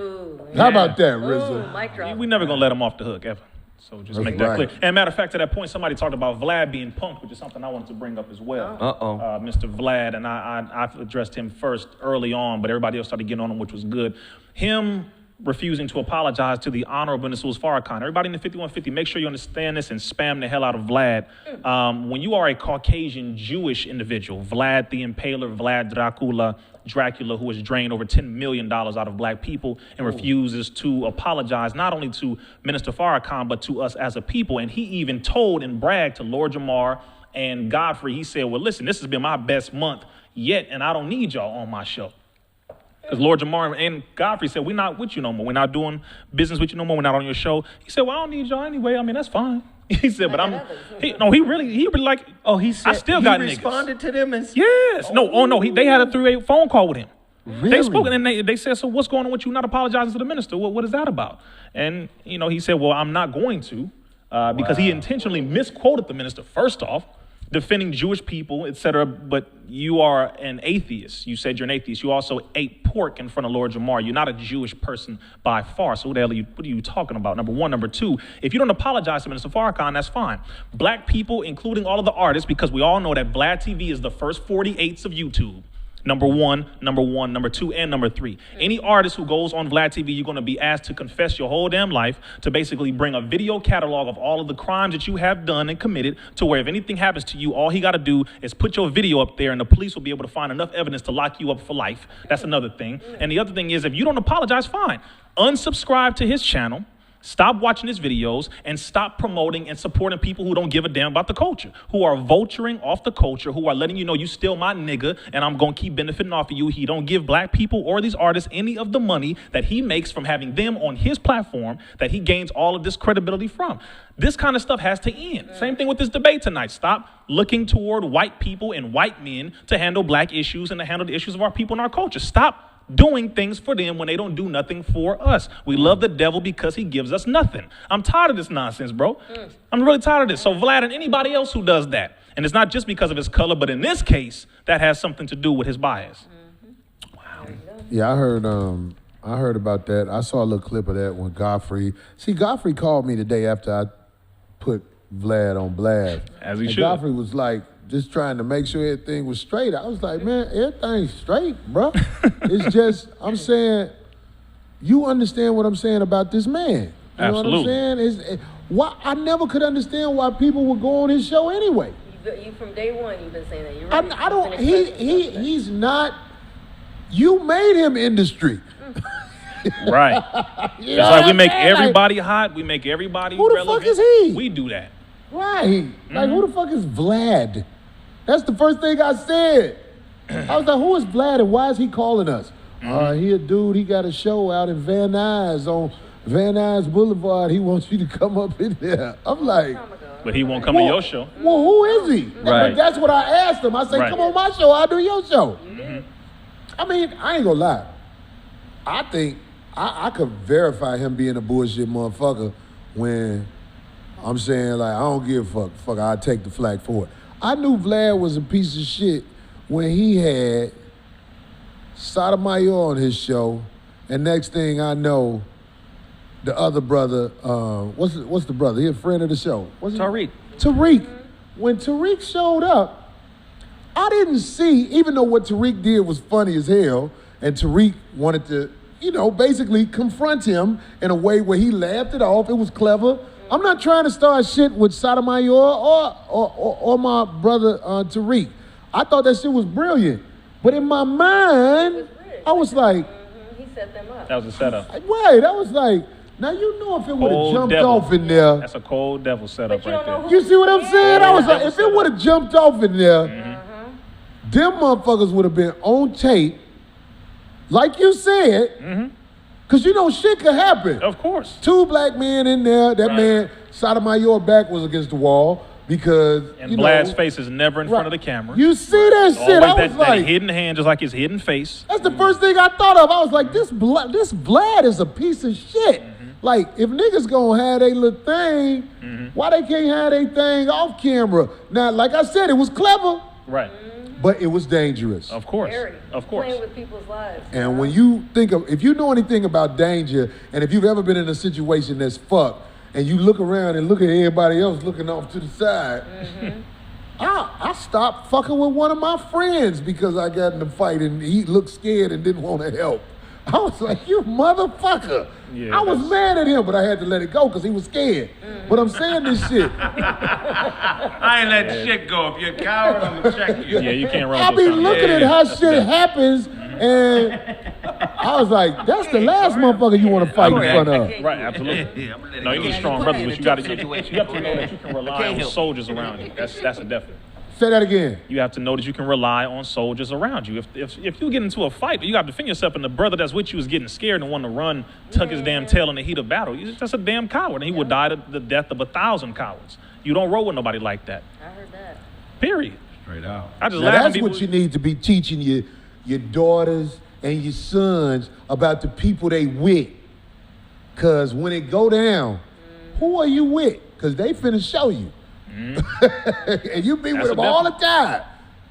How about that, Ooh, Rizza? mic drop. We never gonna let him off the hook ever. So just That's make that right. clear. And matter of fact, to that point, somebody talked about Vlad being punked, which is something I wanted to bring up as well. Mr. Vlad, and I addressed him first early on, but everybody else started getting on him, which was good. Him refusing to apologize to the Honorable Mr. Farrakhan. Everybody in the 5150, make sure you understand this and spam the hell out of Vlad. When you are a Caucasian Jewish individual, Vlad the Impaler, Vlad Dracula, who has drained over $10 million out of black people and refuses to apologize not only to Minister Farrakhan, but to us as a people. And he even told and bragged to Lord Jamar and Godfrey, he said, well, listen, this has been my best month yet, and I don't need y'all on my show. Because Lord Jamar and Godfrey said, we're not with you no more. We're not doing business with you no more. We're not on your show. He said, well, I don't need y'all anyway. I mean, that's fine. He said, but he really like, he said, I still got he niggas. responded to them and Yes. They had a 3-way phone call with him. Really? They spoke and they said, so what's going on with you not apologizing to the minister? What is that about? And, he said, well, I'm not going to because he intentionally misquoted the minister, first off, defending Jewish people, etc. But you are an atheist. You said you're an atheist. You also ate pork in front of Lord Jamar. You're not a Jewish person by far. So what are you talking about? Number one. Number two, if you don't apologize to Minister Farrakhan, that's fine. Black people, including all of the artists, because we all know that Vlad TV is the first 48s of YouTube. Number one, number two, and number three. Any artist who goes on Vlad TV, you're going to be asked to confess your whole damn life, to basically bring a video catalog of all of the crimes that you have done and committed, to where if anything happens to you, all he got to do is put your video up there and the police will be able to find enough evidence to lock you up for life. That's another thing. And the other thing is, if you don't apologize, fine. Unsubscribe to his channel. Stop watching his videos and stop promoting and supporting people who don't give a damn about the culture, who are vulturing off the culture, who are letting you know you still my nigga and I'm going to keep benefiting off of you. He don't give black people or these artists any of the money that he makes from having them on his platform that he gains all of this credibility from. This kind of stuff has to end. Same thing with this debate tonight. Stop looking toward white people and white men to handle black issues and to handle the issues of our people and our culture. Stop doing things for them when they don't do nothing for us. We love the devil because he gives us nothing. I'm tired of this nonsense, bro. I'm really tired of this. So Vlad and anybody else who does that, and it's not just because of his color, but in this case, that has something to do with his bias. Wow. Yeah, I heard about that. I saw a little clip of that when Godfrey. See, Godfrey called me the day after I put Vlad on blast. As he and should. Godfrey was like, just trying to make sure everything was straight. I was like, man, everything's straight, bro. It's just, I'm saying, you understand what I'm saying about this man. You Absolutely. know what I'm saying? why I never could understand why people would go on his show anyway. You from day one, you've been saying that. You're right. I don't. He's not. You made him industry. Right. You It's know like what we I'm make saying? everybody hot. We make everybody Who the relevant. fuck is he? We do that. Right. Like, who the fuck is Vlad? That's the first thing I said. I was like, who is Vlad and why is he calling us? He a dude, he got a show out in Van Nuys on Van Nuys Boulevard. He wants you to come up in there. I'm like, But he won't come to your show. well, who is he? Right. But that's what I asked him. I said, Right. come on my show, I'll do your show. I mean, I ain't gonna lie. I think I could verify him being a bullshit motherfucker when I'm saying, like, I don't give a fuck. Fuck, I'll take the flag for it. I knew Vlad was a piece of shit when he had Sotomayor on his show, and next thing I know, the other brother, what's the brother? He a friend of the show. What's his- Tariq. Tariq. When Tariq showed up, I didn't see, even though what Tariq did was funny as hell, and Tariq wanted to, basically confront him in a way where he laughed it off. It was clever. I'm not trying to start shit with Sotomayor or my brother Tariq. I thought that shit was brilliant. But in my mind, I was like, He set them up. That was a setup. right, I was like, now you know if it would have Cold jumped devil. off in there. That's a cold devil setup But you right don't know there. who- You see what I'm saying? I was like, Devil if it would have jumped off in there, them motherfuckers would have been on tape, like you said, because shit could happen. Of course. Two black men in there, that Right. man, Sotomayor back was against the wall because, And Vlad's face is never in front of the Right. camera. You see that shit? Always I was that like, hidden hand, just like his hidden face. that's the first thing I thought of. I was like, this Vlad is a piece of shit. Like, if niggas gonna have their little thing, why they can't have their thing off camera? Now, like I said, it was clever, Right. but it was dangerous. Of course. Very. Of course. Playing with people's lives. And when you think of, if you know anything about danger, and if you've ever been in a situation that's fucked, and you look around and look at everybody else looking off to the side, I stopped fucking with one of my friends because I got in a fight and he looked scared and didn't want to help. I was like, you motherfucker. Yeah, I was that's- mad at him, but I had to let it go because he was scared. But I'm saying this shit. I ain't let shit go. If you're a coward, I'm gonna check you. Yeah, you can't run I with be those kind of- looking at Yeah, how that's shit bad. happens, and I was like, that's the last motherfucker you want to fight in front of. Right, absolutely. Yeah, I'm gonna let it No, you go. need strong brothers, but you got to know that you can rely on soldiers around you. That's a definite. Say that again. You have to know that you can rely on soldiers around you. If you get into a fight, you got to defend yourself, and the brother that's with you is getting scared and want to run, tuck his damn tail in the heat of battle, he's just a damn coward, and he would die the death of 1,000 cowards. You don't roll with nobody like that. I heard that. Period. Straight out. I just Now laugh at that's people. what you need to be teaching your daughters and your sons about the people they with. Cause when it go down, who are you with? Cause they finna show you. And you be That's with a them all the time.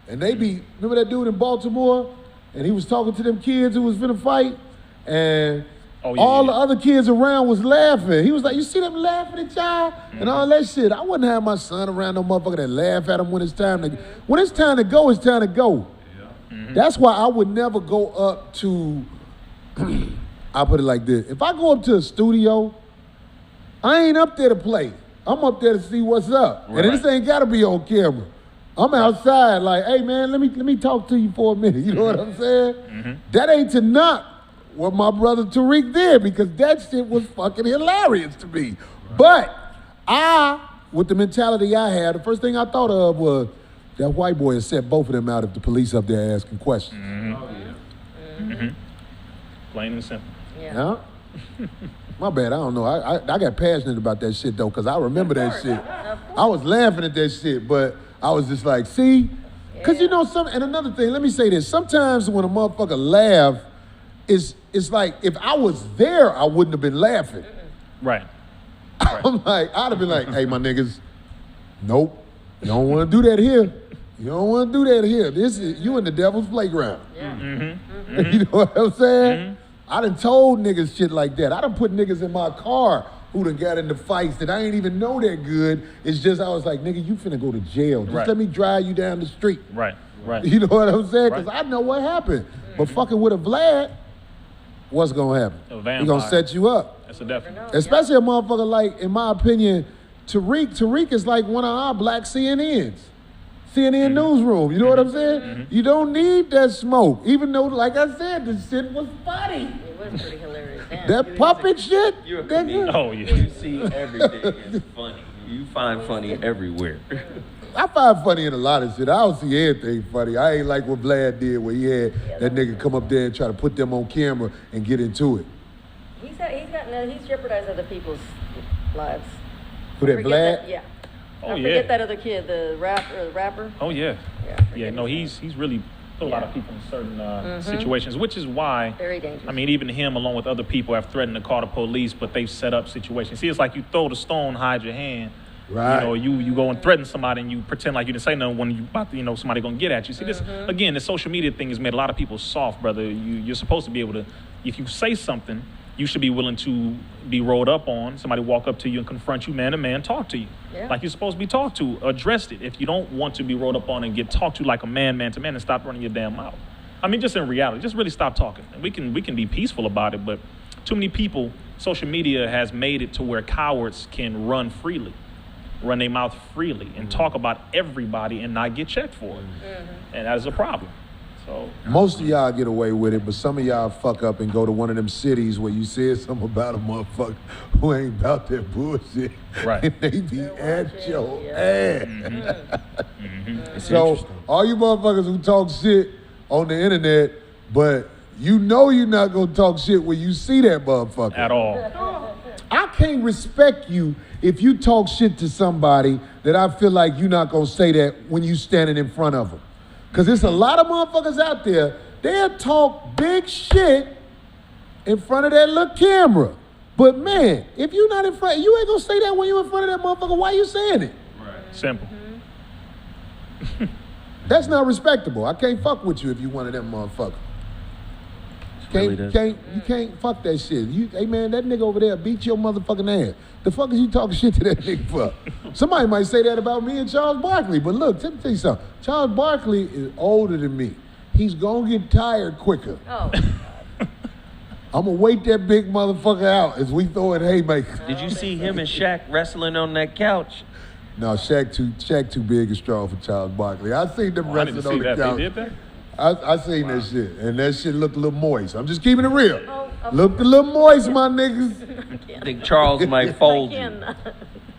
And they be, remember that dude in Baltimore? And he was talking to them kids who was finna fight? And Oh, yeah, all yeah. the other kids around was laughing. He was like, you see them laughing at y'all? And all that shit. I wouldn't have my son around no motherfucker that laugh at him when it's time to when it's time to go, it's time to go. That's why I would never go up to I'll put it like this. If I go up to a studio, I ain't up there to play. I'm up there to see what's up. Right. And this ain't gotta be on camera. I'm outside like, hey man, let me talk to you for a minute. You know what I'm saying? That ain't to knock what my brother Tariq did, because that shit was fucking hilarious to me. But with the mentality I had, the first thing I thought of was that white boy had set both of them out if the police up there asking questions. Plain and simple. Huh? My bad, I don't know. I got passionate about that shit though, because I remember that shit. I was laughing at that shit, but I was just like, see? Because and another thing, let me say this. Sometimes when a motherfucker laugh, it's like, if I was there, I wouldn't have been laughing. Right. I'm like, I'd have been like, hey, my niggas, nope. You don't want to do that here. You don't want to do that here. You in the devil's playground. You know what I'm saying? I done told niggas shit like that. I done put niggas in my car who done got into fights that I ain't even know that good. It's just, I was like, nigga, you finna go to jail. Just Right. let me drive you down the street. Right. Right. You know what I'm saying? Because Right. I know what happened. But fucking with a Vlad, what's gonna happen? A He vampire. gonna set you up. That's a definite. Especially a motherfucker like, in my opinion, Tariq. Tariq is like one of our black CNNs. CNN newsroom, you know what I'm saying? You don't need that smoke, even though, like I said, the shit was funny. It was pretty hilarious. Damn. That puppet shit. You're a comedian. Oh, yeah. You see everything is funny. You find funny everywhere. I find funny in a lot of shit. I don't see anything funny. I ain't like what Vlad did where he had that nigga come up there and try to put them on camera and get into it. He's jeopardized other people's lives. Who that, Forget Vlad? that- Yeah. Oh, I yeah. forget that other kid, the rapper. Oh, yeah. Yeah, No, he's really put a lot of people in certain situations, which is why, Very dangerous. I mean, even him, along with other people, have threatened to call the police, but they've set up situations. See, it's like you throw the stone, hide your hand. Right. You know, you go and threaten somebody and you pretend like you didn't say nothing when you about to, somebody gonna get at you. See, this again, the social media thing has made a lot of people soft, brother. You're supposed to be able to, if you say something, you should be willing to be rolled up on. Somebody walk up to you and confront you man to man, talk to you like you're supposed to be talked to. Address it. If you don't want to be rolled up on and get talked to like a man to man, and stop running your damn mouth. I mean, just in reality, just really stop talking. And we can be peaceful about it, but too many people, social media has made it to where cowards can run their mouth freely and talk about everybody and not get checked for it. And that is a problem. So Most of y'all get away with it, but some of y'all fuck up and go to one of them cities where you said something about a motherfucker who ain't about that bullshit. Right. And they be at your ass. It's So interesting. all you motherfuckers who talk shit on the internet, but you know you're not gonna talk shit when you see that motherfucker. at all. I can't respect you if you talk shit to somebody that I feel like you're not gonna say that when you standing in front of them. Cause there's a lot of motherfuckers out there, they'll talk big shit in front of that little camera. But man, if you're not in front, you ain't gonna say that when you in front of that motherfucker, why you saying it? Simple. That's not respectable. I can't fuck with you if you one of them motherfuckers. You can't fuck that shit. Hey man, that nigga over there beat your motherfucking ass. The fuck is you talking shit to that nigga for? Somebody might say that about me and Charles Barkley, but look, let me tell you something. Charles Barkley is older than me. He's gonna get tired quicker. Oh. I'm gonna wait that big motherfucker out as we throw it haymakers. Did you see him and Shaq wrestling on that couch? No, Shaq too big and strong for Charles Barkley. I seen them I didn't wrestling see on the that. couch. They did that? I seen that shit, and that shit looked a little moist. I'm just keeping it real. Oh, Looked a little moist, my niggas. I think Charles might fold you.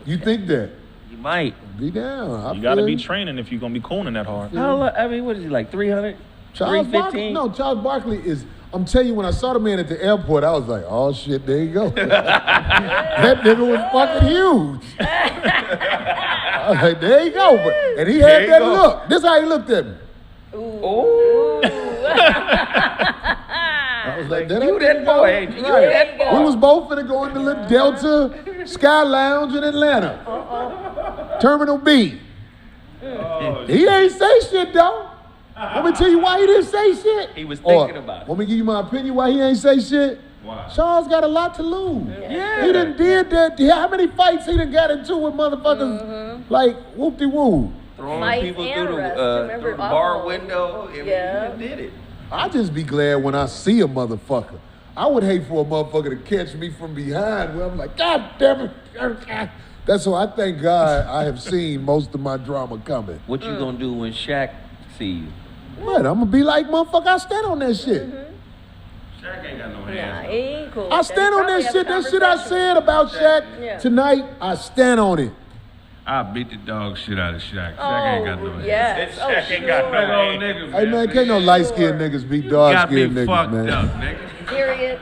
You think that? He might. Be down. You got to be training if you're going to be cooning that hard. I mean, what is he, like 300? Charles Barkley, 315? no, Charles Barkley is, I'm telling you, when I saw the man at the airport, I was like, oh shit, there you go. That nigga was fucking huge. I was like, there you go. And he had that look. This is how he looked at me. Ooh. I was like, You that boy, ain't you? You that boy. We was both finna go into the Delta Sky Lounge in Atlanta. Terminal B. He ain't say shit though. Let me tell you why he didn't say shit. He was thinking about it. Let me give you my opinion why he ain't say shit. Why? Charles got a lot to lose. Yeah. He done did that. How many fights he done got into with motherfuckers like whoop-de-woo? Throwing Fights people and through arrests. the Remember, bar oh. window. I mean, Yeah. he did it. I just be glad when I see a motherfucker. I would hate for a motherfucker to catch me from behind where I'm like, God damn it. That's why I thank God I have seen most of my drama coming. What you gonna do when Shaq see you? What? I'm gonna be like, motherfucker, I stand on that shit. Shaq ain't got no Nah, hands. he ain't cool. I stand on that shit. That shit I said about Shaq Yeah. tonight, I stand on it. I beat the dog shit out of Shaq. Shaq ain't got no hands. Yes. Oh, Shaq ain't got no sure. Old nigga, Hey man, can't no light-skinned niggas beat dark-skinned got me niggas, fucked man. up, nigga. Period.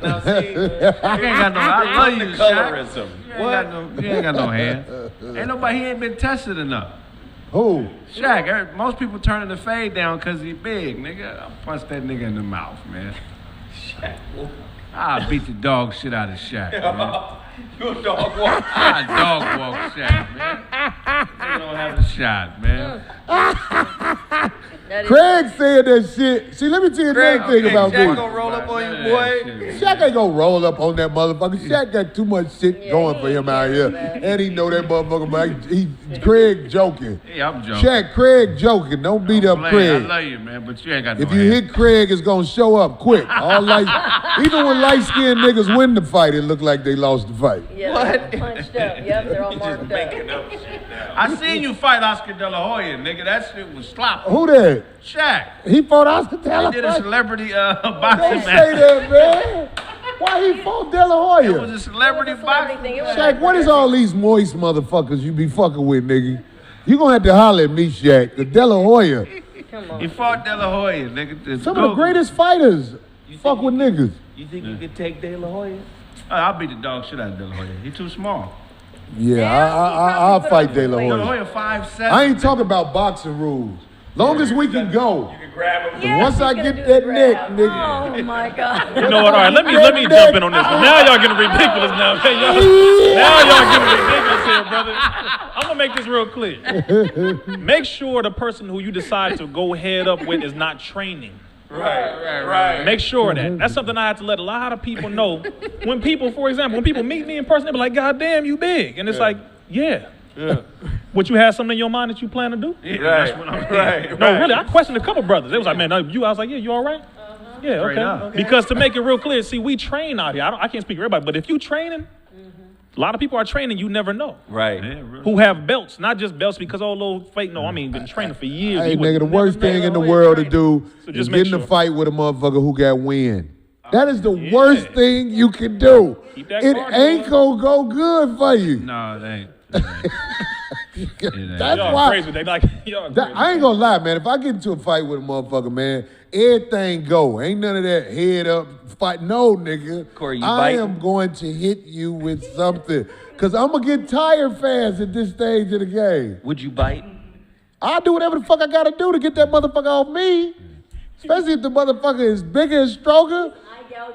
Now see, you ain't got no. I love you, Shaq. Colorism. You ain't got no hands. Ain't nobody. He ain't been tested enough. Who? Shaq. Most people turning the fade down because he big, nigga. I punch that nigga in the mouth, man. I beat the dog shit out of Shaq, man. You a dog walk. I dog walk Shaq, man. Nigga don't have a shot, man. That is- Kraig said that shit. See, let me tell you another thing about Shaq me. gonna roll up on you, boy. Shaq ain't gonna roll up on that motherfucker. Shaq got too much shit going for him out here. And he know that motherfucker, but Kraig joking. Yeah, I'm joking. Shaq, Kraig joking. Don't beat up Kraig. I love you, man, but you ain't got no If you hit Kraig, it's gonna show up quick. Even when light-skinned niggas win the fight, it look like they lost the fight. Yeah, they're punched up. Yep, they're all marked up. I seen you fight Oscar De La Hoya, nigga. That shit was sloppy. Who that? Shaq. He fought Oscar De La He did a Hoya? celebrity Don't boxing say match. that, man. Why he fought De La It was Hoya? a celebrity boxing. Shaq, what is all these moist motherfuckers you be fucking with, nigga? You gonna have to holler at me, Shaq. The De La Hoya. Come on. He fought De La Hoya, nigga. Just Some of the greatest fighters fuck with niggas. You think you could take De La Hoya? I'll beat the dog shit out of De La Hoya. He too small. Yeah, I'll fight De La De La Hoya. Hoya 5'7". I ain't talking about boxing rules. Long as we can go. Yes, Once he's I gonna get do that the neck, grab. nigga. Oh my God. You know what? All right, let me jump in on this one. Now y'all getting ridiculous now. Okay, now y'all getting ridiculous here, brother. I'm gonna make this real clear. Make sure the person who you decide to go head up with is not training. Right. Make sure of that. That's something I have to let a lot of people know. When people, for example, when people meet me in person, they be like, "God damn, you big," and it's like, yeah. What, you had something in your mind that you plan to do? Yeah, that's what I'm saying. No, really, I questioned a couple brothers. They was like, man, no, you. I was like, yeah, you all right? Yeah, Straight up. okay. Because to make it real clear, see, we train out here. I can't speak for everybody, but if you training, a lot of people are training, you never know. Right. Yeah, really. Who have belts, not just belts because oh, little fake. No, I mean, been training for years. Hey, You would nigga, the never worst know. thing in the world to do So is just get make in a sure. fight with a motherfucker who got wind. That is the worst thing you can do. Keep that It guard ain't going. gonna go good for you. No, it ain't. That's Y'all why. crazy. They like y'all crazy. I ain't gonna lie, man. If I get into a fight with a motherfucker, man, everything go. Ain't none of that head up fight. No, nigga. Corey, you I biting? am going to hit you with something. Cause I'm gonna get tired fast at this stage of the game. Would you bite? I'll do whatever the fuck I gotta do to get that motherfucker off me. Especially if the motherfucker is bigger and stronger.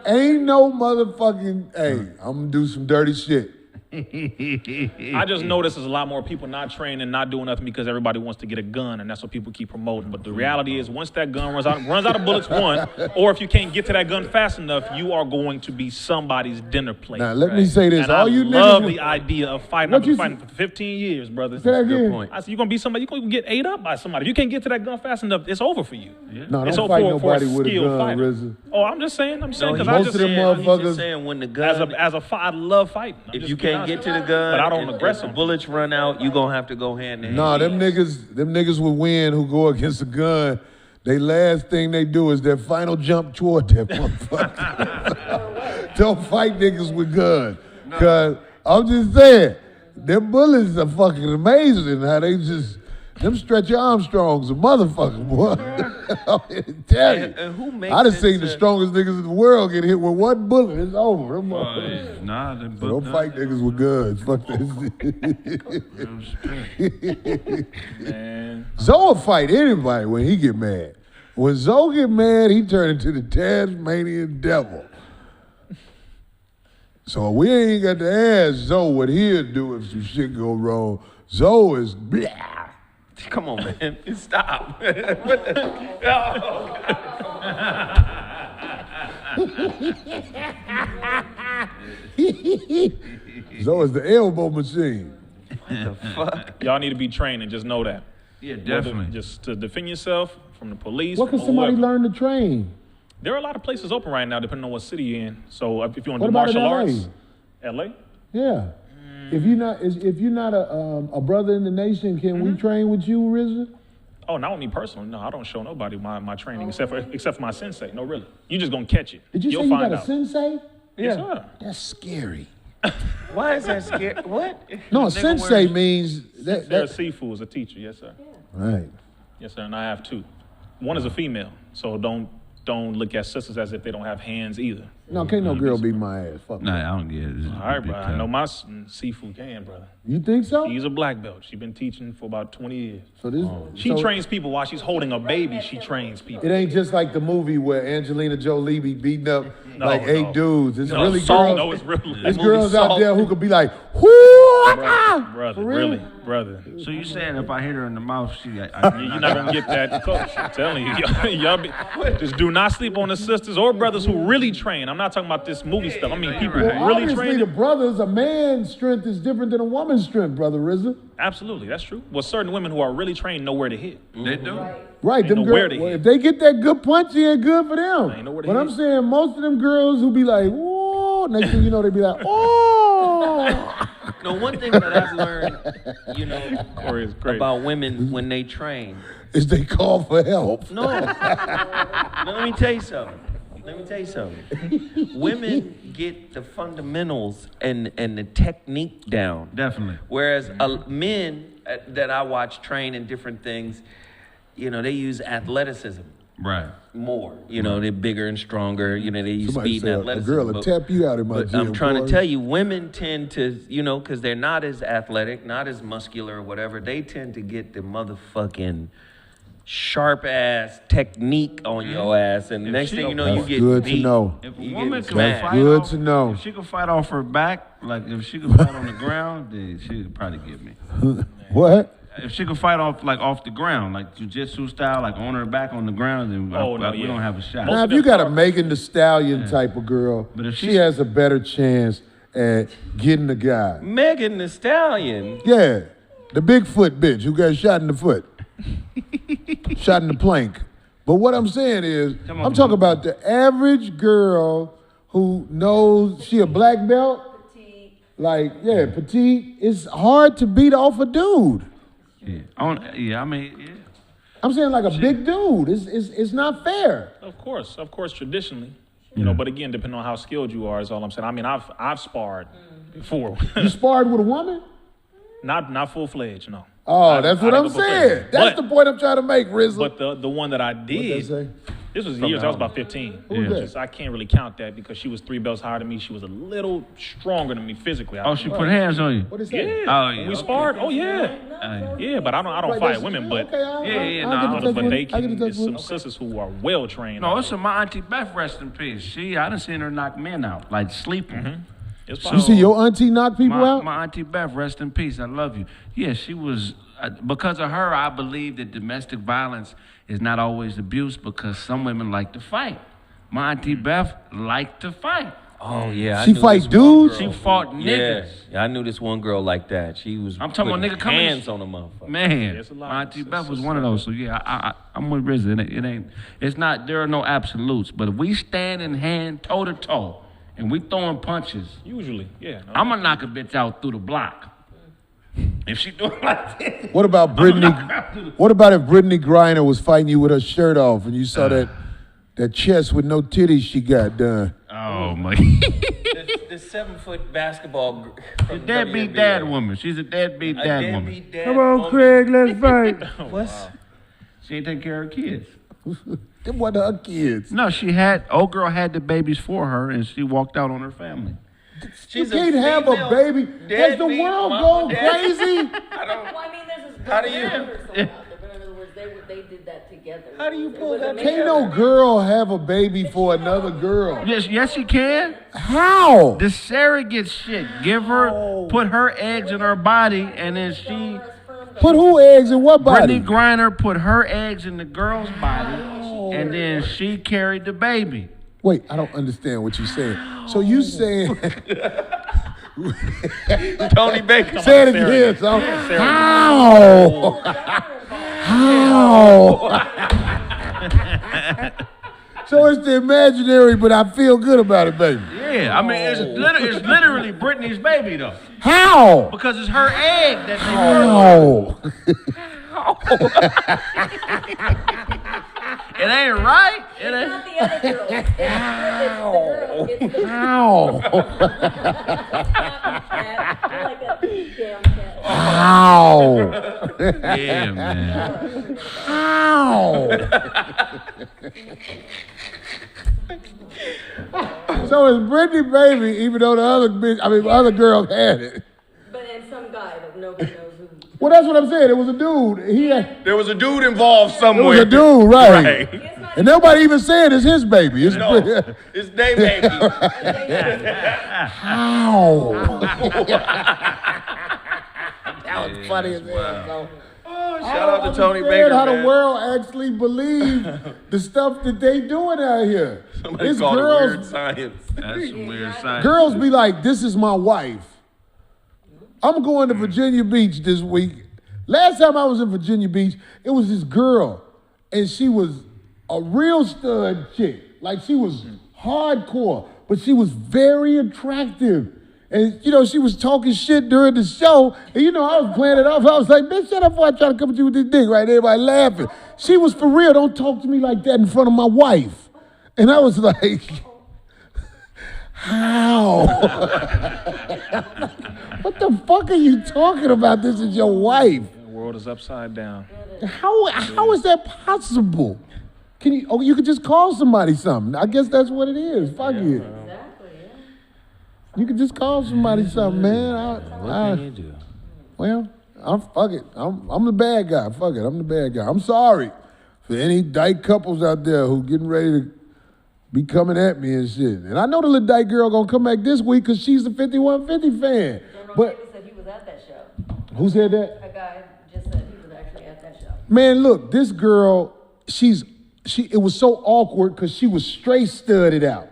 Ain't no motherfucking, hey, I'm gonna do some dirty shit. I just notice there's a lot more people not training, not doing nothing because everybody wants to get a gun, and that's what people keep promoting. But the reality is, once that gun runs out of bullets, one, or if you can't get to that gun fast enough, you are going to be somebody's dinner plate. Now let me say this: And all I you love niggas, the idea of fighting. What I've been you fighting for 15 years, brother. Say that again. Good point. I said, you're going to be somebody, you're going to get ate up by somebody. If you can't get to that gun fast enough, it's over for you. no, It's don't over fight for nobody with a skilled gun, fighter. Rizza. Oh, I'm just saying, No, because he's I most just of them he's motherfuckers- just saying when the gun, I love fighting. I'm if just you being can't get honest. to the gun, But I don't and aggress if the them. bullets run out, you gonna have to go hand in hand. Nah, them niggas with wind who go against a gun, they last thing they do is their final jump toward that motherfucker. Don't fight niggas with guns. Cause I'm just saying, them bullets are fucking amazing how they just, them Stretch Armstrongs a motherfucker, boy. I'm here to tell you. And who makes I done it seen the to- strongest niggas in the world get hit with one bullet. It's over. Them Oh, motherfuckers. yeah. Nah, they So don't fight niggas with guns. Fuck this. Man. Zoe fight anybody when he get mad. When Zoe get mad, he turn into the Tasmanian devil. So we ain't got to ask Zoe what he'll do if some shit go wrong. Zoe is blah. Come on, man, stop. What the? Zoe's the elbow machine. Y'all need to be trained and just know that. Yeah, Whether- definitely. Just to defend yourself from the police. What can from somebody whoever. learn to train? There are a lot of places open right now, depending on what city you're in. So if you want What to do about in martial LA? arts, LA. Yeah. If you're not a brother in the nation, can we train with you, Rizza? Oh, not with me personally. No, I don't show nobody my training except for my sensei. No, really. You just gonna catch it. Did you You'll say you find got a out. sensei? Yes, sir. That's scary. Why is that scary? What? No, a Nigga sensei wears- means Sarah that. Sifu is a teacher. Yes, sir. Right. Yes, sir. And I have two. One is a female, so don't look at sisters as if they don't have hands either. No, can't no girl beat my ass. Fuck. Nah, that. I don't get it. All right, bro. I know my Sifu can, brother. You think so? She's a black belt. She's been teaching for about 20 years. So this. She so trains people while she's holding a baby. She trains people. It ain't just like the movie where Angelina Jolie be beating up No, like 8 no. dudes. It's No, really Saul, girls. no, it's real. There's Movie girls out Saul. there who could be like, whoo! Brother, really, brother. So you saying if I hit her in the mouth, You're not gonna get that, coach. I'm telling you, just do not sleep on the sisters or brothers who really train. I'm not talking about this movie stuff. I mean people who really obviously train. the brothers, a man's strength is different than a woman's strength, brother Rizza. Absolutely, that's true. Well, certain women who are really trained know where to hit. they do. Right, them know where girls, to hit. if they get that good punch in, good for them. They know where to But I'm hit. saying most of them girls who be like, oh, next thing you know, they be like, oh. No, one thing that I've learned, Corey is great. about women when they train. Is they call for help. No, let me tell you something. Women get the fundamentals and the technique down. Definitely. Whereas men that I watch train in different things, they use athleticism Right. more. They're bigger and stronger. They use Somebody speed and said, a athleticism. girl will tap you out in my But gym. I'm trying boy. to tell you, women tend to, because they're not as athletic, not as muscular or whatever, they tend to get the motherfucking sharp ass technique on your ass, and next thing you know, you That's get good beat. to know. If a You woman get could smacked. fight Good off, to know. If she could fight off her back, like if she could fight on the ground, then she could probably get me. What? If she could fight off the ground, like jiu-jitsu style, like on her back on the ground, then we don't have a shot. Now, if you got a Megan Thee Stallion type of girl, But if she she's- has a better chance at getting the guy. Megan Thee Stallion. Yeah, the Bigfoot bitch who got shot in the foot, shot in the plank. But what I'm saying is, Come on, I'm talking man. about the average girl who knows she a black belt. Like, yeah, petite. It's hard to beat off a dude. Yeah. I'm saying like a big dude. It's not fair. Of course, traditionally. But again, depending on how skilled you are, is all I'm saying. I mean, I've sparred before. You sparred with a woman? not full fledged, no. Oh, that's what I'm didn't go saying. professional. That's But- the point I'm trying to make, Rizza. But the one that I What'd did, they say? this was years. I was about 15. Who's that? Just, I can't really count that because she was 3 belts higher than me. She was a little stronger than me physically. Oh, she put hands on you. What is that? Yeah. Oh, When yeah, we okay. sparred. Oh yeah. Yeah, but I don't Right, fight that's- women, but okay, I'll Yeah, get nah, in touch but with they it. I get in can. touch It's with some it. sisters who are well trained. No, it's my auntie Beth, rest in peace. I done seen her knock men out, like sleeping. It's You possible. see your auntie knock people out? My auntie Beth, rest in peace. I love you. Yeah, she was. Because of her, I believe that domestic violence is not always abuse because some women like to fight. My auntie Beth liked to fight. Oh yeah, She I knew fight this one dudes? girl She fought who- niggas. Yeah, I knew this one girl like that. She was. I'm talking about putting nigga coming- hands on a motherfucker. Man, it's a lot. my auntie It's- Beth was it's- one of those. So yeah, I'm with Rizza. It ain't. It's not. There are no absolutes. But if we stand in hand, toe to toe, and we throwing punches, Usually, yeah. No. I'm gonna knock a bitch out through the block. If she do it like this. What about Brittany? What about if Brittany Griner was fighting you with her shirt off and you saw that chest with no titties she got done? Oh my. The 7-foot basketball. A deadbeat dad woman. She's a deadbeat dad woman. Deadbeat dad Come on, woman. Kraig, let's fight. What's? She ain't taking care of her kids. Them what her kids. No, old girl had the babies for her, and she walked out on her family. You She's can't have a female baby. Has the deadbeat world mama, gone daddy. crazy? Well, I mean, there's this How do you- members out there, but in other words, they did that together. How do you It pull was a that mixture. Can't no girl have a baby for another girl. Yes, she can. How? The surrogate shit. Give her, put her eggs in her body, and then she. Put who eggs in what body? Brittany Griner put her eggs in the girl's body, and then she carried the baby. Wait, I don't understand what you're saying. So you saying? Tony Baker. Say it again, son. How? How? So it's the imaginary, but I feel good about it, baby. Yeah, I mean it's literally Brittany's baby though, How? because it's her egg that they How? It ain't right. It It's ain't. not the other girl. It's the girl. It's the How? cat. Like a damn cat. How? Yeah, man. How? So it's Brittany baby, even though the other girl had it. But and some guy that nobody knows who. Well, that's what I'm saying. It was a dude. There was a dude involved It somewhere. was a dude, right? Right. It's not And nobody even said it's his baby. It's No, it's they baby. How? was funny as hell. So. Shout out to Tony Baker, Baker, how man. the world actually believe the stuff that they doing out here. Somebody It's called it girls, weird science. That's some weird science. girls be like, this is my wife. I'm going to Virginia Beach this week. Last time I was in Virginia Beach, it was this girl, and she was a real stud chick. Like, she was hardcore, but she was very attractive. And, you know, she was talking shit during the show. And, you know, I was playing it off. I was like, bitch, shut up before I try to come at you with this dick, right? Everybody laughing. She was for real. Don't talk to me like that in front of my wife. And I was like, how? What the fuck are you talking about? This is your wife. The world is upside down. How is that possible? Can you? Oh, you could just call somebody something. I guess that's what it is. Fuck it. Exactly, yeah. You could just call somebody something, man. What can you do? Well, fuck it. I'm the bad guy. Fuck it. I'm the bad guy. I'm sorry for any dyke couples out there who getting ready to be coming at me and shit. And I know the little dyke girl gonna come back this week because she's a 5150 fan. But said he was at that show. Who said that? A guy just said he was actually at that show. Man, look, this girl, it was so awkward because she was straight studded out.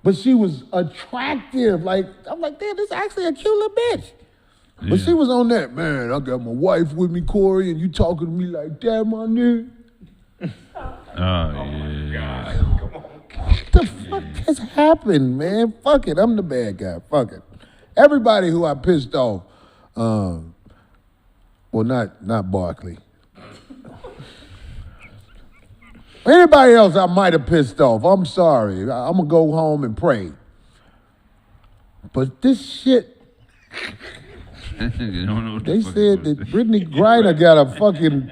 But she was attractive. Like, I'm like, damn, this is actually a cute little bitch. Yeah. But she was on that, man, I got my wife with me, Corey, and you talking to me like that, my nigga. Yeah. What the fuck has happened, man? Fuck it, I'm the bad guy. Fuck it. Everybody who I pissed off, well, not Barkley. Anybody else I might have pissed off, I'm sorry. I'm going to go home and pray. But this shit, You don't know what they the fuck said it was. that Brittany Griner got a fucking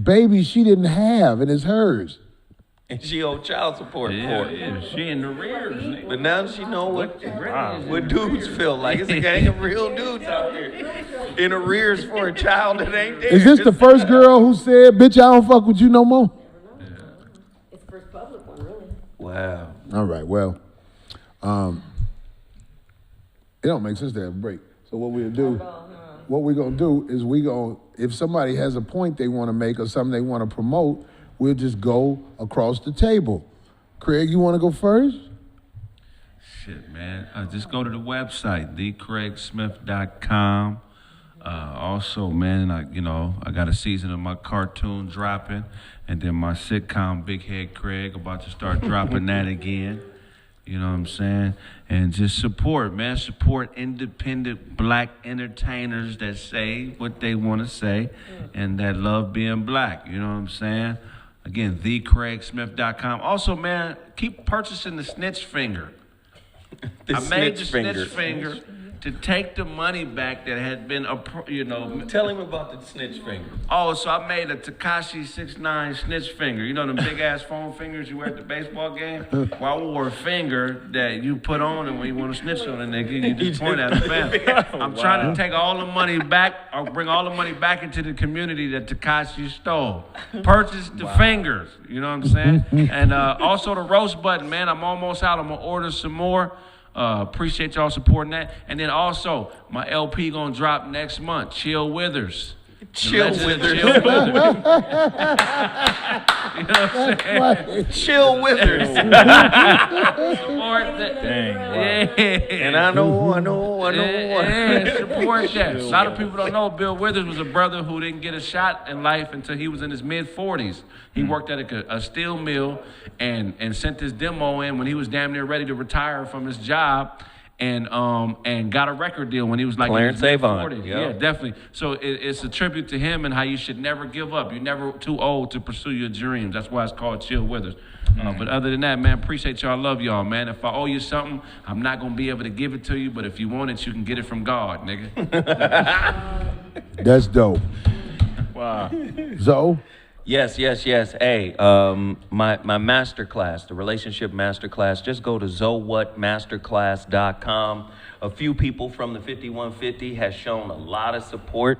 baby she didn't have, and it's hers. And she owed child support for it. Yeah, she in the rears. nigga. But now she know what dudes feel like. It's a gang of real dudes out here in arrears for a child that ain't there. Is this the first girl who said, bitch, I don't fuck with you no more? It's the first public one, really. Wow. All right, well, it don't make sense to have a break. So what we're gonna do is if somebody has a point they want to make or something they want to promote, we'll just go across the table. Kraig, you want to go first? Shit, man. Just go to the website, thekraigsmith.com. Also, man, I got a season of my cartoon dropping, and then my sitcom, Big Head Kraig, about to start dropping that again. You know what I'm saying? And just support, man. Support independent black entertainers that say what they want to say and that love being black. You know what I'm saying? Again, thekraigsmith.com. Also, man, keep purchasing the snitch finger. I made the snitch finger to take the money back that had been, Tell him about the snitch finger. Oh, so I made a Tekashi 6ix9ine snitch finger. You know them big ass foam fingers you wear at the baseball game? Well, I wore a finger that you put on, and when you want to snitch on a nigga, you just point at him. I'm trying to take all the money back, or bring all the money back into the community that Tekashi stole. Purchase the fingers, you know what I'm saying? And also the roast button, man. I'm almost out. I'm gonna order some more. Appreciate y'all supporting that. And then also, my LP gonna drop next month, Chill Withers. Chill Withers. You know what I'm saying? Chill Withers. Support that. Dang, Yeah. And I know. Yeah, support that. A lot of people don't know Bill Withers was a brother who didn't get a shot in life until he was in his mid-40s. He worked at a steel mill and sent his demo in when he was damn near ready to retire from his job. And got a record deal when he was like Clarence in his Avon. mid-40s. Yep. Yeah, definitely. So it's a tribute to him and how you should never give up. You're never too old to pursue your dreams. That's why it's called Chill Withers. But other than that, man, appreciate y'all. Love y'all, man. If I owe you something, I'm not going to be able to give it to you. But if you want it, you can get it from God, nigga. That's dope. Wow. Zo? Yes. Hey, my masterclass, the relationship masterclass, just go to ZoWhatNetermasterclass.com. A few people from the 5150 has shown a lot of support.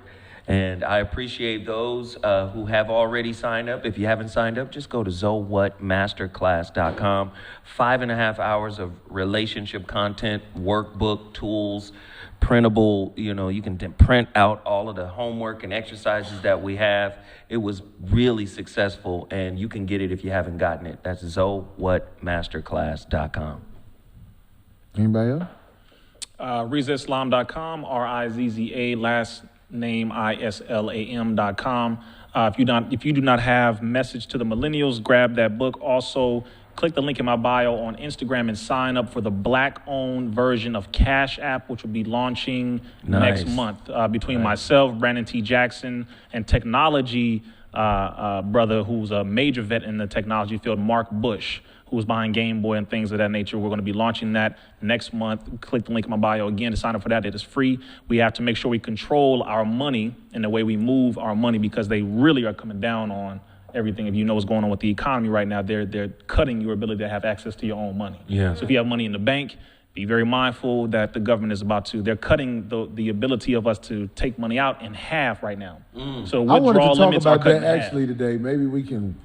And I appreciate those who have already signed up. If you haven't signed up, just go to ZoWhatMasterclass.com. 5.5 hours of relationship content, workbook, tools, printable, you can print out all of the homework and exercises that we have. It was really successful, and you can get it if you haven't gotten it. That's ZoWhatMasterclass.com. Anybody else? RizzaIslam.com, RIZZA, last name ISLAM.com. If you do not have Message to the Millennials, grab that book. Also, click the link in my bio on Instagram and sign up for the Black-owned version of Cashapp, which will be launching next month. Between myself, Brandon T. Jackson, and technology brother who's a major vet in the technology field, Mark Bush, who was behind Game Boy and things of that nature. We're going to be launching that next month. Click the link in my bio again to sign up for that. It is free. We have to make sure we control our money and the way we move our money, because they really are coming down on everything. If you know what's going on with the economy right now, they're cutting your ability to have access to your own money. Yeah. So if you have money in the bank, be very mindful that the government is they're cutting the ability of us to take money out in half right now. So I wanted withdrawal to talk limits are about cut in that half. actually today. Maybe we can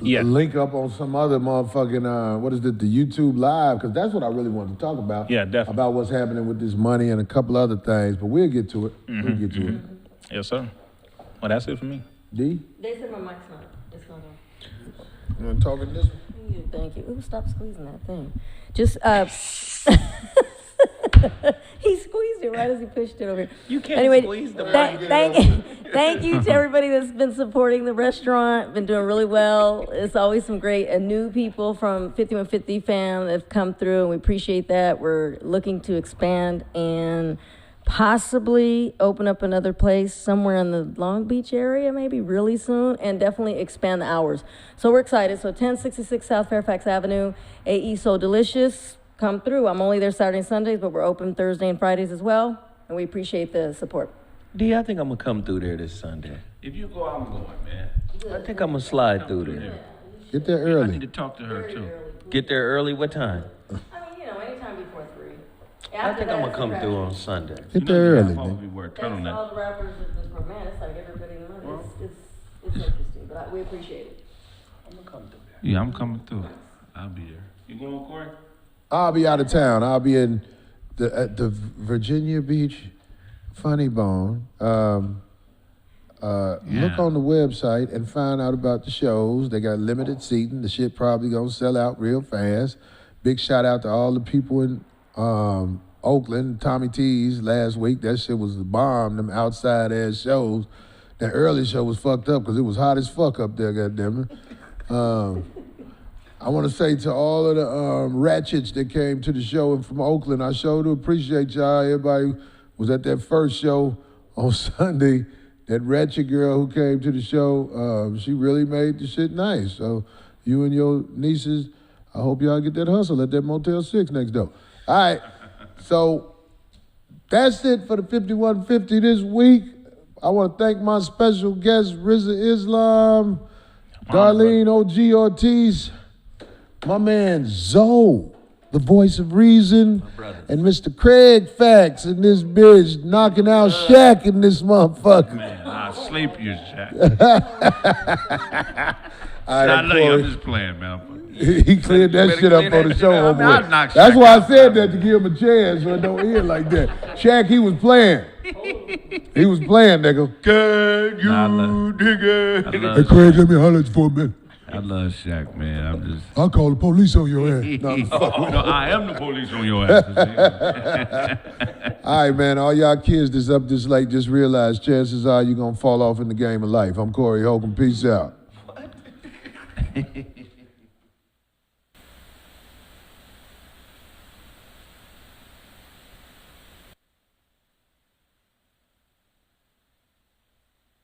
link up on some other motherfucking, the YouTube Live, because that's what I really wanted to talk about. Yeah, definitely. About what's happening with this money and a couple other things, but we'll get to it. We'll get to it. Yes, sir. Well, that's it for me. D? They said my mic's not. It's not on. You want to talk in this one? Thank you. Ooh, stop squeezing that thing. Just, he squeezed it right as he pushed it over here. You can't anyway, squeeze the thank you to everybody that's been supporting the restaurant, been doing really well. It's always some great new people from 5150 fam that have come through, and we appreciate that. We're looking to expand and possibly open up another place somewhere in the Long Beach area, maybe really soon, and definitely expand the hours. So we're excited. So 1066 South Fairfax Avenue, AE So Delicious. Come through. I'm only there Saturday and Sundays, but we're open Thursday and Fridays as well, and we appreciate the support. D, I think I'm going to come through there this Sunday. If you go, I'm going, man. I think I'm going to slide through there. Get there I early. need to talk to her, too. Get there early? What time? I mean, anytime before 3. I think I'm going to come through on Sunday. Get there early, Probably nigga. work That's turtleneck. all the rappers have been for, man, it's like everybody in the money. It's interesting, but we appreciate it. I'm going to come through there. Yeah, I'm coming through. I'll be there. You going, Corey? I'll be out of town. I'll be at the Virginia Beach Funny Bone. Look on the website and find out about the shows. They got limited seating. The shit probably gonna sell out real fast. Big shout out to all the people in Oakland, Tommy T's last week. That shit was the bomb, them outside ass shows. That early show was fucked up because it was hot as fuck up there, goddammit. I want to say to all of the ratchets that came to the show and from Oakland, I sure do appreciate y'all. Everybody was at that first show on Sunday. That ratchet girl who came to the show, she really made the shit nice. So you and your nieces, I hope y'all get that hustle at that Motel 6 next door. All right, so that's it for the 5150 this week. I want to thank my special guests, Rizza Islam, Darelene OG Ortiz, my man Zoe, the voice of reason, and Mr. Kraig Facts in this bitch, knocking out Shaq in this motherfucker. Man, I'll sleep you, Shaq. All right, I love you. Corey. I'm just playing, man. He cleared that shit up on the show, I mean, I'll knock homeboy. That's Shaq why I out, said man. that, to give him a chance so it don't end like that. Shaq, he was playing. He was playing, nigga. Can you, Nah, I nigga? love Hey, Craig, let me holler at you for a minute. I love Shaq, man. I'm just. I'll call the police on your ass. No, I'm No, I am the police on your ass. all right, man. All y'all kids that's up this late, just realize chances are you're going to fall off in the game of life. I'm Corey Holcomb. Peace out.